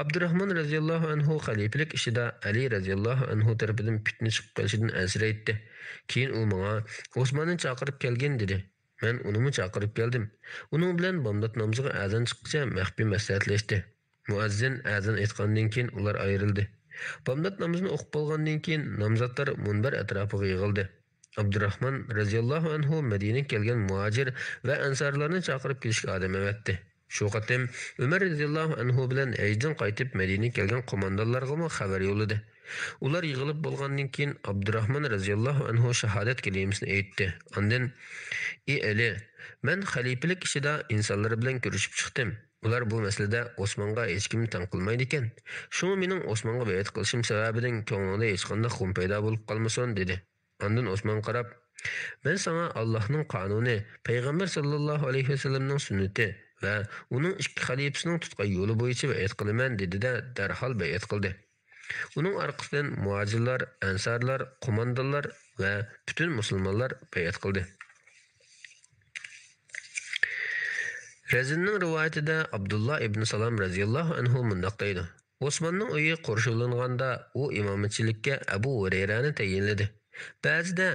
Abdurrahmon radhiyallohu anhu xalifalik ishida Ali radhiyallohu anhu tarafidan fitna chiqib qolishidan ansiraydi. Keyin u menga Osmonni chaqirib kelgin dedi. Men uni chaqirib keldim. Uning bilan bomdod namoziga azon chiqqacha maxfiy maslahatlashdi. Muazzin azon aytgandan keyin ular ayrildi. Bomdod namozini o'qib bo'lgandan keyin namozatlar munbar atrofiga yig'ildi. Abdurrahman radhiyallohu anhu Madinaga kelgan muhojir va ansarlarni chaqirib kelishga odam avatdi. Shu qatim Umar radhiyallohu anhu bilan Ajdin qaytib Madinaga kelgan qo'mondonlarga xabar yo'lladi. Ular yig'ilib bo'lgandan keyin Abdurrahman radhiyallohu anhu shahodat kalimasini aytdi. Ondan: "Ey Ali, men xalifalik ishida insonlar bilan ko'rishib chiqdim. Ular bu masalada Osmonga hech kimni tan qilmaydi ekan. Shunga mening Osmonga bayat qilishim sababidan ko'nglingda hech qanday xum paydo bo'lib qolmasin" dedi. Ondan Osman qarab: "Men sana Allohning qonuni, payg'ambar sallallohu alayhi vasallamning sunnati va uning ikki xalifasining tutgan yo'li bo'yicha bayat qilaman" dedi-da darhol bayat qildi. Uning orqasidan muhojirlar, ansarlar, qo'mondonlar va butun musulmonlar bayat qildi. Razinning rivoyatida Abdullah ibn Salam radhiyallohu anhu mundaq deydi: Osmanning uyi qo'rshovlanganda u imomatchilikka Abu Hurayrani tayinladi. Ba'zida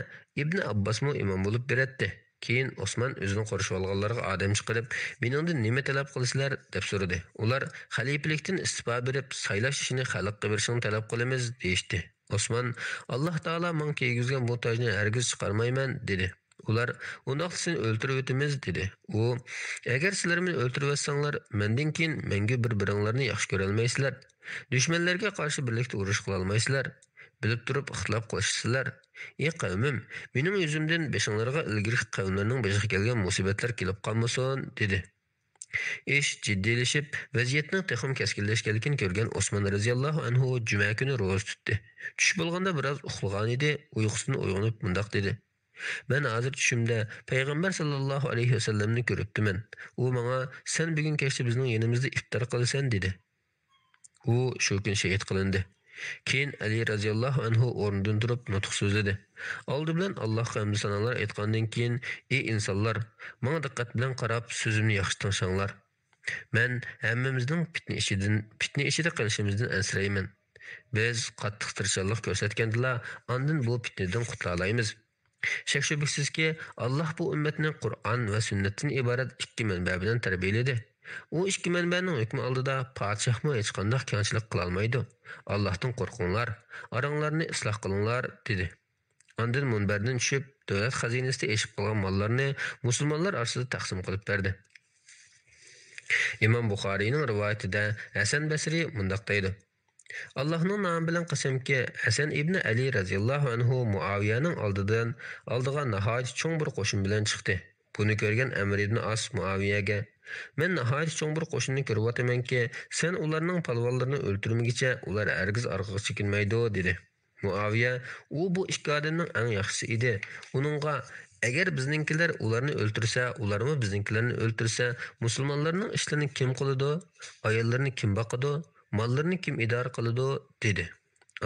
Ibn Abbosmo imom bo'lib beradi. Keyin Osman o'zini qo'rishib olganlarga odam chiqarib, "Meningdan nima talab qilasizlar?" deb so'radi. Ular xalifalikdan istifa berib, saylash ishini xalqqa berishni talab qilamiz deydi. Osman: "Alloh taolo menga kiygizgan bu tojni hargiz chiqarmayman" dedi. Ular: "Undaq seni o'ltirib o'tamiz" dedi. U: "Agar sizlar meni o'ltirib olsanglar, mendan keyin menga bir-biringlarni yaxshi ko'ra olmaysizlar. Dushmanlarga qarshi birlikda urush qila olmaysizlar. Bilib turib ixtilof qilasizlar. Ey qavmim, mening yuzimdan beshinglarga ilgari qavmlarning boshiga kelgan musibatlar kelib qolmasin" dedi. Ish jiddiylashib, vaziyatning texim keskinlashganligini ko'rgan Osman radhiyallohu anhu juma kuni ro'za tutdi. Tush bo'lganda biroz uxlagan edi, uyqusidan uyg'onib mundaq dedi: "Men hozir tushimda payg'ambar sallallohu alayhi vasallamni ko'ribdiman. U menga sen bugun kechda bizning yonimizda iftor qilasan" dedi. U shu kun shahid qilindi. Keyin Ali radhiyallohu anhu o'rnidan turib nutq so'zladi. Oldi bilan Allohga hamd sanolar aytgandan keyin: "Ey insonlar, menga diqqat bilan qarab, so'zimni yaxshi tingshanglar. Men hammamizning fitna ishida qolishimizdan ansirayman. Biz qattiq tirishchilik ko'rsatgandila, ondan bu fitnadan qutula olamiz. Shak shubhasizki, Alloh bu ummatni Qur'on va sunnatdan iborat ikki manba bilan tarbiyaladi. U ikki manbaning hukmi oldida podshohmi hech qanday kamchilik qila olmaydi. Allohdan qo'rqinglar, oranglarni isloh qilinglar" dedi. Ondan munbardan tushib, davlat xazinasida eshib qolgan mollarni musulmonlar orasida taqsim qilib berdi. Imom Buxoriyning rivoyatida Hasan Basri mundaq deydi: Allohning nomi bilan qasamki, Hasan ibn Ali radhiyallohu anhu Muaviyaning oldiga nihoyat cho'ng bir qo'shin bilan chiqdi. Buni ko'rgan Amr ibn As Muaviyaga: "Men nihoyat cho'ng bir qo'shinni ko'ryapmanki, sen ularning palvonlarini o'ltirmagicha ular hargiz orqaga chekinmaydi" dedi. Muaviya: "U bu ikki odamning eng yaxshisi edi. Uningga agar bizninkilar ularni o'ltirsa, ularmi bizninkilarni o'ltirsa, musulmonlarning ishlarini kim qiladi? Ayollarni kim boqadi? Mollarini kim idora qiladi" dedi.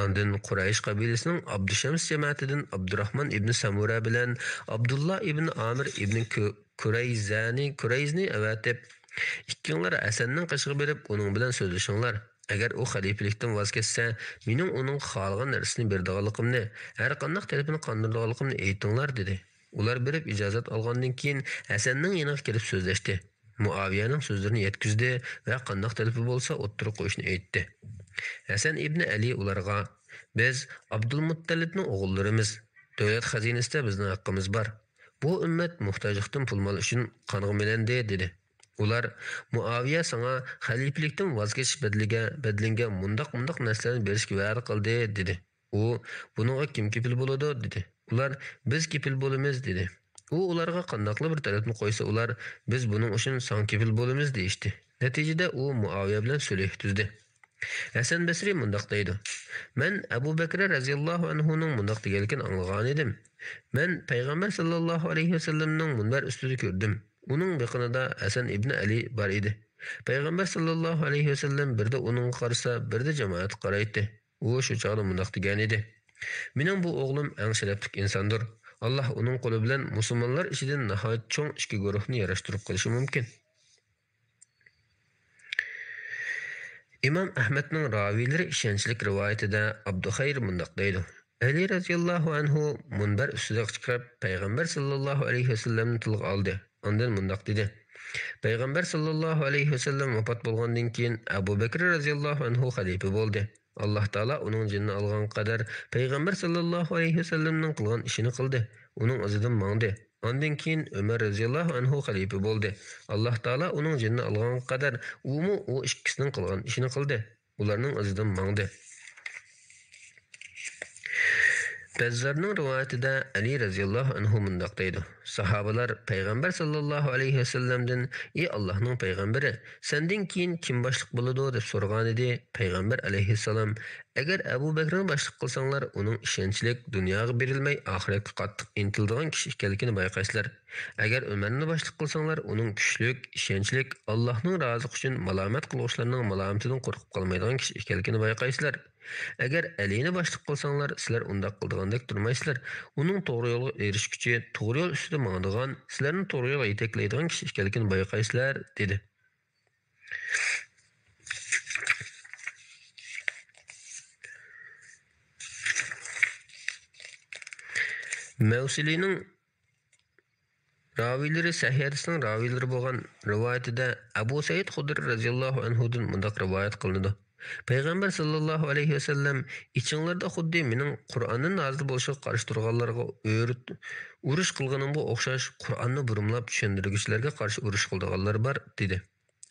Ondan Quraysh qabilasining Abdushams jamoatidan Abdurrahman ibn Samura bilan Abdullah ibn Amir ibn Kurayzni avatib, "Ikkinglar Hasanning qishig'i berib, uning bilan so'zlashinglar. Agar u xalifalikdan voz kechsa, mening uning xohlagan narsasini berdiganligimni, har qanday talabini qondirganligimni aytinglar" dedi. Ular berib ijozat olgandan keyin Hasanning yoniga kelib so'zlashdi. Muaviyaning so'zlarini yetkizdi va qanday talabi bo'lsa o'ttirib qo'yishni aytdi. Hasan ibn Ali ularga: "Biz Abdulmuttalibning o'g'illarimiz. Davlat xazinasida bizning haqqimiz bor. Bu ummat muhtojlikdan pul mol uchun qonga milandi" dedi. Ular: "Muaviya sana xalifalikdan voz kechish badlinga mundaq narsalarni berishga va'da qildi" dedi. U: "Buningga kim kepil bo'ladi" dedi. Ular: "Biz kepil bo'lamiz" dedi. U ularga qandaqli bir talabni qo'ysa, ular: "Biz buning uchun san kepil bo'lamiz" deyishdi. Natijada u Muaviya bilan sulh tuzdi. Hasan Basri mundaq deydi: "Men Abu Bakr raziyallohu anhuning mundaq deganligini anglagan edim. Men payg'ambar sallallohu alayhi vasallamning munbar ustida ko'rdim. Uning biqinida Hasan ibn Ali bor edi. Payg'ambar sallallohu alayhi vasallam birda uning qarasa, birda jamoat qaraydi. U shu chog'da mundaq degan edi: Mening bu o'g'lim eng sharafli insondir. Alloh uning qo'li bilan musulmonlar ichidan nihoyat cho'ng ikki guruhni yarashtirib qilishi mumkin." İmam Ahmed'nin ravileri işençlik rivayetinde Abduhayr mundaq deydi: Ali radiyallahu anhu munbar üstüde çıkıp Peygamber sallallahu aleyhi ve sellem'ni tilga aldı. Ondan mundaq dedi: Peygamber sallallahu aleyhi ve sellem vafat bolgandan keyin Abu Bakr radiyallahu anhu xalifa bo'ldi. Allah Taala uning jinni algan qadar Peygamber sallallahu aleyhi ve sellem'nin qilgan ishini qildi. Uning izidan mangdi. Ondan keyin Ömer radiyallahu anhu xalifa bo'ldi. Allah Taala uning jinni algan qadar u ikkisining qilgan ishini qildi. Ularning izidan mangdi. Bezzarning rivoyatida Ali radiyallohu anhu mundaq deydi: Sahabalar Peygamber sallallahu aleyhi ve sellem'den "Ey Allah'ның peygamberi, senden keyin kim boshliq bo'ladi?" deb so'ragan edi. Peygamber aleyhisselam: "Agar Abu Bakrni boshliq qilsanglar, uning ishonchlik, dunyoga berilmay oxiratga qattiq intiladigan kishi ekanligini bayqaysizlar. Agar Umarni boshliq qilsanglar, uning kuchlik, ishonchlik, Allohning roziligi uchun malomat qiluvchilarning malomatidan qo'rqib qolmaydigan kishi ekanligini bayqaysizlar. Agar Alini boshliq qilsanglar, sizlar undaq qildigandek turmaysizlar. Uning to'g'ri yo'lga erishguchi, to'g'ri yo'l ustida mangdigan, sizlarni to'g'ri yo'lga yetaklaydigan kishi ekanligini bayqaysizlar" dedi. Mevsilining ravileri Sahih'ning ravileri bo'lgan rivoyatida Abu Said Xudri radhiyallohu anhudan mundaq rivoyat qilinadi: Peygamber sallallahu aleyhi ve sellem içinlarda xuddi mening Qur'onning nozil bo'lishiga qarshi turganlarga urush qilganimga o'xshash Qur'onni burumlab tushundirgichlarga qarshi urush qilganlar bor dedi.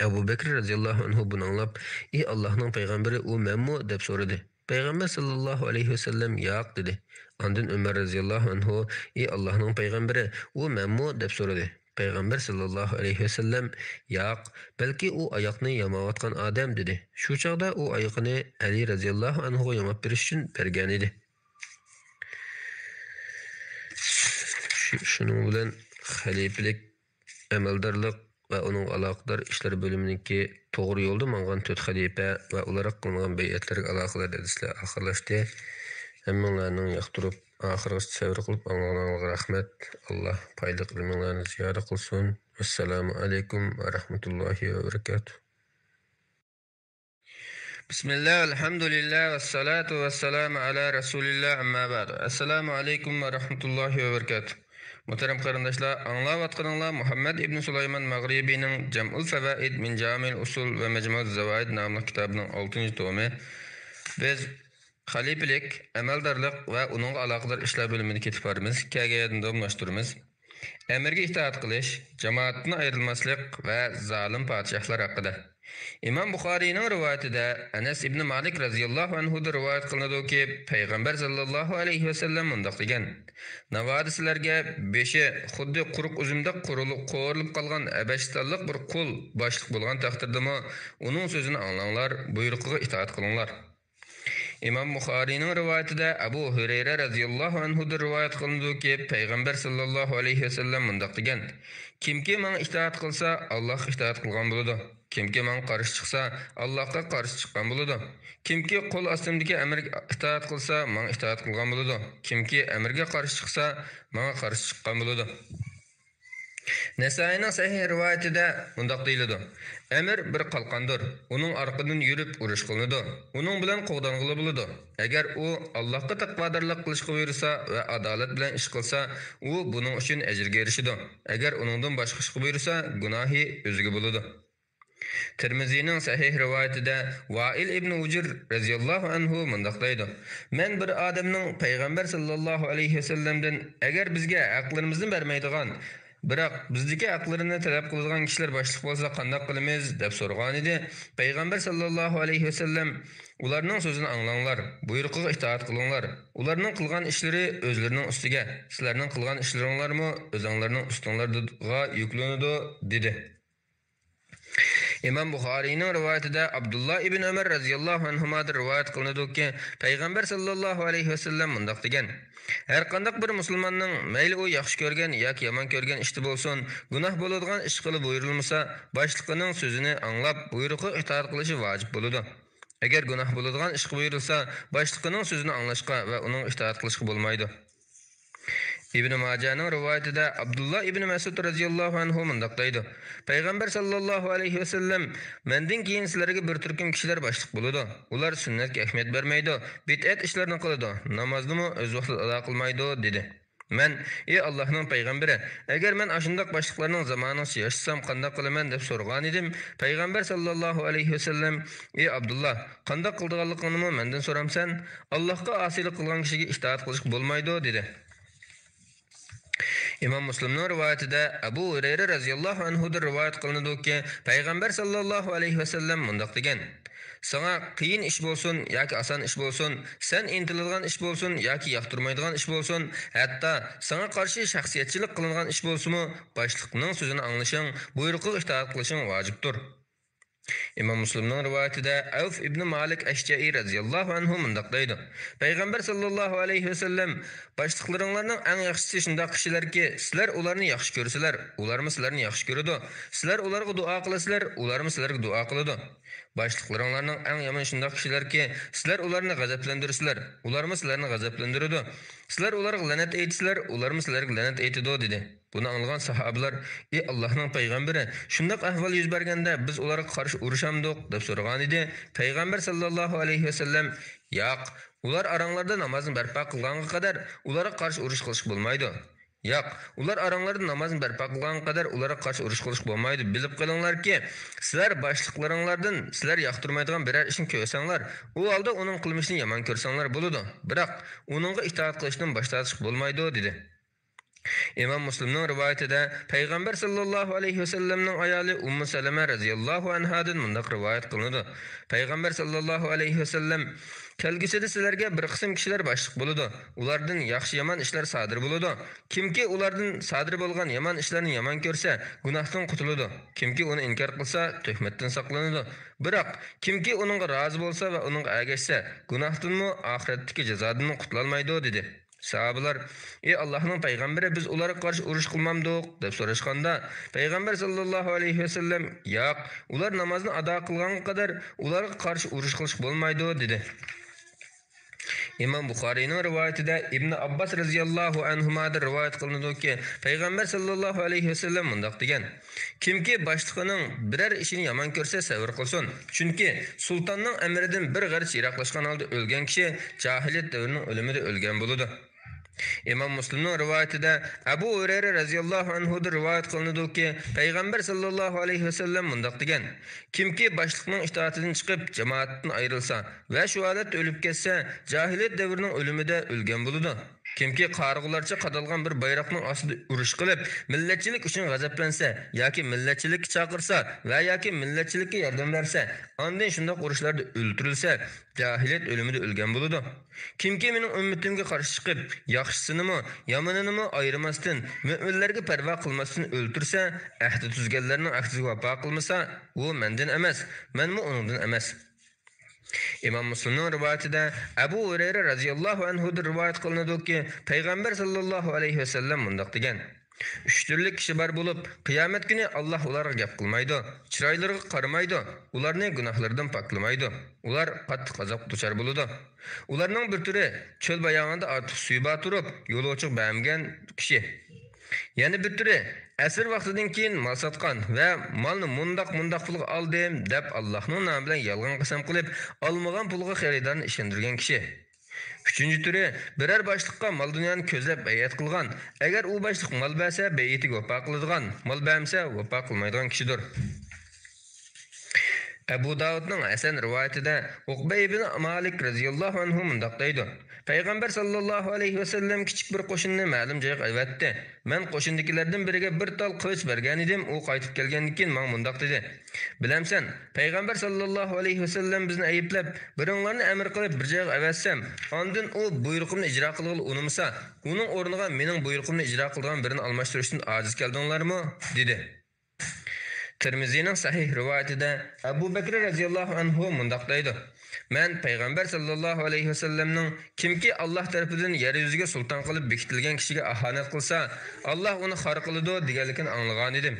Abu Bakr radhiyallohu anhu buni anglab: "Ey Allohning payg'ambari, u menmi?" deb so'radi. Peygamber sallallahu aleyhi ve sellem "Yo'q" dedi. Ondan Ömer radhiyallohu anhu: "Ey Allohning payg'ambari, u menmi?" deb so'radi. Peygamber sallallahu aleyhi ve sellem "Yo'q, balki u oyoqni yamayotgan odam" dedi. Shu chaqda u oyoqini Ali radhiyallohu anhu yamab berish uchun bergan edi. Shuning bilan xalifalik, amaldorlik va uning aloqador ishlar bo'liminiki to'g'ri yo'lda mangan 4 xalifa va ular qilgan bay'atlarga aloqador hadislar oxirlashdi. Hammalarning yoqtirib oxirgacha sabr qilib anglag'anlarga rahmat. Alloh foydali ilmlarni ziyoda qilsin. Assalomu alaykum va rahmatullohi va barakatuh. Bismillah, alhamdulillah, vassalatu vassalamu ala rasulillah, amma ba'd. Assalomu alaykum va rahmatullohi va barakatuh. Muhtaram qarindoshlar, anglayotganinglar Muhammad ibn Sulaymon Mag'ribiyning Jam'ul Fawaid min Jami'il Usul va Majmu'uz Zawaid nomli kitobining 6-tomi. Biz xalifalik, amaldorlik va uning aloqador ishlar bo'limida ketib boramiz. Kagadan davomlashtiramiz. Amirga itoat qilish, jamoatdan ayrilmaslik va zolim podshohlar haqida. İmam Buxoriyning rivoyatida Anas ibn Malik radhiyallohu anhu rivoyat qilinadiki, Payg'ambar sallallohu alayhi va sallam mundaq degan: "Navodislarga beshi xuddi quruq uzumda qo'rilib qolgan Abashistonlik bir qul boshliq bo'lgan taqdirdami, uning so'zini anglanglar, buyruqiga itoat qilinglar." İmam Buxoriyning rivoyatida Abu Hurayra radhiyallohu anhu rivoyat qilinadiki, Payg'ambar sallallohu alayhi va sallam mundaq degan: "Kimki menga itoat qilsa, Alloh itoat qilgan bo'ladi. Kimki menga qarshi chiqsa, Allohga qarshi chiqqan bo'ladi. Kimki qo'l ostimdagi amirga itoat qilsa, menga itoat qilgan bo'ladi. Kimki amirga qarshi chiqsa, menga qarshi chiqqan bo'ladi." Nesai'ning sahih rivoyatida mundaq deyiladi: Amir bir qalqandir. Uning orqadan yurib urush qilinadi. Uning bilan qo'g'dang'ili bo'ladi. Agar u Allohga taqvodorlik qilishga buyursa va adolat bilan ish qilsa, u buning uchun ajrga erishadi. Agar uningdan boshqa ish buyursa, gunohi o'ziga bo'ladi. Tirmizining sahih rivoyatida Vail ibn Ujr radhiyallohu anhu mundaq deydi: "Men bir odamning payg'ambar sallallohu alayhi vasallamdan agar bizga aqlimizni bermaydigan, biroq bizdagi aqlarini talab qiladigan kishilar boshliq bo'lsa qanday qilamiz deb so'ragan edi. Payg'ambar sallallohu alayhi vasallam ularning so'zini anglanglar, buyruqiga itoat qilinglar. Ularning qilgan ishlari o'zlarining ustiga, sizlarning qilgan ishlaringlarmi o'zingizlarning ustinglarga yuklanadi" dedi. İmam Buxariyning rivoyatida Abdullah ibn Umar radhiyallohu anhudan rivoyat qilinadiki, payg'ambar sallallohu alayhi vasallam mundaq degan: "Har qanday bir musulmonning mayli u yaxshi ko'rgan yoki yomon ko'rgan ishda bo'lsin, gunoh bo'ladigan ish qilib buyurilmasa, boshliqining so'zini anglab, buyruqiga itoat qilishi vojib bo'ladi. Agar gunoh bo'ladigan ish buyurilsa, boshliqining so'zini anglashga va uning itoat qilishga bo'lmaydi." İbn Majahning rivoyatida Abdullah ibn Mas'ud radhiyallohu anhu mundaq deydi: "Payg'ambar sallallohu alayhi vasallam mendan keyin sizlarga bir turkum kishilar boshliq bo'ladi. Ular sunnatga ahamiyat bermaydi, bid'at ishlarni qiladi, namozni o'z vaqtida ado qilmaydi" dedi. Men: "Ey Allohning payg'ambari, agar men ashundaq boshliqlarning zamonida yashasam qanday qilaman?" deb so'ragan edim. Payg'ambar sallallohu alayhi vasallam: "Ey Abdullah, qanday qildiganligingni mendan so'ramsan? Allohga osiylik qilgan kishiga itoat qilish bo'lmaydi" dedi. İmam Müslimning rivoyatida Abu Hurayra radhiyallohu anhudan rivoyat qilinadiki, payg'ambar sallallohu alayhi vasallam mundaq degan: "Sana qiyin ish bo'lsin yoki oson ish bo'lsin, sen intiladigan ish bo'lsin yoki yoqtirmaydigan ish bo'lsin, hatto sana qarshi shaxsiyatchilik qilingan ish bo'lsa-mu, boshliqning so'zini anglashing, buyruqiga itoat qilishing vojibdir." İmam Müslimning rivoyatida Avf ibn Malik Ashja'i radhiyallohu anhu mundaq deydi: "Payg'ambar sallallohu alayhi vasallam boshliqlaringlarning eng yaxshisi shunday kishilarki, sizlar ularni yaxshi ko'rsalar, ularmi sizlarni yaxshi ko'radi. Sizlar ularga duo qilasizlar, ularmi sizlarga duo qiladi. Boshliqlaringlarning eng yomon shunday kishilarki, sizlar ularni g'azablantirsizlar, ularmi sizlarni g'azablantiradi. Sizlar ularga la'nat aytsizlar, ularmi sizlarga la'nat aytadi" dedi. Buni anglagan sahobalar: "Ey Allohning payg'ambari, shunday ahvol yuz berganda biz ularga qarshi urushamdik" deb so'ragan edi. Payg'ambar sallallohu alayhi vasallam: "Yo'q, ular aranglarda namozni barpo qilganga qadar ularga qarshi urush qilish bo'lmaydi. Yo'q, ular aranglarda namozni barpo qilganga qadar ularga qarshi urush qilish bo'lmaydi. Bilib qolinglarki, sizlar boshliqlaringlardan sizlar yoqtirmaydigan biror ishni ko'rsanglar, u holda uning qilmishini yomon ko'rsanglar bo'ladi. Biroq uningga itoat qilishdan bosh tortish bo'lmaydi" dedi. İmam Müslimning rivoyatida payg'ambar sallallohu alayhi vasallamning ayoli Ummu Salama radhiyallohu anhadan mundaq rivoyat qilinadi: Payg'ambar sallallohu alayhi vasallam: "Kelgusida sizlarga bir qism kishilar boshliq bo'ladi. Ulardan yaxshi yomon ishlar sodir bo'ladi. Kimki ulardan sodir bo'lgan yomon ishlarni yomon ko'rsa, gunohdan qutuladi. Kimki uni inkor qilsa, tuhmatdan saqlanadi. Biroq kimki uningga rozi bo'lsa va uningga ergashsa, gunohdanmi, oxiratdagi jazodan qutulolmaydi" dedi. Sahabalar: "Ey Allohning payg'ambari, biz ularga qarshi urush qilmamdik" deb so'rashganda, payg'ambar sallallohu alayhi vasallam: "Yo'q, ular namozni ado qilganga qadar ularga qarshi urush qilish bo'lmaydi" dedi. İmam Buxariyning rivoyatida Ibn Abbas radhiyallohu anhudan rivoyat qilinadiki, payg'ambar sallallohu alayhi vasallam mundaq degan: "Kimki boshliqining biror ishini yomon ko'rsa, sabr qilsin. Chunki sultonning amridan bir g'arch yiroqlashgan holda o'lgan kishi jahiliyat davrining o'limida o'lgan bo'ladi." İmam Müslimning rivoyatida Abu Hurayra radhiyallohu anhudan rivoyat qilinadiki, payg'ambar sallallohu alayhi vasallam mundaq degan: "Kimki boshliqning itoatidan chiqib, jamoatdan ayrilsa va shu holatda o'lib ketsa, jahiliyat davrining o'limida o'lgan bo'ladi. Kimki qarg'ularcha qadalgan bir bayroqning ostida urush qilib, millatchilik uchun g'azablansa yoki millatchilikka chaqirsa va yoki millatchilikka yordam bersa, ondan shunday urushlarda o'ldirilsa, jahiliyat o'limida o'lgan bo'ladi. Kimki mening ummatimga qarshi chiqib, yaxshisinimi, yomonini ayirmasdan, mu'minlarga parvo qilmasdan o'ldirsa, ahdi tuzganlarning ahdiga vafo qilmasa, u mendan emas, menmi uningdan emas." İmam Müslimning rivoyatida Abu Hurayra radhiyallohu anhudan rivoyat qilinadiki, payg'ambar sallallohu alayhi vasallam mundaq degan: "Uch turli kishi bor bo'lib, qiyomat kuni Alloh ularga gap qilmaydi, chiroylariga qaramaydi, ularni gunohlaridan poklamaydi. Ular qattiq azob duchor bo'ladi. Ularning bir turi cho'l bayog'ida ortiq suv bor turib, yo'lovchi bermagan kishi. Yana bir turi asr vaqtidan keyin mal sotgan va malni mundaq pulga oldim deb Allohning nomi bilan yolg'on qasam qilib, olmagan pulga xaridorni ishontirgan kishi. Uchinchi turi biror boshliqqa mol dunyoni ko'zlab bay'at qilgan, agar u boshliq mol bersa, bay'atiga vafo qiladigan, mol bermasa vafo qilmaydigan kishidir." Abu Davud'ның Hasan rivoyatida Uqba ibn Malik radhiyallohu anhu mundaq deydi. Payg'ambar sallallohu alayhi va sallam kichik bir qo'shinni ma'lum joyga avatdi. Men qo'shindagilardan biriga bir tal qilich bergan edim, u qaytib kelgandan keyin menga mundaq dedi. Bilamsan, Payg'ambar sallallohu alayhi va sallam bizni ayblab, biringlarni amr qilib bir joyga avatsam, ondan u buyruqimni ijro qilg'il unimsa, uning o'rniga mening buyruqimni ijro qilgan birini almashtirishdan ojiz keldinglarmi? dedi. Tirmizining sahih rivoyatida Abu Bakr radhiyallohu anhu mundaq deydi. Men Payg'ambar sallallohu alayhi va sallamning kimki Alloh tarafidan yer yuziga sulton qilib bekitilgan kishiga ahonat qilsa, Alloh uni xor qiladi deganligini anglagan edim.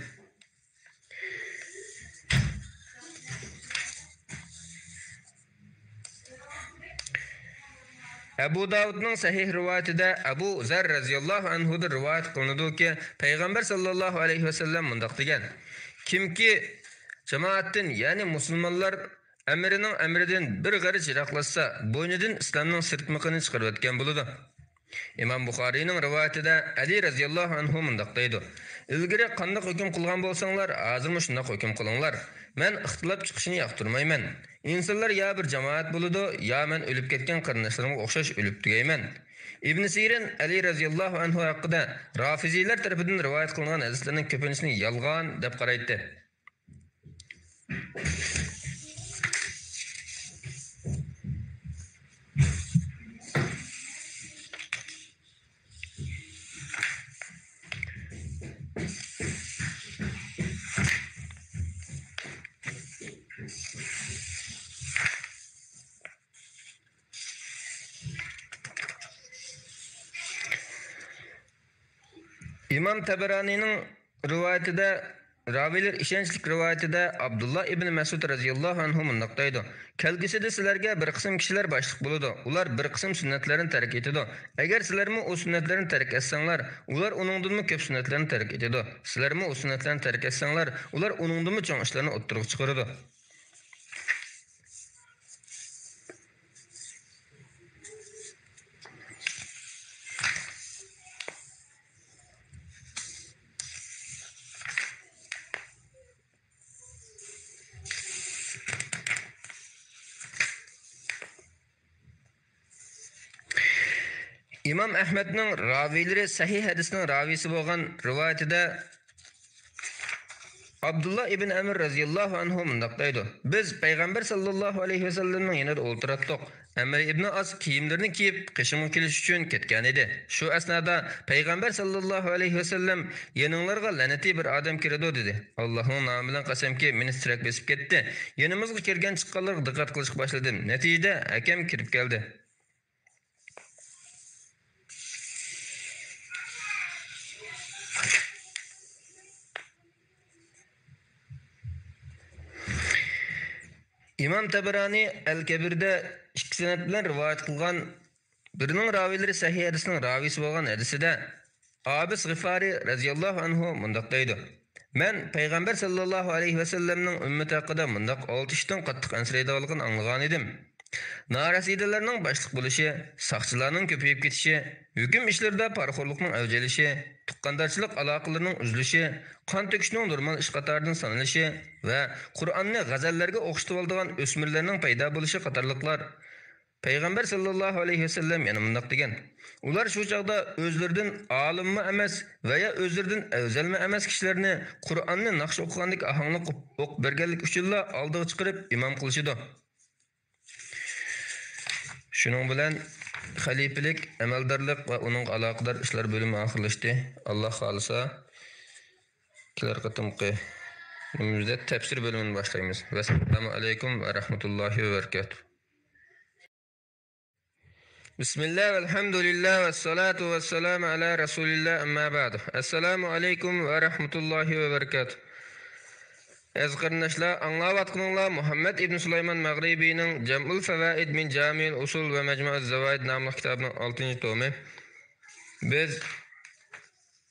Abu Davud'ның sahih rivoyatida Abu Zar radhiyallohu anhudan rivoyat qilinadiki, Payg'ambar sallallohu alayhi va sallam mundaq degan: Kimki jamoatdan, ya'ni musulmonlar amridan bir g'arich yiroqlashsa, bo'ynidan islomning sirtmiqini chiqarib o'tgan bo'ladi. Imom Buxoriyning rivoyatida Ali radhiyallohu anhu mundaq deydi: Ilgari qanday hukm qilgan bo'lsanglar, hozirmi shunday hukm qilinglar. Men ixtilof chiqishini yoqtirmayman. İnsanlar ya bir jamoat bo'ladi, ya men o'lib ketgan qarindoshlarimga o'xshash o'lib tugayman. Ibn Sirin Ali radhiyallohu anhu haqida Rafiziylar tarafidan rivoyat qilingan hadislarning ko'pinchasini yolg'on deb qaraydi. İmam Tabarani'nin rivayetinde raviler işençlik rivayetinde Abdullah ibn Mesud radhiyallohu anhu mundaq deydi. Kelgisida sizlarga bir qism kishilar boshliq bo'ladi. Ular bir qism sunnatlarni tark etadi. Agar sizlarmi o sunnatlarni tark etsanglar, ular uningdanmi ko'p sunnatlarni tark etadi. Sizlarmi o sunnatlarni tark etsanglar, ular uningdanmi cho'ng ishlarni o'ttirib chiqaradi. İmam Ahmed'nin ravileri sahih hadisinin ravisi bo'lgan rivoyatida Abdullah ibn Amr radhiyallohu anhu mundaq deydi. Biz Payg'ambar sallallohu alayhi va sallamning yanida o'ltiratdik. Amr ibn As kiyimlarini kiyib qishimga kelish uchun ketgan edi. Shu asnoda Payg'ambar sallallohu alayhi va sallam yaninglarga la'nati bir odam kiradi dedi. Allohning nomi bilan qasamki, meni tirak besib ketdi. Yanimizga kirgan chiqqanlarga diqqat qilishga boshladim. Natijada akam kirib keldi. İmam Tabarani El-Kebir'de ikki sanad bilan rivoyat qilgan birining raviylari sahih hadisning ravisi bo'lgan hadisida Abis G'ifari radhiyallohu anhu mundaq deydi. Men Payg'ambar sallallohu alayhi va sallamning ummati haqida mundaq 6 ishdan qattiq ansiraydiganligini anglagan edim. Narasidalarning boshliq bo'lishi, saqchilarning ko'payib ketishi, hukm ishlarida parxo'rlikning avjalishi, tuqqandarchilik aloqalarining uzilishi, qon to'kishning normal ish qatoridan sanalishi va Qur'onni g'azallarga o'xshatib oladigan o'smirlarning paydo bo'lishi qatorliqlar. Payg'ambar sallallohu alayhi va sallam yana mundaq degan: Ular shu chaqda o'zlaridan olimmi emas va ya o'zlaridan afzalmi emas kishilarni Qur'onni naqsh o'qigandek ahangli o'q berganlik uchunla oldiga chiqarib imom qilishdi. Şunun bilan xalifalik, amaldorlik va uning aloqador ishlar bo'limi oxirlashdi. Alloh xolisa kelar qatimqi nimizda tafsir bo'limini boshlaymiz. Assalomu alaykum va rahmatullohi va barakatuh. Bismillah velhamdülillah ve salatu ve selamu ala Resulillah amma ba'du. Assalamu alaykum va rahmatullohi va barakatuh. Az qarindashlar, anglayotganinglar Muhammad ibn Sulayman Mag'ribiyning Jam'ul Fawaid min Jami'ul Usul va Majmu'uz Zawaid nomli kitobining 6-tomi. Biz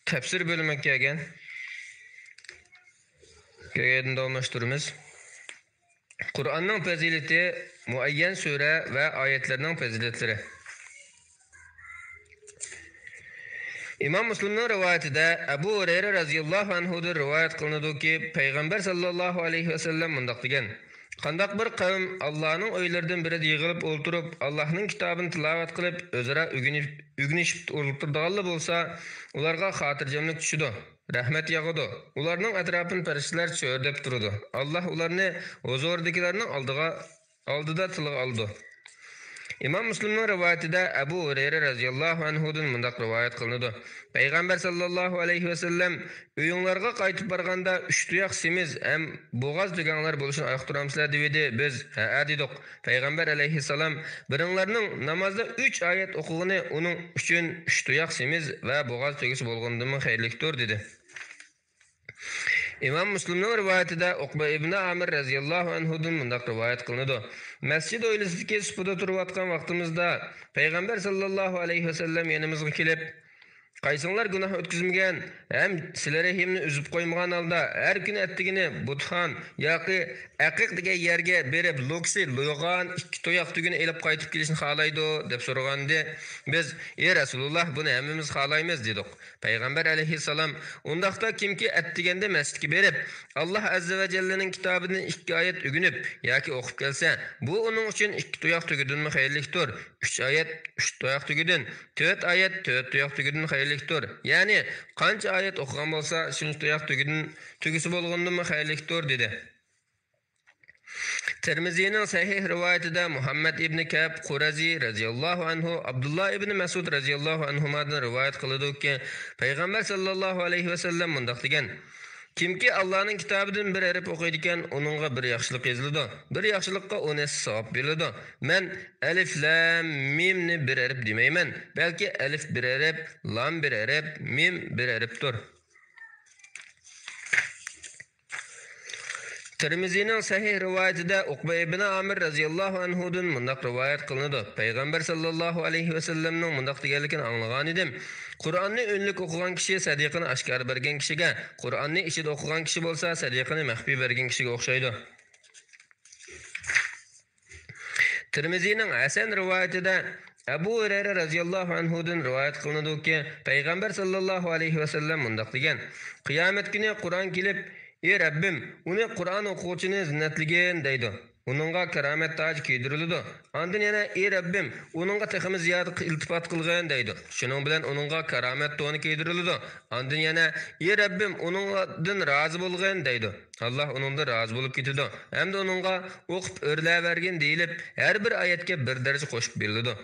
tafsir bo'limiga kelgan davomlashtiramiz. Qur'onning fazilati, muayyan sura va oyatlarning fazilatlari. İmam Müslim'nin rivayetinde Ebu Hureyre radhiyallohu anhu'dan rivayet kılındı ki Peygamber sallallahu aleyhi ve sellem mundaq degan: Qandaq bir qavm Allah'ның öylerinden biri yığılıp olturup Allah'ның kitabını tilavet qılıp özara ügünüşüp olturduğalı bolsa, ularga xatirjamlik düşüdü. Rahmet yağıdı. Ularning atrofini farishtalar cho'rdab turdi. Alloh ularni huzuridagilarning oldida tilga oldi. İmam Müslim'nin rivayetinde Ebu Hureyre radıyallahu anhu'dan mundaq rivayet kılındı. Peygamber sallallahu aleyhi ve sellem uyunlarga qaytib barganda 3 tuyak semiz hem boğaz deganlar bo'lishini ayaqtiramsizlar dedi. Biz ha dedik. Peygamber aleyhisselam birinlarning namazda 3 ayet o'qigani uning uchun 3 tuyak semiz ve boğaz tegisi bo'lgandan xayrlikdir dedi. İmam Müslim'nin rivayetinde Uqba ibn Amir radıyallahu anhu'dan mundaq rivayet kılındı. Mescid oylisidagi supuda turib atgan vaqtimizda Peygamber sallallahu aleyhi ve sellem yanımızga kelib, qaysinglar gunoh o'tkazmagan, ham sizlar rahimni uzib qo'ymagan holda har kun attigini butxon yoki aqiq degan yerga berib loksi lo'g'an 2 to'yoq tugini elib qaytib kelishni xohlaydi deb so'raganda biz ey Rasululloh buni hammamiz xohlaymiz dedik. Peygamber aleyhisselam undaqda kimki attiganda masjidga berib Alloh azza va jallaning kitobidan 2 oyat o'ginib yoki o'qib kelsa, bu uning uchun 2 to'yoq tugidanmi xayrlikdir. 3 oyat 3 to'yoq tugidan, 4 oyat 4 to'yoq tugidan xayrlikdir. Ya'ni qancha oyat o'qigan bo'lsa, shuncha to'yoq tugidan tugisi bo'lgandanmi xayrlikdir dedi. Tirmizining sahih rivoyatida Muhammad ibn Ka'b Qurazi radhiyallohu anhu Abdullah ibn Mas'ud radhiyallohu anhudan rivoyat qiladi-ki, Payg'ambar sallallohu alayhi va sallam mundaq degan: Kimki Allah'ның kitabidan bir harf o'qiydigan, uningga bir yaxshilik yoziladi. Bir yaxshilikqa 10 savob beriladi. Men alif lam mimni bir harf demayman, balki alif bir harf, lam bir harf, mim bir harfdir. Tirmizining sahih rivoyatida Uqba ibn Amir radhiyallohu anhudan mundaq rivoyat qilinadi. Payg'ambar sallallohu alayhi va sallamning mundaq deganligini anglagan edim. Qur'onni o'nlik o'qigan kishi sadiqani oshkor bergan kishiga, Qur'onni ichida o'qigan kishi bo'lsa, sadiqani maxfiy bergan kishiga o'xshaydi. Tirmizining Hasan rivoyatida Abu Hurayra radhiyallohu anhudan rivoyat qilinadi-ki, Payg'ambar sallallohu alayhi va sallam mundaq degan: Qiyomat kuni Qur'on kelib, ey Rabbim, uni Qur'on o'quvchini zinnatligin deydi. Uningga karomat toj kiydiriladi. Ondan yana ey Rabbim, uningga teximiz ziyod iltifot qilgan deydi. Shuning bilan uningga karomat to'ni kiydiriladi. Ondan yana ey Rabbim, uningdan rozi bo'lgan deydi. Alloh uningdan rozi bo'lib ketadi. Hamda uningga o'qib o'rlavergin deyilib, har bir oyatga bir daraja qo'shib beriladi.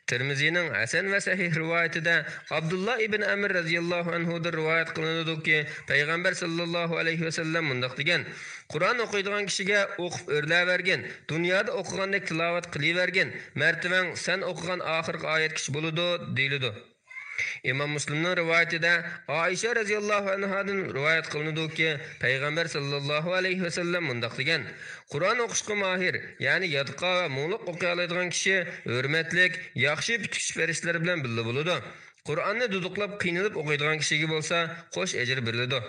Tirmizining Hasan va sahih rivoyatida Abdullah ibn Amr radhiyallohu anhudan rivoyat qilinadi-ki, Payg'ambar sallallohu alayhi va sallam mundaq degan: Qur'on o'qiydigan kishiga o'qib o'rlavergin, dunyoda o'qigandek tilovat qilavergin, martaban sen o'qigan oxirgi oyat kishi bo'ladi deyiladi. İmam Müslim'nin rivayetinde Aisha radhiyallohu anhadan rivoyat qilinadi-ki, Payg'ambar sallallohu alayhi va sallam mundaq degan: Qur'on o'qishga mahir, ya'ni yodqa va mo'liq o'qiy oladigan kishi hurmatlik, yaxshi bitish farishtalar bilan birga bo'ladi. Qur'onni duduqlab qiynalib o'qiydigan kishiga bo'lsa, qo'sh ajr beriladi.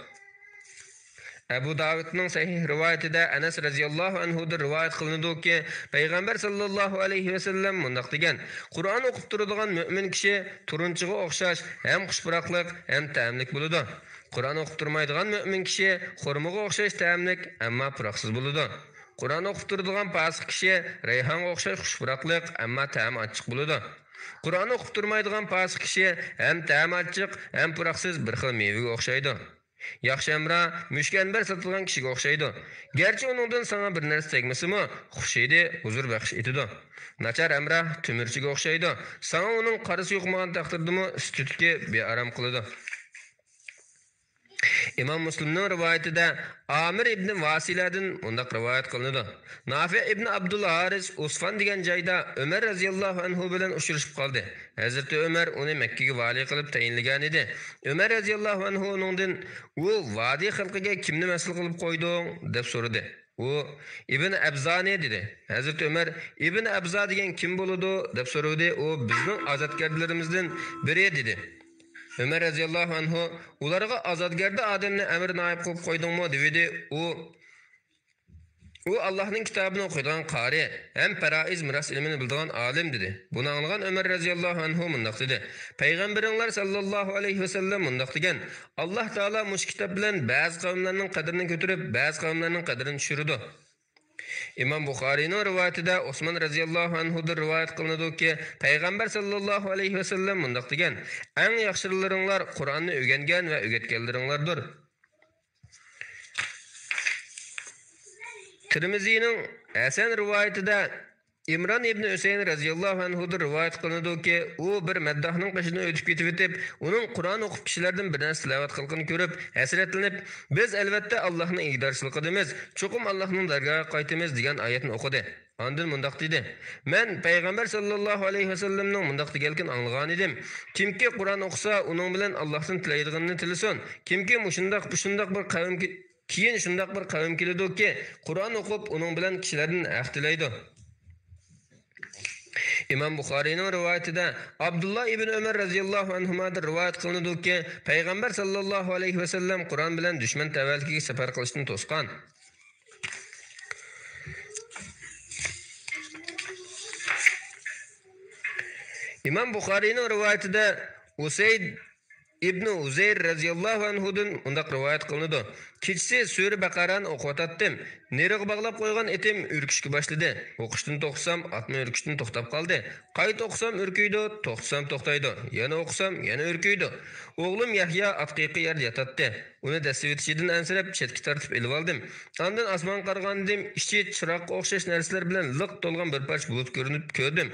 Abu Davudning sahih rivoyatida Anas radhiyallohu anhudan rivoyat qilinadi-ki, Payg'ambar sallallohu alayhi va sallam mundaq degan: Qur'on o'qib turadigan mu'min kishi turunchiga o'xshash ham xushpuroqlik ham ta'amlik bo'ladi. Qur'on o'qib turmaydigan mu'min kishi xurmoga o'xshash ta'amlik, ammo puroqsiz bo'ladi. Qur'on o'qib turadigan fasiq kishi rayhonga o'xshash xushpuroqlik, ammo ta'am achchiq bo'ladi. Qur'on o'qib turmaydigan fasiq kishi ham ta'am achchiq, ham puroqsiz bir xil mevaga o'xshaydi. Yaxshi amra mushkanbar sotilgan kishiga o'xshaydi. Garchi uningdan sana bir narsa tegmasimi, xushaydi, huzur baxsh etadi. Nachar amra tumirchiga o'xshaydi. Sana uning qarisi yo'qmagan taqdirdimi, sutga bearam qiladi. İmam Müslim'nin rivayetinde Amir ibn Vasiladan mundaq rivoyat qilinadi. Nafi ibn Abdullah Haris Usfan degan joyda Ömer radhiyallohu anhu bilan uchrashib qoldi. Hazrati Ömer uni Makkaga vali qilib tayinlagan edi. Ömer radhiyallohu anhu uningdan u vadi xalqiga kimni mas'ul qilib qo'yding deb so'radi. U Ibn Abzani dedi. Hazrati Ömer Ibn Abza degan kim bo'ladi deb so'radi. U bizning azodgarlarimizdan biri dedi. Ömer radhiyallohu anhu ularga azodgarda odamni amr naib qilib qo'ydingmi dedi. U U Allah'ın kitabını okuyduğun qari, hem faraiz miras ilmini bildiğin alim dedi. Bunu anlayan Ömer radıyallahu anhu mundaq dedi. Peygamberler sallallahu aleyhi ve sellem mundaq degen. Allah Taala muş kitap bilen bazı kavimlerinin qadrini götürüp, bazı kavimlerinin qadrini düşürüdü. İmam Buxariyning rivoyatida Osman radhiyallohu anhudan rivoyat qilinadiki, Payg'ambar sallallohu alayhi va sallam mundaq degan: "Eng yaxshilaringlar Qur'onni o'rgangan va o'rgatganlaringlardir." Tirmiziyning Hasan rivoyatida İmran ibn Hüseyin radhiyallohu anhudan rivoyat qilinadiki, u bir maddahning qishidan o'tib ketib etib, uning Qur'on o'qib kishilardan bir narsa tilovat qilganini ko'rib, hasratlanib, "Biz albatta Allohning ig'darchilik qilamiz, cho'qim Allohning dargohiga qaytamiz" degan oyatni o'qidi. Ondan mundaq dedi: "Men payg'ambar sallallohu alayhi vasallamning mundaq deganligini anglagan edim. Kimki Qur'on o'qisa, uning bilan Allohdan tilaydiganini tilasin. Kimki shundaq bir qavmga keyin shundaq bir qavm keladiki, Qur'on o'qib, uning bilan kishilardan haq tilaydi." İmam Buxariyning rivoyatida Abdullah ibn Ömer radhiyallohu anhudan rivoyat qilinadiki, Payg'ambar sallallohu alayhi va sallam Qur'on bilan dushman tavalligiga safar qilishni to'sgan. İmam Buxariyning rivoyatida Usayd ibn Uzayr radhiyallohu anhudan undaq rivoyat qilinadi. Kechasi Sura Baqarani o'qiyotdim. Neriga bog'lab qo'ygan etim urkishga boshladi. O'qishdan to'xtasam, atni urkishdan to'xtab qoldi. Qayta o'qisam urkiydi, to'xtasam to'xtaydi. Yana o'qisam, yana urkiydi. O'g'lim Yahya atqiqi yerda yotadi. Uni dasvetishidan ansirab chetga tortib elib oldim. Ondan osmon qarg'andim, ichi chiroqqa o'xshash narsalar bilan liq to'lgan bir parcha bulut ko'rinib ko'rdim.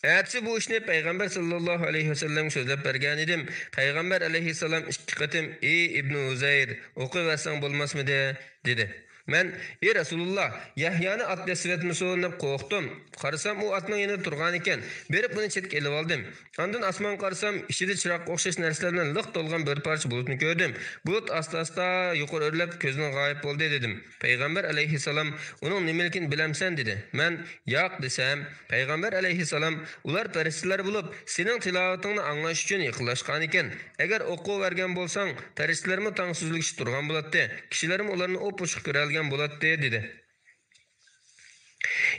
Әтсі bu ishni Payg'ambar sallallohu alayhi vasallam so'zlab bergan edim. Payg'ambar alayhissalom ikki qatim "Ey Ibn Uzayr, o'qiversang bo'lmasmidi?" dedi. Men "Ey Rasululloh, Yahyani at dasvetmisin" deb qo'rqdim. Qarasam u atning yanida turgan ekan. Berib buni chetga elib oldim. Ondan osmon qarasam, ichida chiroqqa o'xshash narsalar bilan liq to'lgan bir parcha bulutni ko'rdim. Bulut asta-asta yuqori o'rlab ko'zdan g'oyib bo'ldi dedim. Payg'ambar alayhissalom uning nimaligini bilamsan dedi. Men "Yo'q" desam, Payg'ambar alayhissalom ular farishtalar bo'lib, sening tilovatingni anglash uchun yaqinlashgan ekan. Agar o'qivergan bo'lsang, farishtalarmi tangsizlikcha turgan bo'ladi. Kishilarmi ularni o'p-o'chiq ko'ralgan bo'ladi dedi.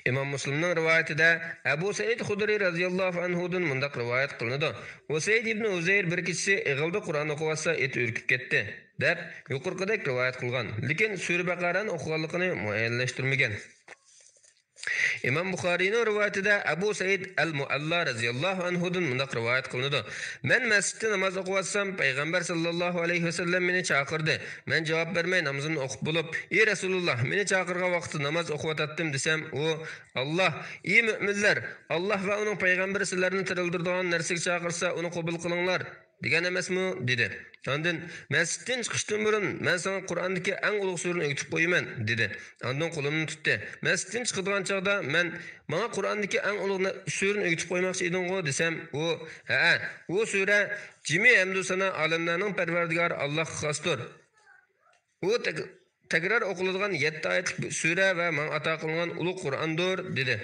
İmam Müslimning rivoyatida Abu Said Xudri radhiyallohu anhudan mundaq rivoyat qilinadi. Usayd ibn Uzayr bir kechasi ig'ilda Qur'on o'qiyotsa eti urkib ketdi deb yuqorqidek rivoyat qilgan. Lekin Sura Baqarani o'qiganligini muayyanlashtirmagan. İmam Buxariyning rivoyatida Abu Said al-Mualla radhiyallohu anhudan mundaq rivoyat qilinadi. Men masjidda namoz o'qiyotsam, Payg'ambar sallallohu alayhi vasallam meni chaqirdi. Men javob bermay namozimni o'qib bo'lib, "Ey Rasululloh, meni chaqirgan vaqtda namoz o'qiyotdim" desam, u "Alloh, ey mu'minlar, Alloh va uning payg'ambari sizlarni tirildiradigan narsaga chaqirsa, uni qabul qilinglar" degan emasmi dedi. Ondan masjiddan chiqishdan burun men sana Qur'ondagi eng ulug' surani o'qitib qo'yaman dedi. Ondan qo'limni tutdi. Masjiddan chiqadigan chaqda men "Menga Qur'ondagi eng ulug' surani o'qitib qo'ymoqchi eding-ku" desam, u "Ha, u sura jimi hamdu sana olamlarning Parvardigori Allohga xosdir. U takrar o'qiladigan 7 oyatlik sura va menga ato qilingan ulug' Qur'ondir" dedi.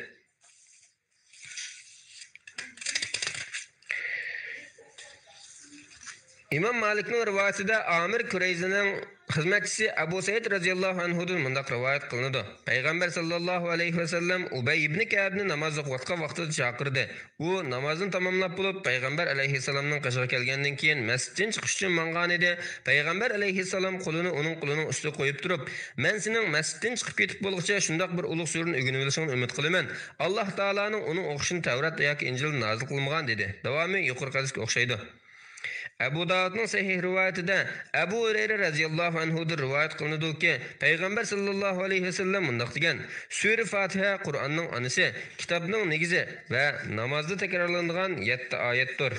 İmam Malikning rivoyatida Amir Kurayzining xizmatchisi Abu Said radhiyallohu anhudan mundaq rivoyat qilinadi. Payg'ambar sallallohu alayhi vasallam Ubay ibn Ka'bni namoz o'qiyotgan vaqtida chaqirdi. U namozni tamomlab bo'lib, Payg'ambar alayhissalomning qishiga kelgandan keyin masjiddan chiqish uchun mangan edi. Payg'ambar alayhissalom qo'lini uning qo'lining ustiga qo'yib turib, "Men sening masjiddan chiqib ketib bo'lguncha shundaq bir ulug' surani o'rganib olishingni umid qilaman. Alloh taolaning uning o'qishini Tavrat yoki Injil nozil qilmagan" dedi. Davomi yuqorqidagi o'xshaydi. Abu Davudning sahih rivoyatida Abu Hurayra radhiyallohu anhudan rivoyat qilinadiki, Payg'ambar sallallohu alayhi vasallam mundaq degan: "Sura Fatiha Qur'onning onasi, kitobning negizi va namozda takrorlanadigan 7 oyatdir."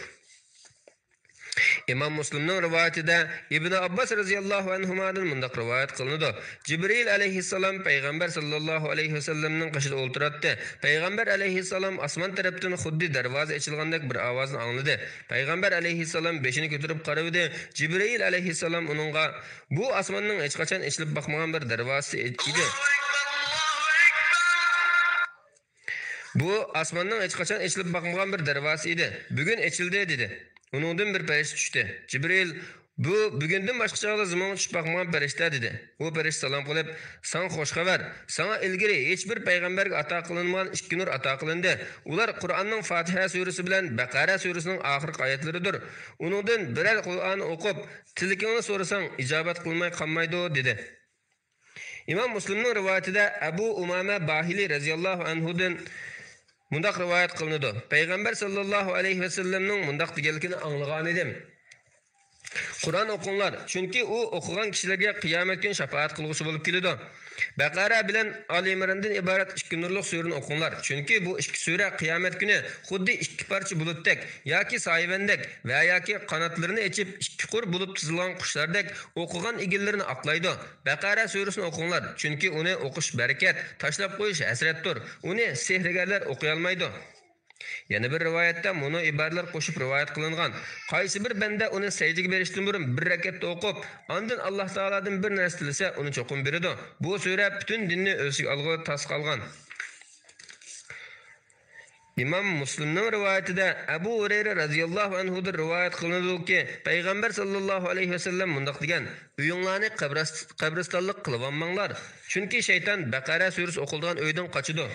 İmam Müslimning rivoyatida Ibn Abbas radhiyallohu anhudan mundaq rivoyat qilinadi. Jibril alayhissalom Payg'ambar sallallohu alayhi vasallamning qishida o'ltiradi. Payg'ambar alayhissalom osmon tarafdan xuddi darvoza ochilgandek bir ovozni angladi. Payg'ambar alayhissalom beshini ko'tarib qaradi. Jibril alayhissalom uningga "Bu osmonning hech qachon ochilib boqmagan bir darvozasi edi. Bu osmonning hech qachon ochilib boqmagan bir darvozasi edi. Bugun ochildi" dedi. Uningdan bir farishta tushdi. Jibril Bu bugundan boshqa chog'da zamonga tushib boqmagan farishta dedi. U farishta salom qilib, "Sana xush xabar. Sana ilgari hech bir payg'ambarga ato qilinmagan ikki nur ato qilindi. Ular Qur'onning Fatiha surasi bilan Baqara surasining oxirgi oyatlaridir. Uningdan biror Qur'onni o'qib, tilingni so'rasang ijobat qilmay qolmaydi" dedi. İmam Müslim'nin rivayetinde Abu Umame Bahili radıyallahu anhu'dan mundaq rivayet qılınıdı. Peygamber sallallahu aleyhi ve sellem'nin mundaq degelikini anlagan edim. Kur'an okunlar. Çünkü o okugan kişilerge kıyamet gün şafaat kılgısı bulup kelidi. Baqara bilan Ali Imran'dan ibaret ikki nurluq surani okunlar. Çünkü bu ikki sure kıyamet günü xuddi ikki parça bulutdek yoki sayvandek va yoki qanotlarini ochib ikki qur bulup tizilgan qushlardek okugan egillerini aqlaydi. Baqara surasini okunlar. Çünkü uni o'qish barakat, tashlab qo'yish hasratdir. Uni sehrgarlar o'qiy olmaydi. Yana bir rivoyatda buni iboralar qo'shib rivoyat qilingan. Qaysi bir banda uni sajdaga berishdan burun bir rakatda o'qib, ondan Alloh taoladan bir narsa tilasa, uni cho'qim beradi. Bu sura butun dinni o'ziga olg'u tasqalgan. İmam Müslim'nin rivayetinde Abu Hureyre radıyallahu anhu'dan rivayet kılındı ki Peygamber sallallahu aleyhi ve sellem mundaq degan: "Uyinglarni qabristonlik qilib olmanglar, chunki shayton Baqara surasi o'qilgan uydan qochadi."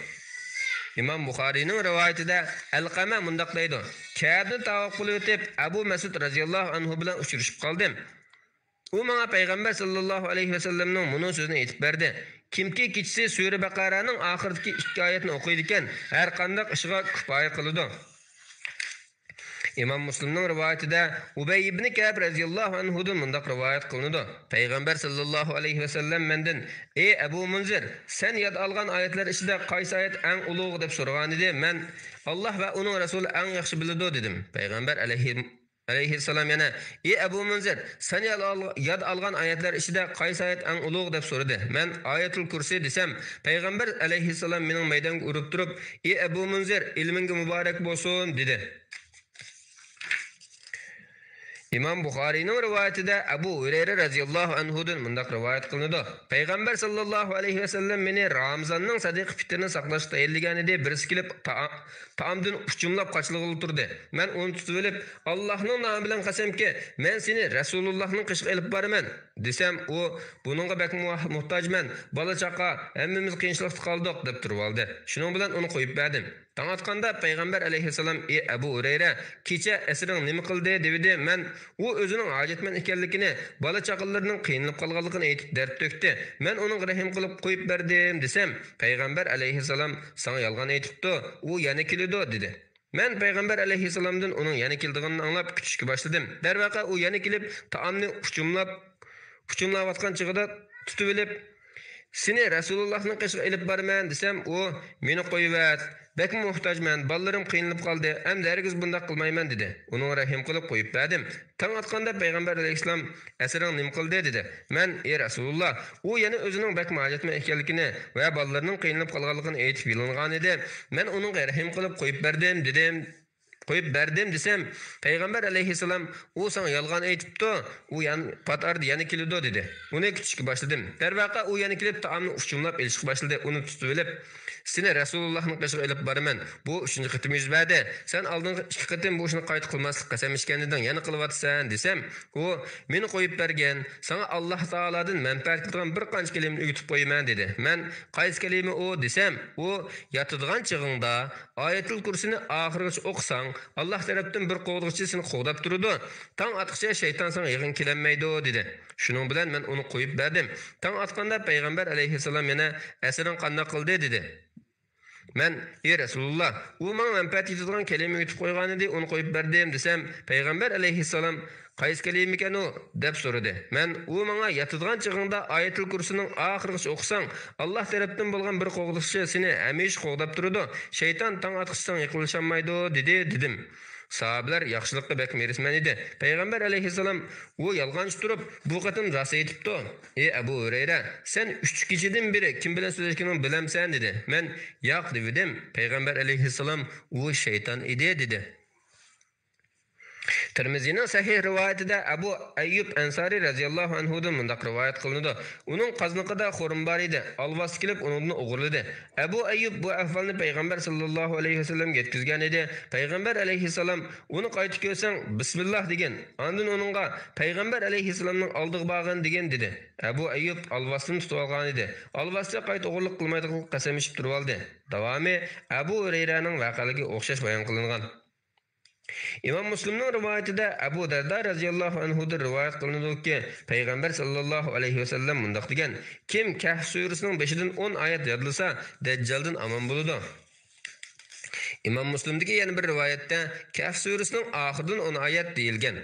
İmam Buxariyning rivayetida Alqama mundaq deydi: "Ka'bni tavof qilib o'tib, Abu Mas'ud radhiyallohu anhu bilan uchrashib qoldim. U menga Payg'ambar sallallohu alayhi va sallamning buni so'zini aytib berdi. Kimki kechasi sura Baqaraning oxiridagi 2 oyatni o'qiydi ekan, har qanday ishga kifoya qiladi." İmam Müslim'nin rivayetinde Ubey ibn Ka'b radıyallahu anhu'dan mundaq rivayet kılındı. Peygamber sallallahu aleyhi ve sellem menden: "Ey Ebu Munzir, sen yad algan ayetler içinde qaysi ayet en uluğ deb so'ragan edi. Men Allah ve onun Resulü en yaxshi biladi dedim. Peygamber aleyhisselam yana: "Ey Ebu Munzir, sen yad algan ayetler içinde qaysi ayet en uluğ deb so'radi. Men Ayatul Kursi desem, Peygamber aleyhisselam mening maydonga urib turib, "Ey Ebu Munzir, ilminge mübarek bolsun" dedi. İmam Buxariyning rivayetida Abu Hureyre radhiyallohu anhu'dan mundaq rivayet qilindi. Peygamber sallallahu aleyhi ve sellem meni Ramazonning sadiq fitrini saqlash tayinlagan edi. Birisi kelib taomdan uchumlab qochlig'ili turdi. Men uni tutib olib, "Allohning nomi bilan qasamki, men seni Rasulullohning qishga olib boraman" desam, u "Buningga bak muhtojman, bola chaqa, hammamiz qiyinchilikda qoldik" deb turib oldi. Shuning bilan uni qo'yib berdim. Tong atqanda Peygamber aleyhisselam: "Ey Abu Hureyre, kecha asring nima qildi?" dedi. Men u o'zining hojatman ekanligini, bola chaqalarining qiynalib qolganligini aytib dard to'kdi. Men uning rahim qilib qo'yib berdim desam, Peygamber aleyhisselam "Sana yolg'on aytibdi, u yana keladi" dedi. Men Peygamber aleyhisselamdan uning yana keldigini anglab kutishga boshladim. Darvaqa u yana kelib, taomni uchumlayotgan chig'ida tutib olib, "Seni Rasulullahning qishga olib boraman" desam, u "Meni qo'yib bek muhtojman, ballalarim qiynalib qoldi, endi hargiz bunday qilmayman" dedi. Uni rahim qilib qo'yib berdim. Tong atqanda Peygamber aleyhisselam "Asring nima qildi?" dedi. Men: "Ey Rasululloh, u yana o'zining bek majatma ekanligini va ballarning qiynalib qolganligini aytib yo'lingan edi. Men uning rahim qilib qo'yib berdim desem, Peygamber aleyhisselam "U sana yolg'on aytibdi, u patardi, yana keladi" dedi. Uni kutishga boshladim. Darvaqa u yana kelib taomni uchumlab elishga boshladi. Uni tutib olib, "Seni Rasulullahning qishga olib boraman. Bu 3-chi qitim yuz berdi. Sen oldingi 2 qitim bu ishni qayta qilmaslik qasam ichganingdan yana qilyapsan" desam, u "Meni qo'yib bergan, sana Alloh taoladan manfaat qilgan bir qancha kalimani o'gitib qo'yaman" dedi. Men "Qaysi kalima u?" desam, u "Yotadigan chig'ingda Ayatul Kursini oxirigacha o'qisang, Allah tarafdan bir qo'g'diqchi seni qo'g'dab turadi. Tong atqicha shayton sana yig'in kelmaydi" dedi. Shuning bilan men uni qo'yib berdim. Tong atqanda Peygamber aleyhisselam yana "Asring qanday qildi" dedi. Men: "Ey Rasululloh, u menga manfaat yetadigan kalima yutib qo'ygan edi, uni qo'yib berdim" desam, Peygamber aleyhisselam "Qaysi kalima ekan u?" deb so'radi. Men: "U menga yotadigan chig'ingda Ayatul Kursining oxirigacha o'qisang, Alloh tarafdan bo'lgan bir qo'g'diqchi seni hamisha qo'g'dab turadi. Shayton tong atqisang yiqilisholmaydi" dedim. Sahabeler yaxshilikqa bek merisman edi. Peygamber aleyhisselam u yolg'onchi turib, bu qatim rost aytibdi. "Ey Abu Hureyre, sen 3 kechadan beri kim bilan so'zlashganingni bilamsan" dedi. Men "Yo'q" dedim. Peygamber aleyhisselam "U shayton edi" dedi. Tirmizining sahih rivoyatida Abu Ayyub Ansari radhiyallohu anhudan mundaq rivoyat qilinadi. Uning qazniqida xo'rim bor edi. Alvas kelib uningni o'g'irladi. Abu Ayyub bu ahvolni payg'ambar sallallohu alayhi vasallamga yetkazgan edi. Payg'ambar alayhissalom uni qaytib ko'rsang bismillah degan. Ondan uningga payg'ambar alayhissalomning oldiga borgan degan dedi. Abu Ayyub alvasni tutib olgan edi. Alvasga qayt o'g'irlik qilmaydigan qasam ichib turib oldi. Davomi Abu Hurayraning voqealiga o'xshash bayon qilingan. İmam Müslim'nin rivayetinde Abu Darda radhiyallohu anhu'dan rivayet kılındı ki Peygamber sallallahu aleyhi ve sellem mundaq degan: kim Kahf surəsinin 5-dən 10 ayet yadlasa Deccaldan aman buludu. İmam Müslim'deki yana bir rivayette Kahf surəsinin ahiridan 10 ayet deyilgan.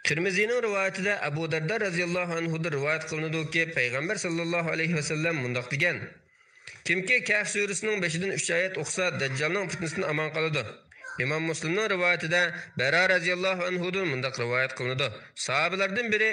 Tirmizining rivayetinde Abu Darda radhiyallohu anhu'dan rivayet kılındı ki Peygamber sallallahu aleyhi ve sellem mundaq degan: kimki Kahf surəsinin 5-dən 3 ayet oxusa Deccalning fitnəsindən aman qaladı. İmam Müslim'nin rivayetinde Bera radhiyallohu anhu'dan mundaq rivayet kılındı. Sahabelerden biri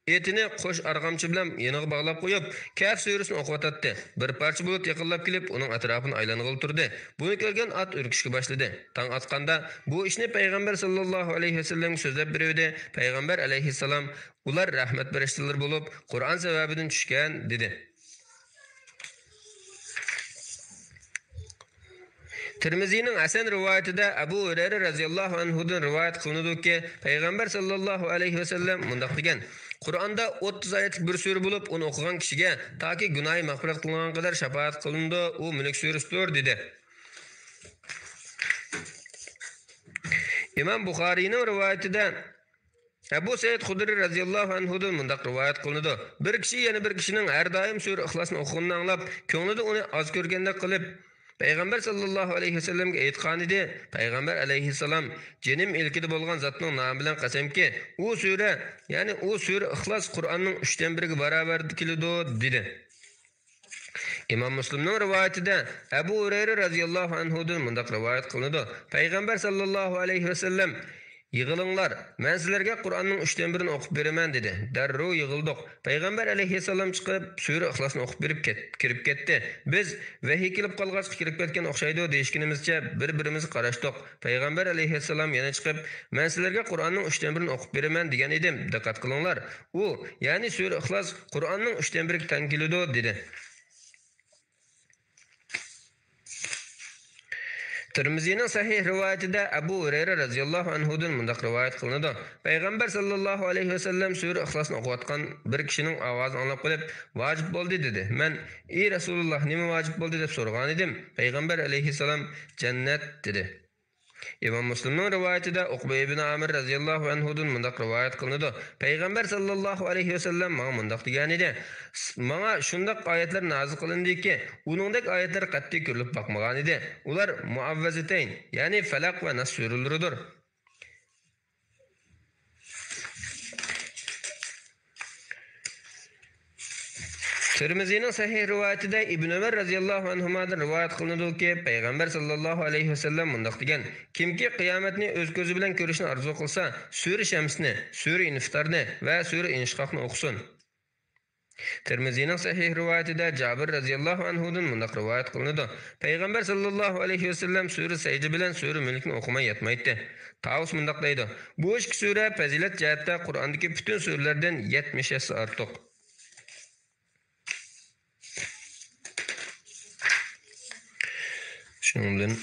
etini qo'sh arg'amchi bilan yeniga bog'lab qo'yib, Kahf surəsini o'qiyotdi. Bir parcha bulut yaqinlab kelib, uning atrofini aylanib turdi. Buni ko'rgan at urkishga boshladi. Tong atqanda bu ishni payg'ambar sallallohu alayhi vasallam so'zlab berdi. Payg'ambar alayhissalom ular rahmat farishtalari bo'lib, Qur'on sababidan tushgan dedi. Tirmizining Hasan rivayetida Abu Hurayra radhiyallohu anhu'dan rivayet qilinadi ki Peygamber sallallahu alayhi ve sellem mundaq degan: Qur'onda 30 oyatlik bir sura bo'lib, uni o'qigan kishiga toki gunohi mag'firat qilingan qadar shafaat qilindi, u Mulk surasidir dedi. İmam Buxoriyning rivayetida Abu Said Xudri radhiyallohu anhu'dan mundaq rivayet qilinadi: bir kishi yana bir kishining har doim sura Ixlosni o'qiganini anglab, ko'nglida uni oz ko'rgandek qilib Peygamber sallallahu aleyhi ve sellem'e aytgan edi. Peygamber aleyhisselam cenim ilkide bo'lgan zatning nomi bilan qasamki, u sura, ya'ni u sura Ixlos Qur'onning 3dan 1ga barobar keladi dedi. İmam Müslim'nin rivayetinde Abu Hurayra radhiyallohu anhu'dan mundaq rivayet qilinadi. Peygamber sallallahu aleyhi ve sellem yig'ilinglar, men sizlarga Qur'onning 3dan 1ni o'qib beraman dedi. Darrov yig'ildik. Payg'ambar alayhissalom chiqib, sura Ixlosni o'qib berib kirib ketdi. Biz vahiy kelib qolgach kirib ketgan o'xshaydi deyishganimizcha bir-birimizni qarashdik. Payg'ambar alayhissalom yana chiqib, men sizlarga Qur'onning 3dan 1ni o'qib beraman degan edim. Diqqat qilinglar. U, ya'ni sura Ixlos Qur'onning 3dan 1ga teng keladi dedi. Tirmizining sahih rivayetida Abu Hurayra radhiyallohu anhu'dan mundaq rivayet qilinadi. Payg'ambar sallallohu alayhi va sallam sura Ixlosni o'qiyotgan bir kishining ovozini anglab qolib, "Vojib bo'ldi" dedi. Men, "Ey Rasululloh, nima vojib bo'ldi?" deb so'ragan edim. Payg'ambar alayhissalom "Jannat" dedi. İmam Müslim'nin rivayetinde Uqba ibn Amir radhiyallohu anhu'dan mundaq rivayet qilinadi. Payg'ambar sallallohu alayhi va sallam menga mundaq degan edi: "Menga shundaq oyatlar nozil qilindiki, uningdek oyatlar qat'iy ko'rilib boqmagan edi. Ular Muavvazatayn, ya'ni Falaq va Nas suralaridir." Tirmizining sahih rivayetida Ibn Umar radhiyallohu anhu'dan rivayet qilinadi ki Peygamber sallallohu alayhi va sallam mundaq degan: kimki qiyomatni o'z ko'zi bilan ko'rishni orzu qilsa, sura Shamsni, sura Inftarni va sura Inshiqoqni o'qisin. Tirmizining sahih rivayetida Jabir radhiyallohu anhu'dan mundaq rivayet qilinadi. Payg'ambar sallallohu alayhi va sallam sura Sajda bilan sura Mulkni o'qimay yetmaydi. Tavus mundaq deydi: bu ikki sura fazilat jihatda Qur'ondagi butun suralardan 70 yasa ortiq. Şundan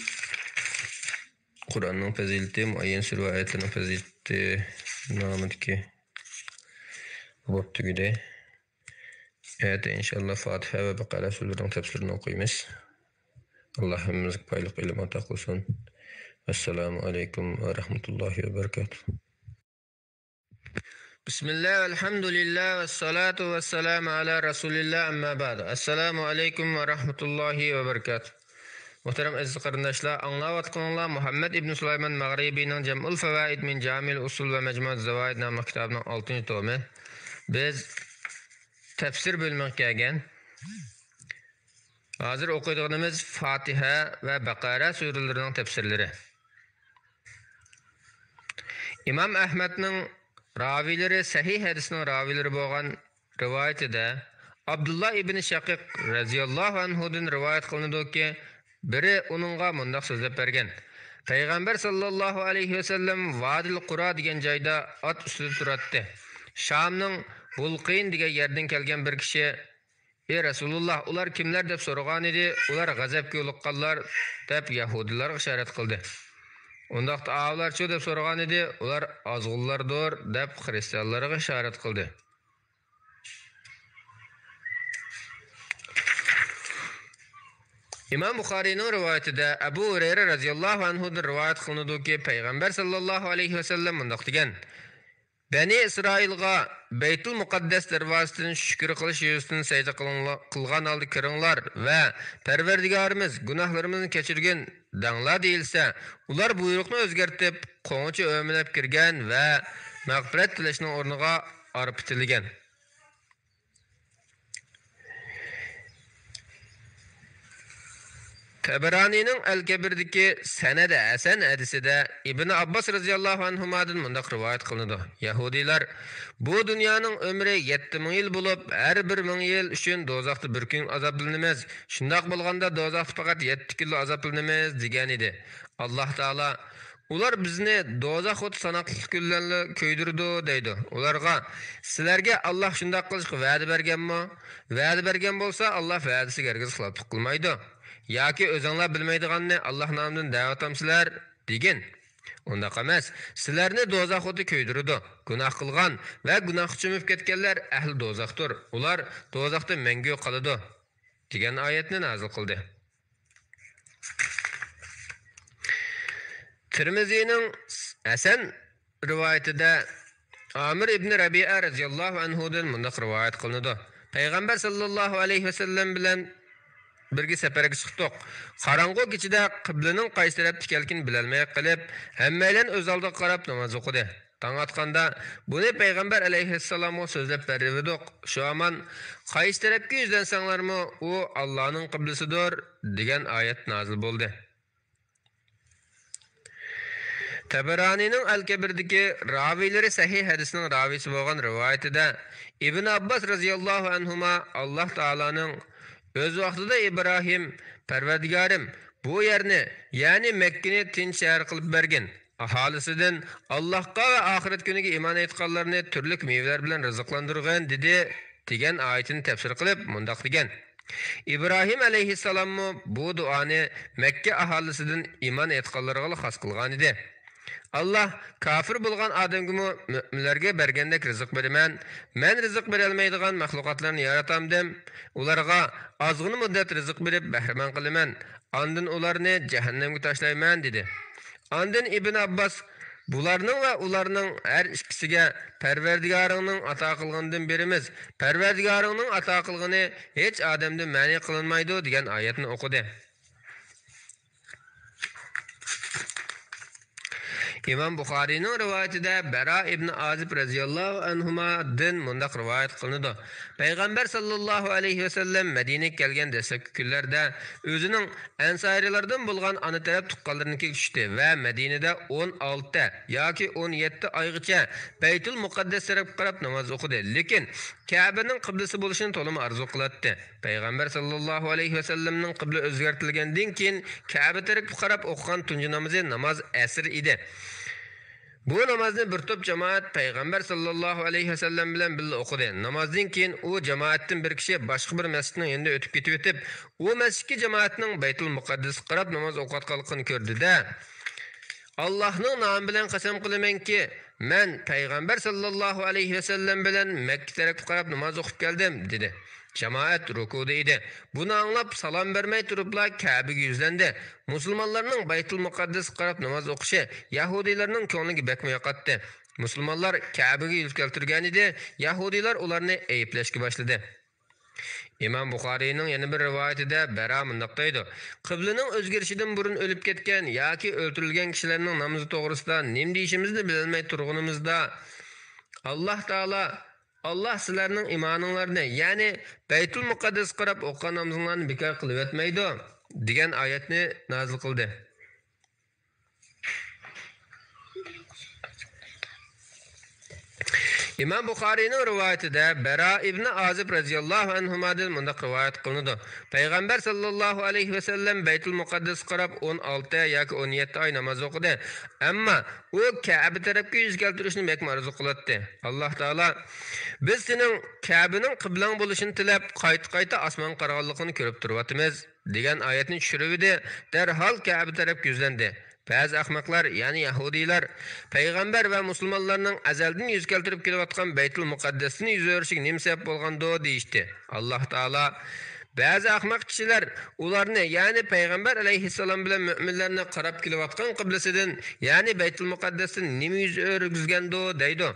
Kur'an'ın fazileti, muayyen sure ayetlerin fazileti namıdaki bu tügüde. Evet, inşallah Fatiha ve Bakara surelerin tefsirini okuyumuz. Allah hepimizin paylık ilim atak olsun. Esselamu aleyküm ve rahmetullahi ve berekatuhu. Bismillah, elhamdülillah ve salatu ve selamu ala Resulillah amma ba'du. Esselamu aleyküm ve rahmetullahi ve berekatuhu. Muhterem aziz qarindoshlar, anglayotganlar Muhammad ibn Sulayman Mag'ribiyning Jam'ul Fawaid min Jamil Usul va Majmu'at Zawaid nomli kitobining 6-tomi. Biz tafsir bo'lmoqga kelgan. Hozir o'qiyotganimiz Fatiha va Baqara suralarining tafsirlari. İmam Ahmadning ravilari sahih hadisning ravilari bo'lgan rivoyatida Abdullah ibn Shaqiq radhiyallohu anhudan rivoyat qilinadiki, biri uningga mundaq so'zlab bergan: Payg'ambar sallallohu alayhi vasallam Vadil Qura degan joyda ot ustida turardi. Shamning Bulqin degan yerdan kelgan bir kishi: "Ey Rasululloh, ular kimlar?" deb so'ragan edi. Ular g'azabga yo'liqqanlar deb Yahudilarga ishorat qildi. Undaqda avlar chu deb so'ragan edi. Ular ozg'unlardir deb xristianlarga ishorat qildi. İmam Buxariyning rivoyatida Abu Hurayra radhiyallohu anhudan rivoyat qilinadiki, payg'ambar sallallohu alayhi vasallam bundoq degan: Bani Isroilga Baytul Muqaddas darvozasidan shukr qilish yuzasidan sajda qilgan holda kiringlar va Parvardigorimiz gunohlarimizni kechirgin danglar deyilsa, ular buyruqni o'zgartib, qo'ng'icha o'minab kirgan va mag'firat tilashning o'rniga arpitilgan. Tabaranining Al-Kabirdagi sanada Hasan hadisida Ibn Abbas radhiyallohu anhumadan mundaq rivoyat qilinadi. Yahudilar bu dunyoning umri 7000 yil bo'lib, har bir 1000 yil uchun dozoqda bir kun azoblanamiz. Shundoq bo'lganda dozoqda faqat 7 kun azoblanamiz degan edi. Alloh taolo ular bizni dozoq o't sanoqli kunlarla ko'ydirdi deydi. Ularga sizlarga Alloh shundoq qilishga va'da berganmi? Va'da bergan bo'lsa, Alloh va'dasiga hargiz xilof qilmaydi. Yoki o'zinglar bilmaydiganni Alloh nomidan da'vatamsizlar degan. Unda emas, sizlarni dozoq o'ti ko'ydirdi. Gunoh qilgan va gunoh chimib ketganlar ahli dozoqdir. Ular dozoqda mangu qoladi degan oyatni nozil qildi. Tirmizining Hasan rivoyatida Amir ibn Rabi'a radhiyallohu anhudan mundaq rivoyat qilinadi. Payg'ambar sallallohu alayhi vasallam bilan birga safarga chiqdik. Qorong'u kechida qiblaning qaysi tarafda ekanligini bilolmay qolib, hammalar o'z oldiga qarab namoz o'qidi. Tong otganda buni payg'ambar alayhissalomga so'zlab berdik. Shu aman qaysi tarafga yuzlansanglarmi, u Allohning qiblasidir degan oyat nozil bo'ldi. Tabaranining Al-Kabirdagi raviylari sahih hadisning ravisi bo'lgan rivoyatida Ibn Abbas radhiyallohu anhuma Alloh taolaning o'z vaqtida Ibrohim, Parvardigorim, bu yerni, ya'ni Makkani tinch shahar qilib bergin. Aholisidan Allohga va oxirat kuniga iymon etganlarni turli mevalar bilan rizqlantirgan dedi degan oyatini tafsir qilib, mundaq degan: Ibrohim alayhissalom bu duoni Makka aholisidan iymon etganlarga xos qilgan edi. Allah kafir bo'lgan odamga mu'minlarga bergandek rizq beraman. Men rizq bera olmaydigan mahluqotlarni yaratamdim. Ularga ozg'in muddat rizq berib bahramand qilaman. Ondan ularni jahannamga tashlayman dedi. Ondan Ibn Abbas bularning va ularning har ikkisiga Parvardigoringning ato qilganidan berimiz. Parvardigoringning ato qilgani hech odamdan ma'ni qilinmaydi degan oyatni o'qidi. İmam Buxariyning rivoyatida Bara ibn Azib radhiyallohu anhudan mundaq rivoyat qilinadi. Payg'ambar sallallohu alayhi vasallam Madinaga kelgan dastlabki kunlarda o'zining ansarilardan bo'lgan ona taraf tuqqanlarini tushdi va Madinada 16 yoki 17 oygacha Baytul Muqaddas tarafga qarab namoz o'qidi. Lekin Ka'baning qiblasi bo'lishini to'liq arzu qiladi. Payg'ambar sallallohu alayhi vasallamning qibla o'zgartirilgandan keyin Ka'ba tarafga qarab o'qigan tunji namoz asr edi. Bu namozni bir to'p jamoat payg'ambar sallallohu alayhi vasallam bilan birga o'qidi. Namozdan keyin u jamoatdan bir kishi boshqa bir masjidning yonida o'tib ketib, u masjidga jamoatning Baytul Muqaddasga qarab namoz o'qiyotganligini ko'rdi-da, Allohning nomi bilan qasam qilamanki, men payg'ambar sallallohu alayhi vasallam bilan Makka tarafga qarab namoz o'qib keldim dedi. Jamoat rukuda edi. Buni anglab salom bermay turiblar Ka'baga yuzlandi. Musulmonlarning Baytul Muqaddasga qarab namoz o'qishi Yahudilarning ko'ngliga bekmay yoqatdi. Musulmonlar Ka'baga yuz keltirgan edi. Yahudilar ularni ayblashga boshladi. İmam Buxariyning yana bir rivoyatida Bara mundaq deydi: Qiblaning o'zgarishidan burun o'lib ketgan yoki o'ldirilgan kishilarning namozi to'g'risida nima deyishimizni bilmay turganimizda Alloh taolo Allah sizlarning iymoninglarni, ya'ni Baytul Muqaddas qarab o'qigan namozinglarni bekor qilib o'tmaydi degan oyatni nozil qildi. İmam Buxariyning rivoyatida Bara ibn Azib radhiyallohu anhudan bunda rivoyat qilinadi. Payg'ambar sallallohu alayhi va sallam Baytul Muqaddas qarab 16 yoki 17 oy namoz o'qidi. Ammo u Ka'ba tarafga yuz keltirishni mek marzu qiladi. Alloh taolo biz sening Ka'baning qiblang bo'lishini tilab, qayta osmon qarag'anligini ko'rib turyapmiz degan oyatni tushiribdi. Darhol Ka'ba tarafga yuzlandi. Bazı ahmaklar, yani Yahudiler, Peygamber ve Müslümanlarının azaldan yüz keltirip kelayotgan Beytul Muqaddas'ını yüz öğrüşük nima sebep bolgando deyişti. Allah Taala bazı ahmak kişiler ularını, yani Peygamber aleyhisselam bilen müminlerine qarab kelayotgan kıblesinden, yani Beytul Muqaddas'ın nima yüz öğrügizgando deydi.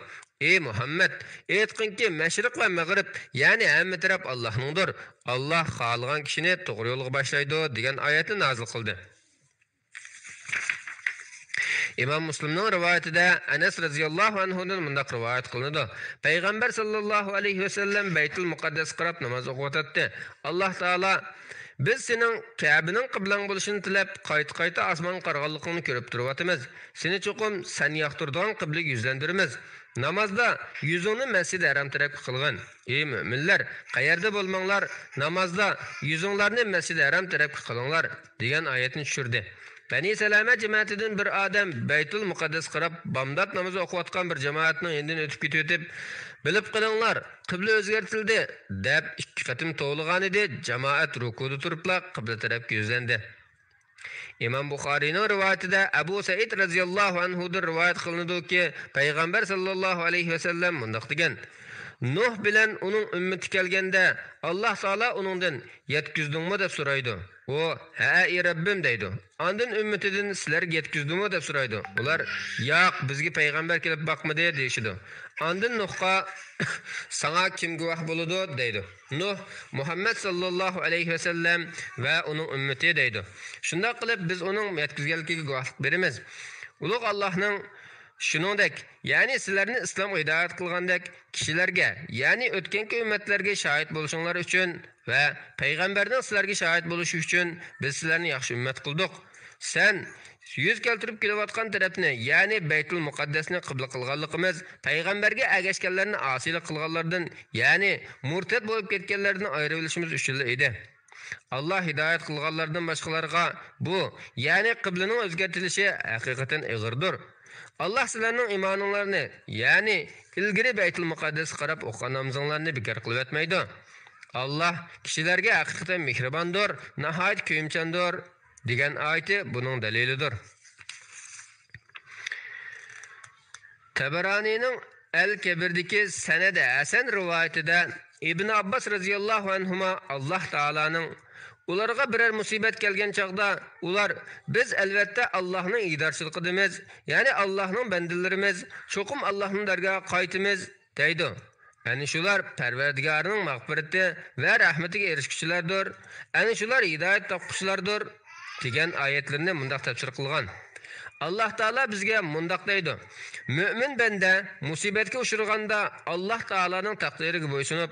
Ey Muhammed, aytqinki Mashriq va Mag'rib, yani hamma taraf Allohningdir. Allah xohlagan kishini to'g'ri yo'lga boshlaydi degan oyatni nozil qildi. İmam Müslimning rivoyatida Anas radhiyallohu anhudan mundaq rivoyat qilinadi. Payg'ambar sallallohu alayhi va sallam Baytul Muqaddas qarab namoz o'qiyotdi. Alloh taolo biz sening Ka'baning qiblang bo'lishini tilab, qayta osmon qarag'anligini ko'rib turyapmiz. Seni cho'qim sen yoqtirgan qiblaga yuzlantiramiz. Namazda yüzünü Mescid-i Haram tarafga qilgan. Ey müminler, qayerda bo'lmanglar, namazda yüzünlarni Mescid-i Haram tarafga qilinglar degan oyatni tushirdi. Bani Salama cemaatidan bir odam Baytul Muqaddas qarab bomdod namozi o'qiyotgan bir jamoatning yendan o'tib ketib, bilib qilinglar, qibla o'zgartirildi deb ikki qatim to'g'ligan edi. Jamoat rukuda turibla qibla tarafga yuzlandi. İmam Buxariyning rivoyatida Abu Said radhiyallohu anhudan rivoyat qilinadiki, Payg'ambar sallallohu alayhi va sallam mundaq degan: Nuh bilan uning ummati kelganda Alloh taolo uningdan yetkizdingmi deb so'raydi. O, ha ey Rabbim deydi. Ondan ummatidan sizlarga yetkizdingmi deb so'raydi. Ular, yo'q, bizga payg'ambar kelib boqmadi deyishdi. Ondan Nuhga sana kim guvoh bo'ladi deydi. Nuh Muhammad sallallohu alayhi va sallam va uning ummati deydi. Shunda qilib biz uning yetkizganligiga guvohlik beramiz. Ulug' Allohning shuningdek, yani sizlarni islomga hidoyat qilgandek kishilarga, yani o'tganki ummatlarga shohid bo'lishinglar uchun va payg'ambarning sizlarga shohid bo'lishi uchun biz sizlarni yaxshi ummat qildik. Sen yüz keltirib kelayotgan tarafni, yani Baytul Muqaddasni qibla qilganligimiz payg'ambarga agashganlarni osiylik qilganlardan, yani murtad bo'lib ketganlardan ayrilishimiz uchun edi. Allah hidoyat qilganlardan boshqalarga bu, yani qiblaning o'zgartirishi haqiqatan ig'irdir. Allah sizlarning iymoninglarni, yani ilgari Baytul Muqaddas qarab o'qigan namozinglarni bekor qilib o'tmaydi. Allah kishilarga haqiqatan mehribondir, nihoyat ko'yimchandir degan oyati buning dalilidir. Tabaranining Al-Kabirdagi sanad hasan rivoyatida Ibn Abbas radhiyallohu anhuma Alloh taolaning ularga birer musibat kelgan chaqda ular biz albatta Allohning idarchiligidamiz, yani Allohning bandalarimiz, cho'qim Allohning dargohiga qaytimiz deydi. Yani shular Parvardigorning mag'firati va rahmatiga erishguchilardir. Yani shular hidoyat topquchilardir degan oyatlarni mundaq tafsir qilgan. Allah Taala bizga mundaq deydi: Mümin banda musibatga uchraganda Alloh taolaning taqdiriga bo'ysunib,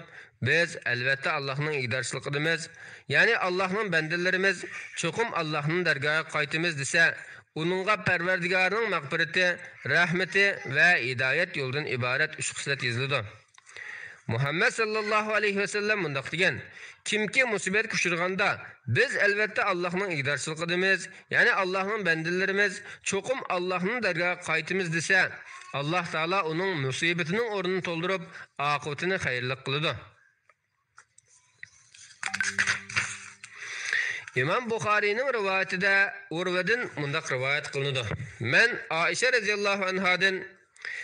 biz albatta Allohning idarchiligidamiz, yani Allohning bandalarimiz, cho'qim Allohning dargohiga qaytimiz desa, uningga Parvardigorning mag'firati, rahmati va hidoyat yo'lidan iborat 3 xislat yozildi. Muhammad sallallohu alayhi va sallam mundaq degan: Kimki musibatga uchraganda biz albatta Allohning idarchiligidamiz, yani Allohning bandalarimiz, cho'qim Allohning dargohiga qaytimiz desa, Alloh taolo uning musibatining o'rnini to'ldirib, oqibatini xayrli qiladi. İmam Buxariyning rivoyatida Urvadan mundaq rivoyat qilinadi. Men Aisha radhiyallohu anhadan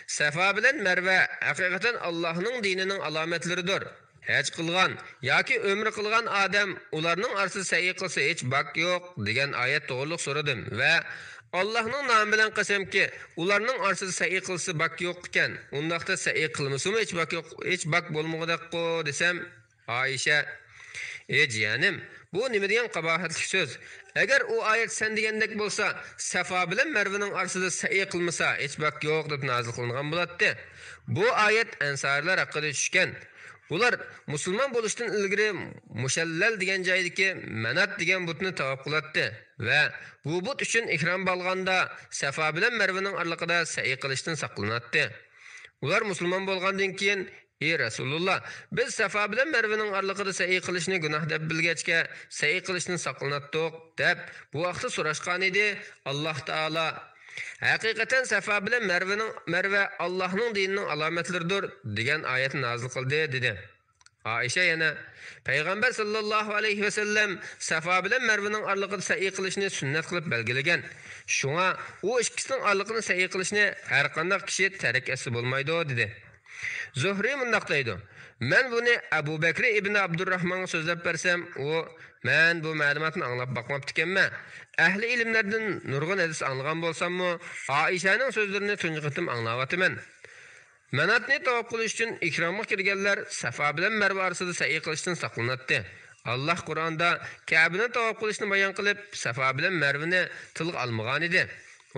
Safa bilan Marva haqiqatan Allohning dinining alomatlaridir. Hech qilgan yoki umr qilgan odam ularning orasida sa'iy qilsa hech bak yo'q degan oyat to'g'riliq so'radim va Allohning nomi bilan qasamki, ularning orasida sa'iy qilsa bak yo'q ekan, undaqda sa'iy qilmasimi hech bak yo'q, hech bak bo'lmoqdaqo desam, Aisha: "Ey jiyanim, bu nima degan qabohatli so'z? Agar u oyat sen degandek bo'lsa, Safa bilan Marvaning orasida sa'iy qilmasa hech bak yo'q deb nozil qilingan bo'ladi. Bu oyat ansarlar haqida tushgan. Ular musulmon bo'lishdan ilgari Mushallal degan joydagi Manat degan butni tavob qiladi va bu but uchun ihrom bo'lganda Safa bilan Marvaning oraliqida sa'iy qilishdan saqlanadi. Ular musulmon bo'lgandan keyin ey Rasululloh, biz Safa bilan Marvaning orlig'ida sa'iy qilishni gunoh deb bilgachga, sa'iy qilishni saqlanatdik deb bu vaqtda so'rashgan edi. Alloh taolo haqiqatan Safa bilan Marva Allohning dinining alomatlaridir degan oyatni nozil qildi dedi. Aisha yana Payg'ambar sallallohu alayhi va sallam Safa bilan Marvaning orlig'ida sa'iy qilishni sunnat qilib belgilagan. Shunga u ikkisining orlig'ini sa'iy qilishni har qanday kishi tark etsa bo'lmaydi dedi. Zuhri mundaq deydi: "Men buni Abu Bakr ibn Abdurrahmonga so'zlab bersam, men bu ma'lumotni anglab boqmabdi ekanman. Ahli ilmlardan nurg'un hadis anglagan bo'lsam-mu, Aishaning so'zlarini tunji qitim anglayapman. Manatni tavob qilish uchun ikromga kirganlar Safa bilan Marva orasida sa'iy qilishdan saqlanatdi. Allah Qur'onda Ka'bani tavob qilishni bayon qilib, Safa bilan Marvani tilga olmagan edi.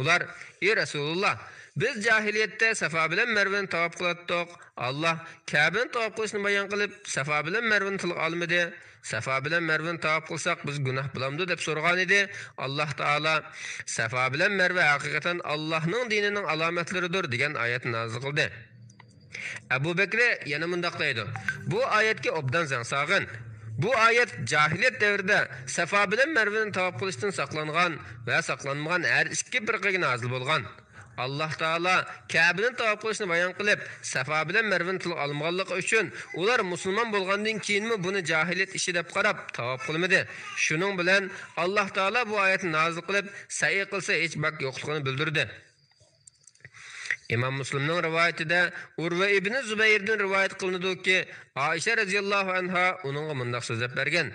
Ular: "Ey Rasululloh, biz jahiliyatda Safa bilan Marvani tavob qilatdik. Allah Ka'bani tavob qilishni bayon qilib, Safa bilan Marvani tilga olmadi. Safa bilan Marvani tavob qilsak biz gunoh bo'lamdi" deb so'ragan edi. Alloh taolo Safa bilan Marva haqiqatan Allohning dinining alomatlaridir degan oyatni nozil qildi. Abu Bakr yana mundaq deydi: "Bu oyatga obdan zangsag'in. Bu oyat jahiliyat davrida Safa bilan Marvani tavob qilishdan saqlangan va saqlanmagan har ikki firqaga nozil bo'lgan. Alloh taolo Ka'bani tavob qilishni bayon qilib, Safa bilan Marvani tilga olmaganligi uchun ular musulmon bo'lgandan keyinmi buni jahiliyat ishi deb qarab tavob qilmadi. Shuning bilan Alloh taolo bu oyatni nozil qilib, sa'iy qilsa hech bak yo'qligini bildirdi." İmam Müslim'nin rivayetinde Urve ibn Zübeyir'den rivayet kılındı ki Aisha radıyallahu anha onunla mundaq sözlep bergen.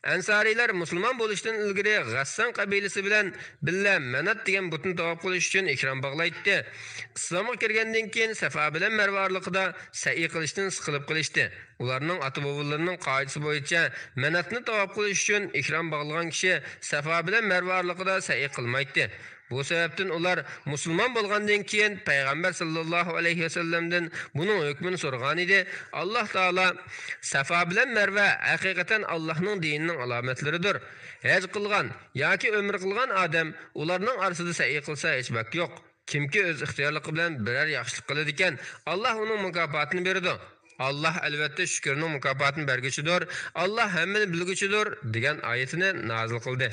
Ansariler Müslüman bo'lishdan ilgari G'assan qabilasi bilan billa Manat degan butun tavob qilish uchun ikrom bog'laydi. Islomga kirgandan keyin Safa bilan Marva orlig'ida sa'iy qilishdan siqilib qilishdi. Ularning ota-bobolarining qoidasi bo'yicha Manatni tavob qilish uchun ikrom bog'lagan kishi Safa bilan Marva orlig'ida sa'iy qilmaydi. Bu sebepten ular musulmon bo'lgandan keyin Payg'ambar sallallohu alayhi vasallamdan buning hukmini so'ragan edi. Alloh taolo Safa bilan Marva haqiqatan Allohning dinining alomatlaridir. Haj qilgan yoki umr qilgan odam ularning orasida sa'iy qilsa hech bak yo'q. Kimki o'z ixtiyorligi bilan biror yaxshilik qiladi ekan, Alloh uning mukofotini beradi. Allah albatta shukrning mukofotini berguchidir. Alloh hammani bilguchidir degan oyatini nozil qildi.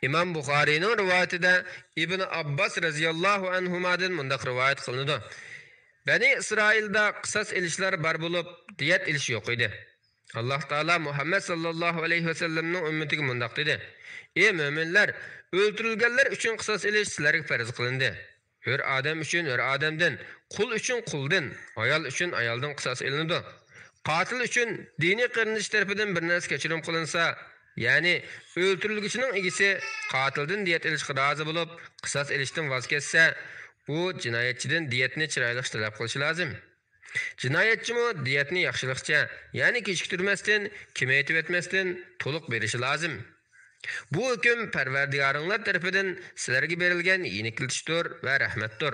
İmam Buxariyning rivoyatida Ibn Abbas radhiyallohu anhumadan mundaq rivoyat qilinadi. Bani Isroilda qisas ilishlar bar bo'lib, diyat ilish yo'q edi. Alloh taolo Muhammad sallallohu alayhi vasallamning ummatiga mundaq dedi: "Ey mu'minlar, o'ldirilganlar uchun qisas ilish sizlarga farz qilindi. Hur odam uchun hur odamdan, qul uchun quldan, ayol uchun ayoldan qisas ilinadi. Qotil uchun diniy qarindosh tarafidan bir narsa kechirim qilinsa, ya'ni o'ldirilguchining egisi qotildan diyat ilishga rozi bo'lib, qisas ilishdan voz kechsa, u jinoyatchidan diyatni chiroyli talab qilishi lozim. Jinoyatchimi diyatni yaxshilikcha, ya'ni kechiktirmasdan, kamaytib etmasdan to'liq berishi lozim. Bu hukm Parvardigoringlar tarafidan sizlarga berilgan yeniklitishdir va rahmatdir.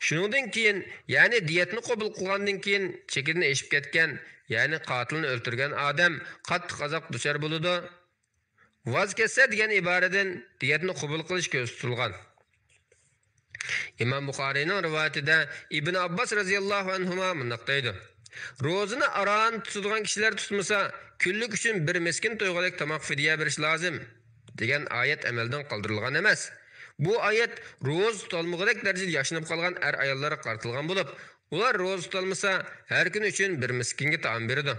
Shuningdan keyin, ya'ni diyatni qabul qilgandan keyin chekini eshib ketgan, ya'ni qotilni o'ldirgan odam qattiq azob duchor bo'ladi. Voz kessa degan iboradan diyatni qabul qilish ko'z tutilgan. İmam Buxariyning rivoyatida Ibn Abbas radhiyallohu anhuma mundaq deydi: "Ro'zini aron tutadigan kishilar tutmasa, kunlik uchun bir miskin to'yg'alik tomoq fidya berish lozim" degan oyat amaldan qoldirilgan emas. Bu oyat ro'z tutolmag'idek darajada yashinib qolgan ayollarga qartilgan bo'lib, ular ro'z tutolmasa, har kun uchun bir miskinga taom beradi.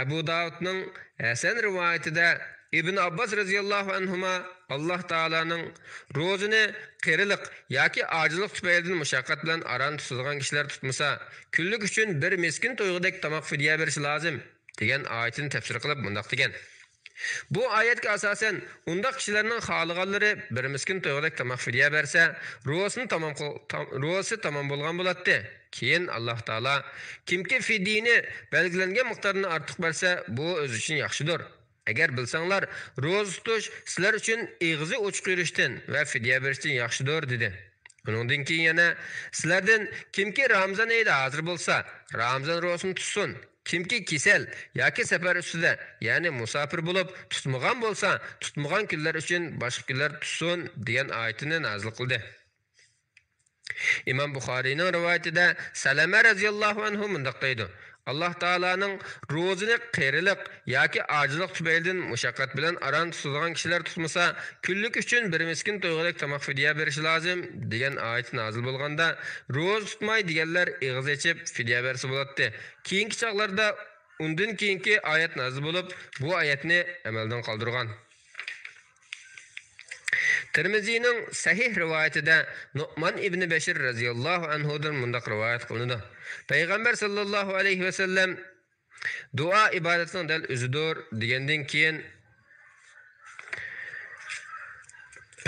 Abu Davudning Hasan rivoyatida Ibn Abbas radhiyallohu anhuma Alloh taolaning ro'zini qerilik yoki ojizlik tufaylidan mushaqqat bilan aron tutadigan kishilar tutmasa, kunlik uchun bir miskin to'yg'idek tomoq fidya berishi lozim degan oyatni tafsir qilib mundaq degan. Bu oyatga asosan undaq kishilarning xohlaganlari bir miskin to'yg'idek tomoq fidya bersa, ro'zi tamom bo'lgan bo'ladi. Keyin Alloh taolo kimki fidyani belgilangan miqdorni ortiq bersa, bu o'z uchun yaxshidir. Agar bilsanglar, ro'za tutish sizlar uchun eg'izi ochiq yurishdan va fidya berishdan yaxshidir dedi. Uningdan keyin yana sizlardan kimki Ramazon oyida hozir bo'lsa, Ramazon ro'zasini tutsin. Kimki kasal yoki safar ustida, ya'ni musofir bo'lib tutmagan bo'lsa, tutmagan kunlar uchun boshqa kunlar tutsin degan oyatni nozil qildi. İmam Buxariyning rivoyatida Salama radhiyallohu anhu mundaq deydi: Allah Taala'nın rozini qeyrilik yoki ojizlik tufaylidan mushaqqat bilan aran tutadigan kishilar tutmasa, kunlik uchun bir miskin to'yg'alik tomoq fidya berishi lozim degan oyat nozil bo'lganda, roz tutmay deganlar ig'iz ochib fidya bersa bo'ladi. Keyingi chaqlarda undan keyingi oyat nozil bo'lib, bu oyatni amaldan qoldirgan. Tirmizining sahih rivoyatida Nu'man ibn Bashir radhiyallohu anhudan mundaq rivoyat qilindi. Payg'ambar sallallohu alayhi va sallam duo ibodatining dal o'zidir degandan keyin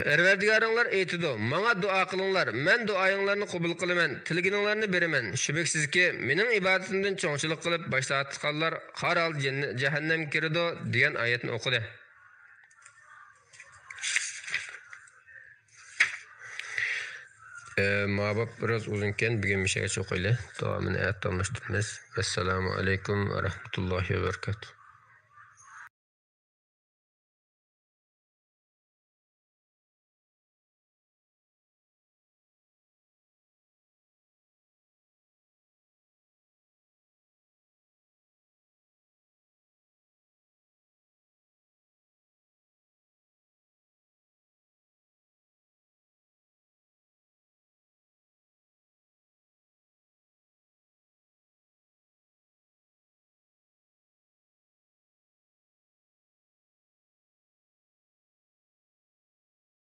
Parvardigoringlar aytdi: "Menga duo qilinglar, men duoyinglarni qabul qilaman, tilgininglarni beraman. Shubhasizki, mening ibodatimdan cho'ngchilik qilib boshlatganlar har hol jahannamga kiradi" degan oyatni o'qidi. Mabab biraz uzunken bugün bir şey çok öyle. Devamını tamamlaştırırız. Vesselamu aleyküm ve rahmetullahi ve berekatuhu.